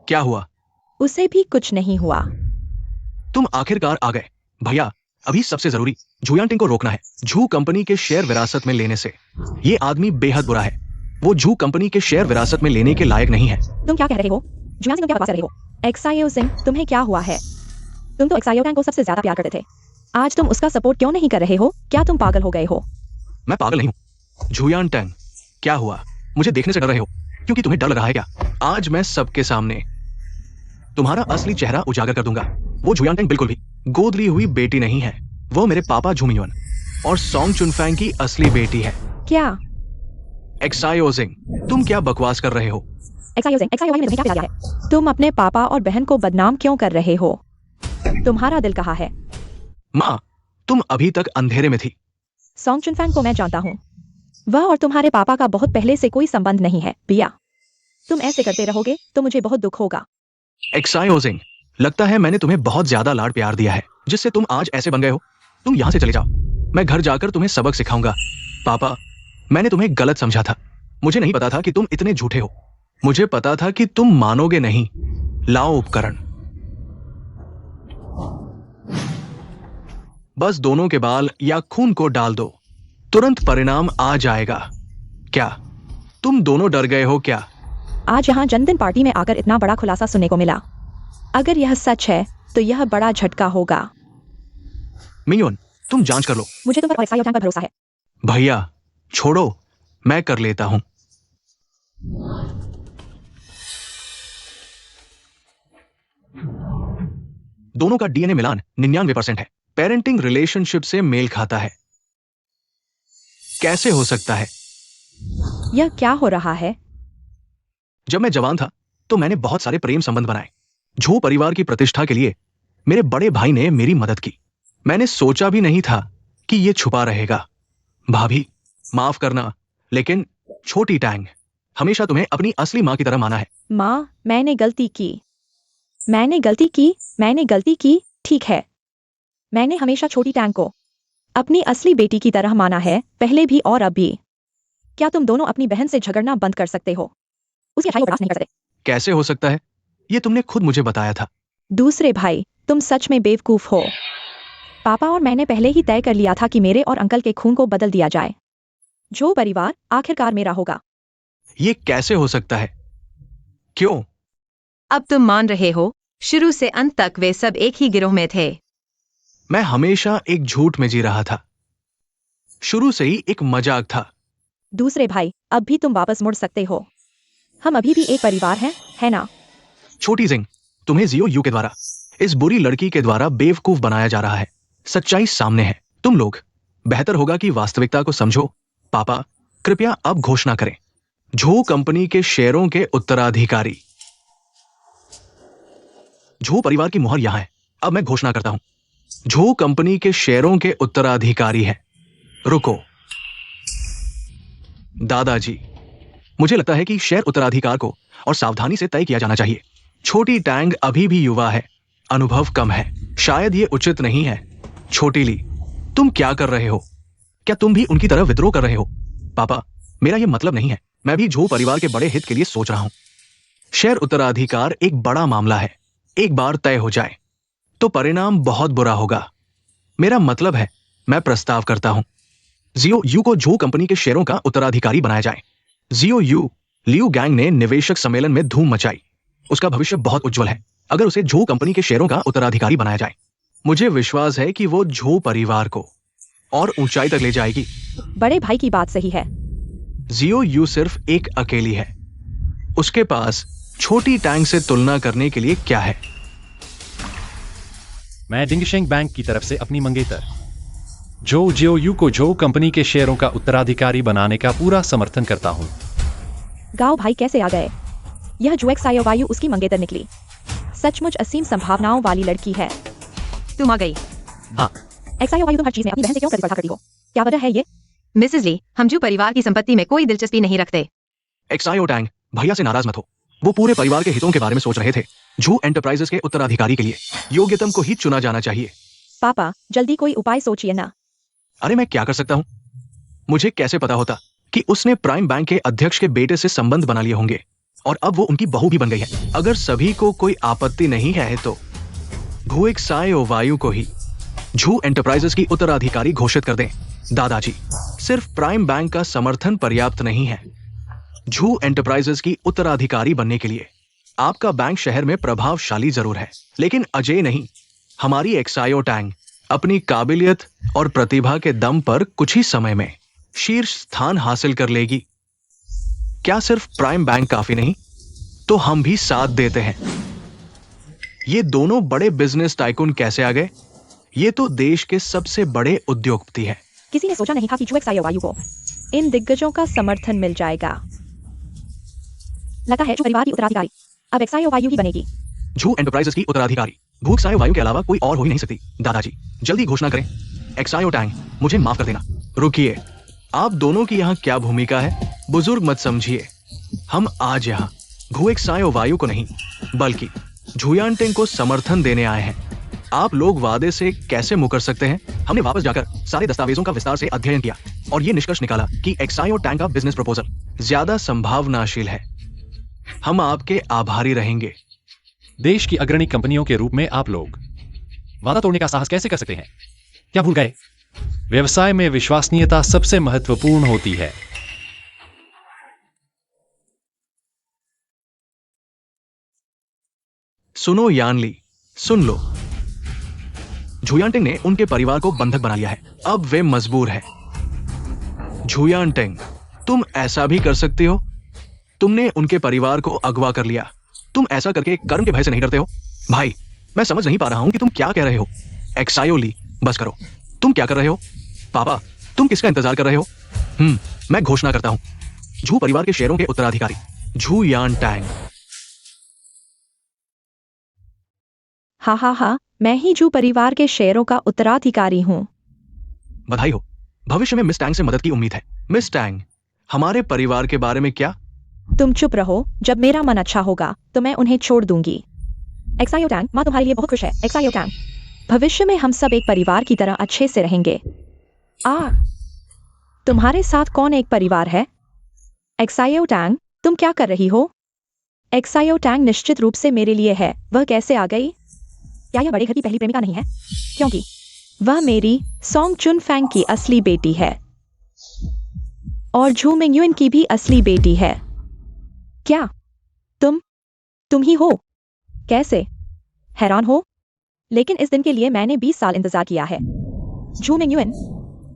क्या हुआ? उसे भी कुछ नहीं हुआ। तुम आखिरकार आ गए। भैया, अभी सबसे जरूरी झूयांटिंग को रोकना है। झू कंपनी के शेयर विरासत में लेने से ये आदमी बेहद बुरा है। वो झू कंपनी के शेयर विरासत में लेने के लायक नहीं है। तुम क्या कह रहे हो? जुआन सिंह, तुम क्या बकवास कर रहे हो? XIO सिंह, तुम्हें क्या हुआ है? तुम तो XIO टैंक को सबसे ज्यादा प्यार करते थे। आज तुम उसका सपोर्ट क्यों नहीं कर रहे हो? क्या तुम पागल हो गए हो? मैं पागल नहीं हूं। झूयांटेंग, क्या हुआ? मुझे देखने से डर रहे हो क्योंकि तुम्हें डर लग रहा है क्या? आज मैं सबके सामने तुम्हारा असली चेहरा उजागर कर दूंगा। वो झूयांटेंग बिल्कुल भी गोद ली हुई बेटी नहीं है। वो मेरे पापा झूमियुन और सोंग चुनफैंग की असली बेटी है। क्या? XIO सिंह, तुम क्या बकवास कर रहे हो? XIO सिंह, XIO ने तुम्हें क्या पिला दिया है? तुम अपने पापा और बहन को बदनाम क्यों कर रहे हो? तुम्हारा दिल कहाँ है? माँ, तुम अभी तक अंधेरे में थी। सोंग चुनफैंग को मैं जानता हूँ। वह और तुम्हारे पापा का बहुत पहले से कोई संबंध नहीं है बिया। तुम ऐसे करते रहोगे तो मुझे बहुत दुख होगा। XIO सिंह, लगता है मैंने तुम्हें बहुत ज्यादा लाड प्यार दिया है जिससे तुम आज ऐसे बन गए हो। तुम यहाँ से चले जाओ, मैं घर जाकर तुम्हें सबक सिखाऊंगा। पापा, मैंने तुम्हें गलत समझा था। मुझे नहीं पता था कि तुम इतने झूठे हो। मुझे पता था कि तुम मानोगे नहीं। लाओ उपकरण। बस दोनों के बाल या खून को डाल दो, तुरंत परिणाम आ जाएगा। क्या तुम दोनों डर गए हो क्या? आज यहाँ जन्मदिन पार्टी में आकर इतना बड़ा खुलासा सुनने को मिला। अगर यह सच है तो यह बड़ा झटका होगा। मियोन, तुम जांच कर लो। मुझे तुम पर और XIO टैंक पर भरोसा है। भैया, छोड़ो, मैं कर लेता हूं। दोनों का DNA मिलान 99% है। पेरेंटिंग रिलेशनशिप से मेल खाता है। कैसे हो सकता है? यह क्या हो रहा है? जब मैं जवान था तो मैंने बहुत सारे प्रेम संबंध बनाए। झू परिवार की प्रतिष्ठा के लिए मेरे बड़े भाई ने मेरी मदद की। मैंने सोचा भी नहीं था कि यह छुपा रहेगा। भाभी, माफ करना, लेकिन छोटी टैंग, हमेशा तुम्हें अपनी असली मां की तरह माना है। माँ, मैंने गलती की। मैंने गलती की, ठीक है। मैंने हमेशा छोटी टैंक को अपनी असली बेटी की तरह माना है, पहले भी और अब भी। क्या तुम दोनों अपनी बहन से झगड़ना बंद कर सकते हो? उसकी अच्छाई को बर्दाश्त नहीं कर सकते। कैसे हो सकता है? ये तुमने खुद मुझे बताया था। दूसरे भाई, तुम सच में बेवकूफ हो। पापा और मैंने पहले ही तय कर लिया था कि मेरे और अंकल के खून को बदल दिया जाए। जो परिवार आखिरकार मेरा होगा। ये कैसे हो सकता है? क्यों? अब तुम मान रहे हो, शुरू से अंत तक वे सब एक ही गिरोह में थे। मैं हमेशा एक झूठ में जी रहा था। शुरू से ही एक मजाक था। दूसरे भाई, अब भी तुम वापस मुड़ सकते हो। हम अभी भी एक परिवार हैं, है ना? छोटी जिंग, तुम्हें जियो यू के द्वारा, इस बुरी लड़की के द्वारा बेवकूफ बनाया जा रहा है। सच्चाई सामने है। तुम लोग, बेहतर होगा कि वास्तविकता को समझो। पापा, कृपया अब घोषणा करें। झू कंपनी के शेयरों के उत्तराधिकारी। झू परिवार की मुहर यहां है। अब मैं घोषणा करता हूं, झू कंपनी के शेयरों के उत्तराधिकारी है। रुको दादाजी, मुझे लगता है कि शेयर उत्तराधिकार को और सावधानी से तय किया जाना चाहिए। छोटी टैंग अभी भी युवा है, अनुभव कम है। शायद ये उचित नहीं है। छोटी ली, तुम क्या कर रहे हो? क्या तुम भी उनकी तरह विद्रोह कर रहे हो? पापा, मेरा यह मतलब नहीं है। मैं भी झो परिवार के बड़े हित के लिए सोच रहा हूं। शेयर उत्तराधिकार एक बड़ा मामला है। एक बार तय हो जाए तो परिणाम बहुत बुरा होगा। मेरा मतलब है, मैं प्रस्ताव करता हूं जियो यू को झो कंपनी के शेयरों का उत्तराधिकारी बनाया जाए। जियो यू लियू गैंग ने निवेशक सम्मेलन में धूम मचाई। उसका भविष्य बहुत उज्जवल है अगर उसे झो कंपनी के शेयरों का उत्तराधिकारी बनाया जाए। मुझे विश्वास है कि वो झो परिवार को और ऊंचाई तक ले जाएगी। बड़े भाई की बात सही है। जियो यू सिर्फ एक अकेली है। उसके पास छोटी टैंक से तुलना करने के लिए क्या है? मैं डिंगशेंग बैंक की तरफ से अपनी मंगेतर जो जियो यू को झो कंपनी के शेयरों का उत्तराधिकारी बनाने का पूरा समर्थन करता हूं। गांव भाई कैसे आ गए? यह जो एक्सायो वायु उसकी मंगेतर निकली। सचमुच असीम संभावनाओं वाली लड़की है। तुम आ गई। हाँ, एक्सायो वायु, तुम हर चीज में अपनी बहन से क्यों प्रतिस्पर्धा करती हो? क्या वजह है ये? मिसेस ली, हम जू परिवार की संपत्ति में कोई दिलचस्पी नहीं रखते। एक्सायो टैंग, भैया से नाराज मत हो। वो पूरे परिवार के हितों के बारे में सोच रहे थे। झू एंटरप्राइजेस के उत्तराधिकारी के लिए योग्यतम को ही चुना जाना चाहिए। पापा, जल्दी कोई उपाय सोचिए ना। अरे मैं क्या कर सकता हूं? मुझे कैसे पता होता कि उसने प्राइम बैंक के अध्यक्ष के बेटे से संबंध बना लिए होंगे और अब वो उनकी बहू भी बन गई है। अगर सभी को कोई आपत्ति नहीं है तो भू एक्सायो वायु को ही झू एंटरप्राइजेस की उत्तराधिकारी घोषित कर दें। दादाजी, सिर्फ प्राइम बैंक का समर्थन पर्याप्त नहीं है। झू एंटरप्राइजेस की उत्तराधिकारी बनने के लिए आपका बैंक शहर में प्रभावशाली जरूर है, लेकिन अजय नहीं। हमारी एक्सायो टैंग अपनी काबिलियत और प्रतिभा के दम पर कुछ ही समय में शीर्ष स्थान हासिल कर लेगी। क्या सिर्फ प्राइम बैंक काफी नहीं, तो हम भी साथ देते हैं। ये दोनों बड़े बिजनेस टाइकून कैसे आ गए? ये तो देश के सबसे बड़े उद्योगपति हैं। किसी ने सोचा नहीं था कि जो एक्सायो वायु को इन दिग्गजों का समर्थन मिल जाएगा। लगता है जो परिवार की उत्तराधिकारी अब एक्सायो वायु ही बनेगी। झू एंटरप्राइजेस की उत्तराधिकारी भू एक्सायो वायु के अलावा कोई और हो ही नहीं सकती। दादाजी, जल्दी घोषणा करें। एक्सायो टैंग, मुझे माफ कर देना। रुकिए, आप दोनों की यहाँ क्या भूमिका है? बुजुर्ग मत समझिए। हम आज यहाँ भू एक्सायो वायु को नहीं बल्कि झुयांटेंग को समर्थन देने आए हैं। आप लोग वादे से कैसे मुकर सकते हैं? हमने वापस जाकर सारे दस्तावेजों का विस्तार से अध्ययन किया और ये निष्कर्ष निकाला कि एक्सायो टैंग का बिजनेस प्रपोजल ज्यादा संभावनाशील है। हम आपके आभारी रहेंगे। देश की अग्रणी कंपनियों के रूप में आप लोग वादा तोड़ने का साहस कैसे कर सकते हैं? क्या भूल गए? व्यवसाय में विश्वसनीयता सबसे महत्वपूर्ण होती है। सुनो यानली, सुन लो। झुयांटेंग ने उनके परिवार को बंधक बना लिया है। अब वे मजबूर है। झुयांटेंग, तुम ऐसा भी कर सकती हो। तुमने उनके परिवार को अगवा कर लिया। तुम ऐसा करके कर्म के भय से नहीं डरते हो? भाई, मैं समझ नहीं पा रहा हूं कि तुम क्या कह रहे हो। एक्सायो ली, बस करो। तुम क्या कर रहे हो? पापा, तुम किसका इंतजार कर रहे हो? मैं घोषणा करता हूं, झू परिवार के शेयरों के उत्तराधिकारी झुयांटेंग। हाँ, मैं ही जू परिवार के शेयरों का उत्तराधिकारी हूँ। बधाई हो। भविष्य में मिस टैंग से मदद की उम्मीद है। मिस टैंग, हमारे परिवार के बारे में क्या? तुम चुप रहो। जब मेरा मन अच्छा होगा तो मैं उन्हें छोड़ दूंगी। एक्सायो टैंग, माँ तुम्हारे लिए बहुत खुश है। एक्सायो टैंग, भविष्य में हम सब एक परिवार की तरह अच्छे से रहेंगे। तुम्हारे साथ कौन एक परिवार है? एक्सायो टैंग, तुम क्या कर रही हो? एक्सायो टैंग निश्चित रूप से मेरे लिए है। वह कैसे आ गई? क्या यह बड़े घर की पहली प्रेमिका नहीं है? क्योंकि वह मेरी सोंग चुन फैंग की असली बेटी है और झू मिंगयुन की भी असली बेटी है। क्या तुम ही हो? कैसे? हैरान हो? लेकिन इस दिन के लिए मैंने 20 साल इंतजार किया है। झू मिंगयुन,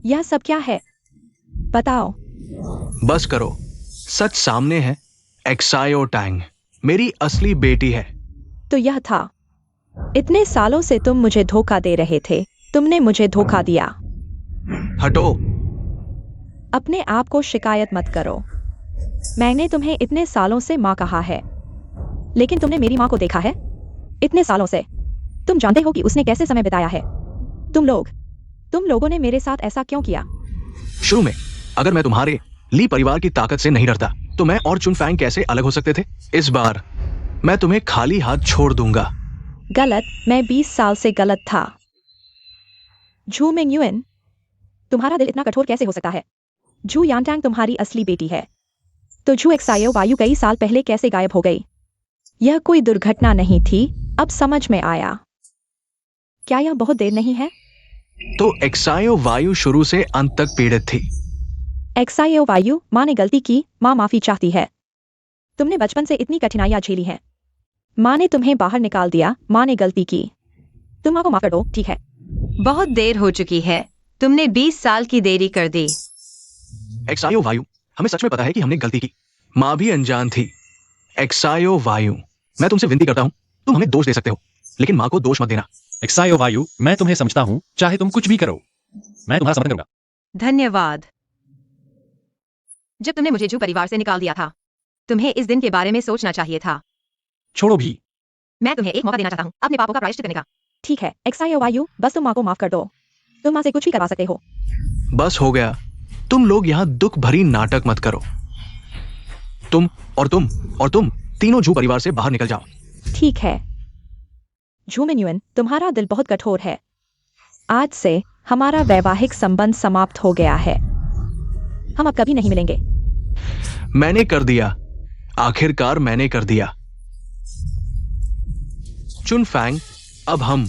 यह सब क्या है? बताओ। बस करो, सच सामने है। एक्सायो टैंग मेरी असली बेटी है। तो यह था। इतने सालों से तुम मुझे धोखा दे रहे थे। तुमने मुझे धोखा दिया। हटो। अपने आप को शिकायत मत करो। मैंने तुम्हें इतने सालों से माँ कहा है, लेकिन तुमने मेरी माँ को देखा है? इतने सालों से। तुम जानते हो कि उसने कैसे समय बिताया है? तुम लोगों ने मेरे साथ ऐसा क्यों किया? शुरू में अगर मैं तुम्हारे ली परिवार की ताकत से नहीं डरता तो मैं और चुन फैंग कैसे अलग हो सकते थे? इस बार मैं तुम्हें खाली हाथ छोड़ दूंगा। गलत। मैं 20 साल से गलत था। झू मिंगयुन, तुम्हारा दिल इतना कठोर कैसे हो सकता है? झू यानटैंग तुम्हारी असली बेटी है। तो झू एक्सायो वायु कई साल पहले कैसे गायब हो गई? यह कोई दुर्घटना नहीं थी, अब समझ में आया। क्या यह बहुत देर नहीं है? तो एक्सायो वायु शुरू से अंत तक पीड़ित थी। एक्सायो वायु, माँ ने गलती की, माँ माफी चाहती है। तुमने बचपन से इतनी कठिनाइयां झेली हैं। माँ ने तुम्हें बाहर निकाल दिया, माँ ने गलती की। तुम माँ को माफ कर दो, ठीक है? बहुत देर हो चुकी है, तुमने 20 साल की देरी कर दी। एक्सायो वायु, हमें सच में पता है कि हमने गलती की। माँ भी अनजान थी। एक्सायो वायु, मैं तुमसे विनती करता हूँ, तुम हमें दोष दे सकते हो, लेकिन माँ को दोष मत देना। एक्सायो वायु, मैं तुम्हें समझता हूँ, चाहे तुम कुछ भी करो, मैं तुम्हारा समर्थन करूंगा। धन्यवाद। जब तुमने मुझे जू परिवार से निकाल दिया था, तुम्हें इस दिन के बारे में सोचना चाहिए था। छोड़ो भी। मैं तुम्हें एक मौका देना चाहता हूँ अपने पापों का प्रायश्चित करने का। ठीक है एक्सायो वायु, बस तुम माँ को माफ कर दो। तुम माँ से कुछ भी करवा सकते हो। बस हो गया, तुम लोग यहाँ दुख भरी नाटक मत करो। तुम और तुम और तुम तीनों जू परिवार से बाहर निकल जाओ। ठीक है। झू मिन्युन, तुम्हारा दिल बहुत कठोर है। आज से हमारा वैवाहिक संबंध समाप्त हो गया है। हम अब कभी नहीं मिलेंगे। मैंने कर दिया, आखिरकार मैंने कर दिया। चुनफैंग, अब हम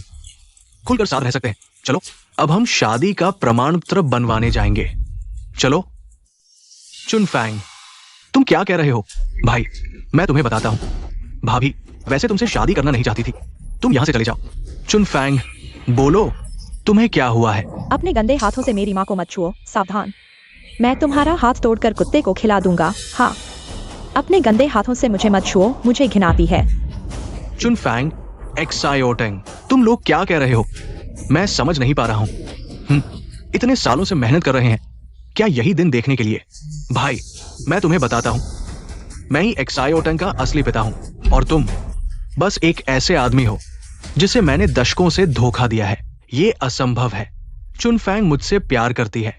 खुलकर साथ रह सकते हैं। चलो, अब हम शादी का प्रमाण पत्र बनवाने जाएंगे। चलो। चुनफैंग, तुम क्या कह रहे हो? भाई, मैं तुम्हें बताता हूं। भाभी वैसे तुमसे शादी करना नहीं चाहती थी। तुम यहां से चले जाओ। चुनफैंग, बोलो, तुम्हें क्या हुआ है? अपने गंदे हाथों से मेरी माँ को मत छुओ, सावधान। मैं तुम्हारा हाथ तोड़कर कुत्ते को खिला दूंगा। हाँ, अपने गंदे हाथों से मुझे मत छुओ, मुझे घिनाती है। चुनफैंग, एक्सायोटेंग, तुम लोग क्या कह रहे हो? मैं समझ नहीं पा रहा हूं। इतने सालों से मेहनत कर रहे हैं, क्या यही दिन देखने के लिए? भाई, मैं तुम्हें बताता हूं, मैं ही एक्सायोटेंग का असली पिता हूं और तुम बस एक ऐसे आदमी हो जिसे मैंने दशकों से धोखा दिया है। ये असंभव है। चुनफैंग मुझसे प्यार करती है।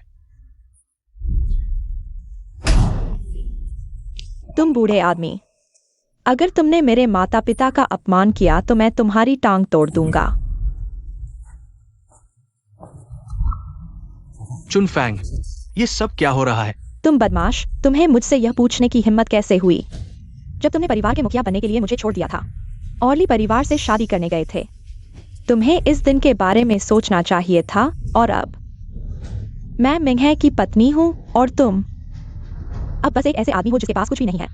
तुम बूढ़े आदमी, अगर तुमने मेरे माता पिता का अपमान किया तो मैं तुम्हारी टांग तोड़ दूंगा। चुनफैंग, ये सब क्या हो रहा है? तुम बदमाश, तुम्हें मुझसे यह पूछने की हिम्मत कैसे हुई? जब तुमने परिवार के मुखिया बनने के लिए मुझे छोड़ दिया था, ऑर्ली परिवार से शादी करने गए थे। तुम्हें इस दिन के बारे में सोचना चाहिए था। और अब मैं मिंगहे की पत्नी हूँ और तुम अब बस एक ऐसे आदमी हो जिसके पास कुछ भी नहीं है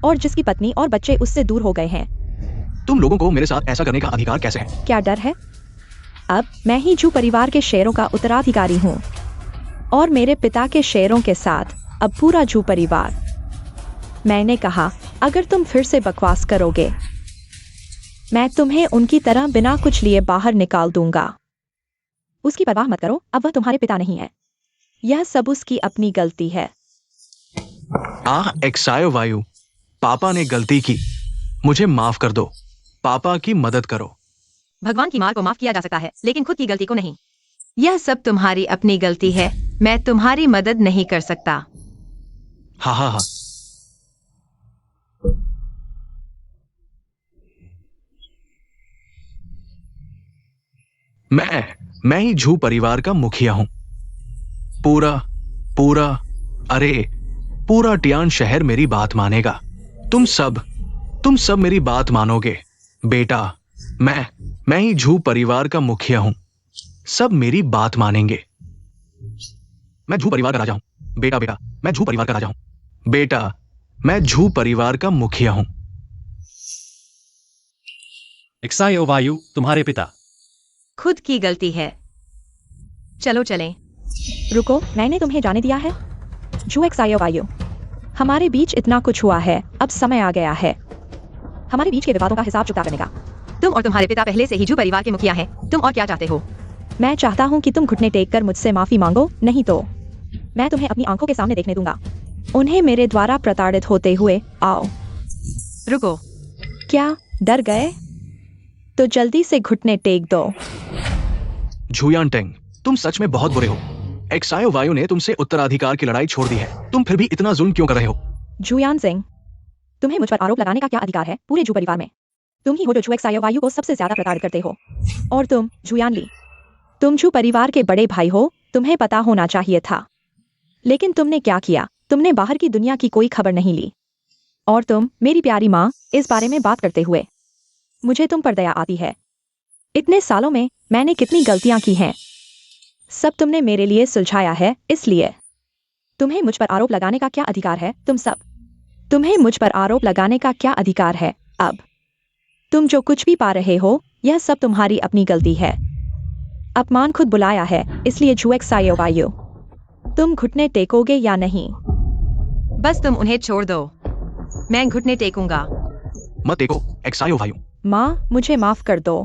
और जिसकी पत्नी और बच्चे उससे दूर हो गए हैं। तुम लोगों को मेरे साथ ऐसा करने का अधिकार कैसे है? क्या डर है? अब मैं ही जू परिवार के शेरों का उत्तराधिकारी हूँ और मेरे पिता के शेरों के साथ अब पूरा जू परिवार। मैंने कहा, अगर तुम फिर से बकवास करोगे, मैं तुम्हें उनकी तरह बिना कुछ लिए बाहर निकाल दूंगा। उसकी परवाह मत करो, अब वह तुम्हारे पिता नहीं है। यह सब उसकी अपनी गलती है। एक्सायो वायु, पापा ने गलती की, मुझे माफ कर दो। पापा की मदद करो। भगवान की मार को माफ किया जा सकता है, लेकिन खुद की गलती को नहीं। यह सब तुम्हारी अपनी गलती है, मैं तुम्हारी मदद नहीं कर सकता। हाँ हाँ हाँ। मैं ही झू परिवार का मुखिया हूं। पूरा पूरा अरे पूरा टियान शहर मेरी बात मानेगा। तुम सब मेरी बात मानोगे। बेटा, मैं ही झू परिवार का मुखिया हूं। सब मेरी बात मानेंगे। मैं झू परिवार का राजा हूं। बेटा बेटा, मैं झू परिवार का राजा हूं। बेटा, मैं झू परिवार का मुखिया हूं। एक्सायो वायु, तुम्हारे पिता। खुद की गलती है। चलो चलें। रुको, मैंने तुम्हें जाने दिया है? जू एक्सायो वायु, हमारे बीच इतना कुछ हुआ है, अब समय आ गया है हमारे बीच के विवादों का हिसाब चुकता करने का। तुम और तुम्हारे पिता पहले से ही जू परिवार के मुखिया हैं। तुम और क्या चाहते हो? मैं चाहता हूँ कि तुम घुटने टेक कर मुझसे माफी मांगो, नहीं तो मैं तुम्हें अपनी आंखों के सामने देखने दूंगा उन्हें मेरे द्वारा प्रताड़ित होते हुए। आओ। रुको। क्या डर गए? तो जल्दी से घुटने टेक दो। झूयानटेंग, तुम सच में बहुत बुरे हो। एक्सायो वायु ने तुमसे उत्तराधिकार की लड़ाई छोड़ दी है। तुम फिर भी इतना जुल्म क्यों कर रहे हो? जुयान सिंह, तुम्हें मुझ पर आरोप लगाने का क्या अधिकार है? पूरे जू परिवार में तुम ही हो जो जू एक्सायो वायु को सबसे ज्यादा प्रताड़ित करते हो। और तुम जुयान ली, तुम जू परिवार के बड़े भाई हो तुम्हें पता होना चाहिए था। लेकिन तुमने क्या किया? तुमने बाहर की दुनिया की कोई खबर नहीं ली। और तुम, मेरी प्यारी माँ, इस बारे में बात करते हुए मुझे तुम पर दया आती है। इतने सालों में मैंने कितनी गलतियां की हैं। सब तुमने मेरे लिए सुलझाया है, इसलिए तुम्हें मुझ पर आरोप लगाने का क्या अधिकार है? तुम्हें मुझ पर आरोप लगाने का क्या अधिकार है? अब तुम जो कुछ भी पा रहे हो, यह सब तुम्हारी अपनी गलती है। अपमान खुद बुलाया है, इसलिए एक्सायो वायु, तुम घुटने टेकोगे या नहीं? बस तुम उन्हें छोड़ दो। मैं घुटने टेकूंगा। मत देखो एक्सायो वायु। माँ, मुझे माफ कर दो।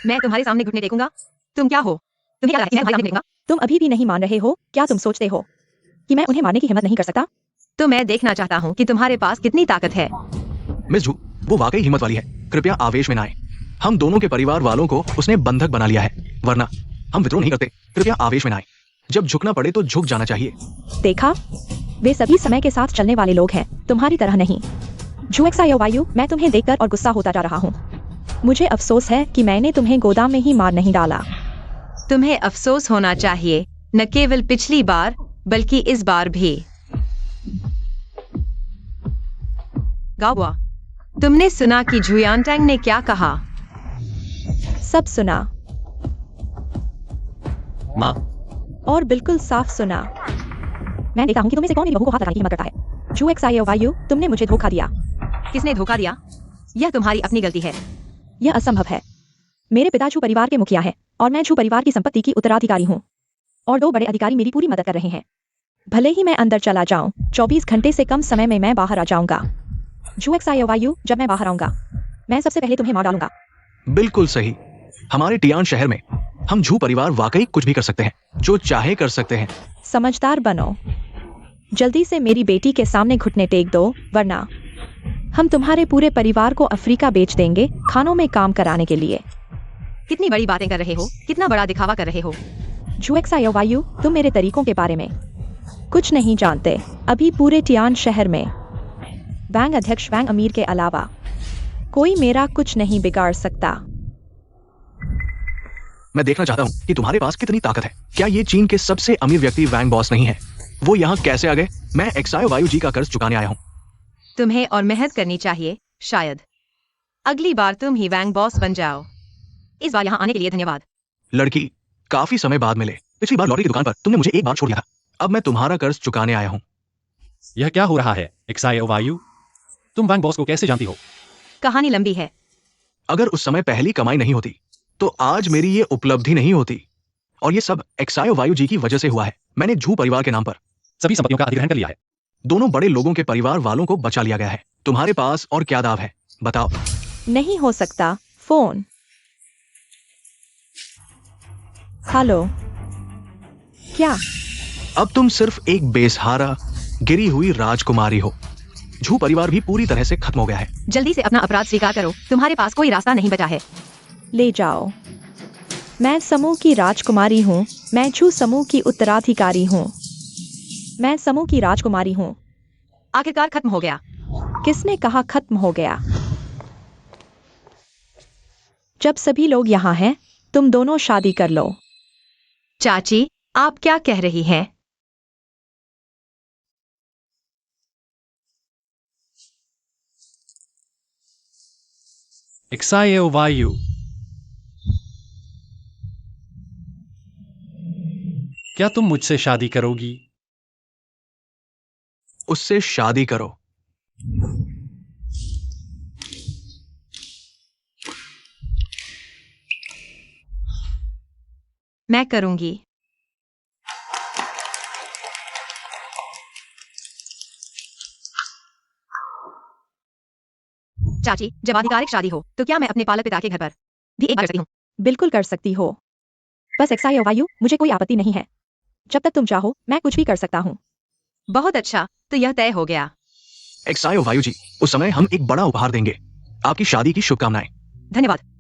मैं तुम्हारे सामने घुटने टेकूंगा? तुम क्या हो? तुम्हें क्या लगता है मैं तुम्हारे सामने टेकूंगा? तुम अभी भी नहीं मान रहे हो? क्या तुम सोचते हो कि मैं उन्हें मारने की हिम्मत नहीं कर सकता? तो मैं देखना चाहता हूँ कि तुम्हारे पास कितनी ताकत है। मिस जू, वो वाकई हिम्मत वाली है। कृपया आवेश में ना आए। हम दोनों के परिवार वालों को उसने बंधक बना लिया है, वरना हम विद्रोह नहीं करते। कृपया आवेश में ना आए। जब झुकना पड़े तो झुक जाना चाहिए। देखा, वे सभी समय के साथ चलने वाले लोग हैं, तुम्हारी तरह नहीं। एक्सायो वायु, मैं तुम्हें देखकर और गुस्सा होता जा रहा हूँ। मुझे अफसोस है कि मैंने तुम्हें गोदाम में ही मार नहीं डाला। तुम्हें अफसोस होना चाहिए, न केवल पिछली बार बल्कि इस बार भी। गाओबुआ, तुमने सुना कि झुयांटैंग ने क्या कहा? सब सुना, माँ, और बिल्कुल साफ सुना। मैं देखता हूँ कि तुम में से कौन मेरी बहू को हाथ लगाने की हिम्मत करता है। एक्सायो वायु, तुमने मुझे धोखा दिया। किसने धोखा दिया? यह तुम्हारी अपनी गलती है। यह असंभव है। मेरे पिता झू परिवार के मुखिया हैं और मैं झू परिवार की संपत्ति की उत्तराधिकारी हूँ। और 2 बड़े अधिकारी मेरी पूरी मदद कर रहे हैं। भले ही मैं अंदर चला जाऊं, 24 घंटे से कम समय में मैं बाहर आ जाऊंगा। एक्सायो वायु, जब मैं बाहर आऊंगा, मैं सबसे पहले तुम्हें मार डालूंगा। बिल्कुल सही। हमारे टियान शहर में हम झू परिवार वाकई कुछ भी कर सकते हैं, जो चाहे कर सकते हैं। समझदार बनो। जल्दी से मेरी बेटी के सामने घुटने टेक दो, वरना हम तुम्हारे पूरे परिवार को अफ्रीका बेच देंगे, खानों में काम कराने के लिए। कितनी बड़ी बातें कर रहे हो, कितना बड़ा दिखावा कर रहे हो। एक्सायो वायु, तुम मेरे तरीकों के बारे में कुछ नहीं जानते। अभी पूरे टियान शहर में बैंक अध्यक्ष वैंग अमीर के अलावा कोई मेरा कुछ नहीं बिगाड़ सकता। मैं देखना चाहता हूँ कि तुम्हारे पास कितनी ताकत है। क्या ये चीन के सबसे अमीर व्यक्ति वैंग बॉस नहीं है? वो यहाँ कैसे आ गए? मैं एक्सायो वायु जी का कर्ज चुकाने आया हूँ। तुम्हें और मेहनत करनी चाहिए, शायद अगली बार तुम ही वैंग बॉस बन जाओ। इस बार यहाँ आने के लिए धन्यवाद। लड़की, काफी समय बाद मिले। पिछली बार लॉटरी की दुकान पर तुमने मुझे एक बार छोड़ दिया था। अब मैं तुम्हारा कर्ज चुकाने आया हूँ। यह क्या हो रहा है? एक्सायो वायु, तुम वैंग बॉस को कैसे जानती हो? कहानी लंबी है। अगर उस समय पहली कमाई नहीं होती तो आज मेरी ये उपलब्धि नहीं होती। और ये सब एक्सायो वायु जी की वजह से हुआ है। मैंने झू परिवार के नाम पर सभी संपत्तियों का अधिग्रहण कर लिया है। दोनों बड़े लोगों के परिवार वालों को बचा लिया गया है। तुम्हारे पास और क्या दाव है? बताओ। नहीं हो सकता। फोन। हेलो। क्या? अब तुम सिर्फ एक बेसहारा गिरी हुई राजकुमारी हो। झू परिवार भी पूरी तरह से खत्म हो गया है। जल्दी से अपना अपराध स्वीकार करो, तुम्हारे पास कोई रास्ता नहीं बचा है। ले जाओ। मैं समूह की राजकुमारी हूँ। मैं झू समूह की उत्तराधिकारी हूँ। मैं समूह की राजकुमारी हूँ। आखिरकार खत्म हो गया। किसने कहा खत्म हो गया? जब सभी लोग यहाँ हैं, तुम दोनों शादी कर लो। चाची, आप क्या कह रही हैं? एक्सायो वायु, क्या तुम मुझसे शादी करोगी? उससे शादी करो। मैं करूंगी। चाची, जब आधिकारिक शादी हो तो क्या मैं अपने पालक पिता के घर पर भी एक बार जा सकती हूँ? बिल्कुल कर सकती हो। बस एक्सायो वायु, मुझे कोई आपत्ति नहीं है। जब तक तुम चाहो, मैं कुछ भी कर सकता हूँ। बहुत अच्छा, तो यह तय हो गया। एक्सायो वायु जी, उस समय हम एक बड़ा उपहार देंगे। आपकी शादी की शुभकामनाएं। धन्यवाद।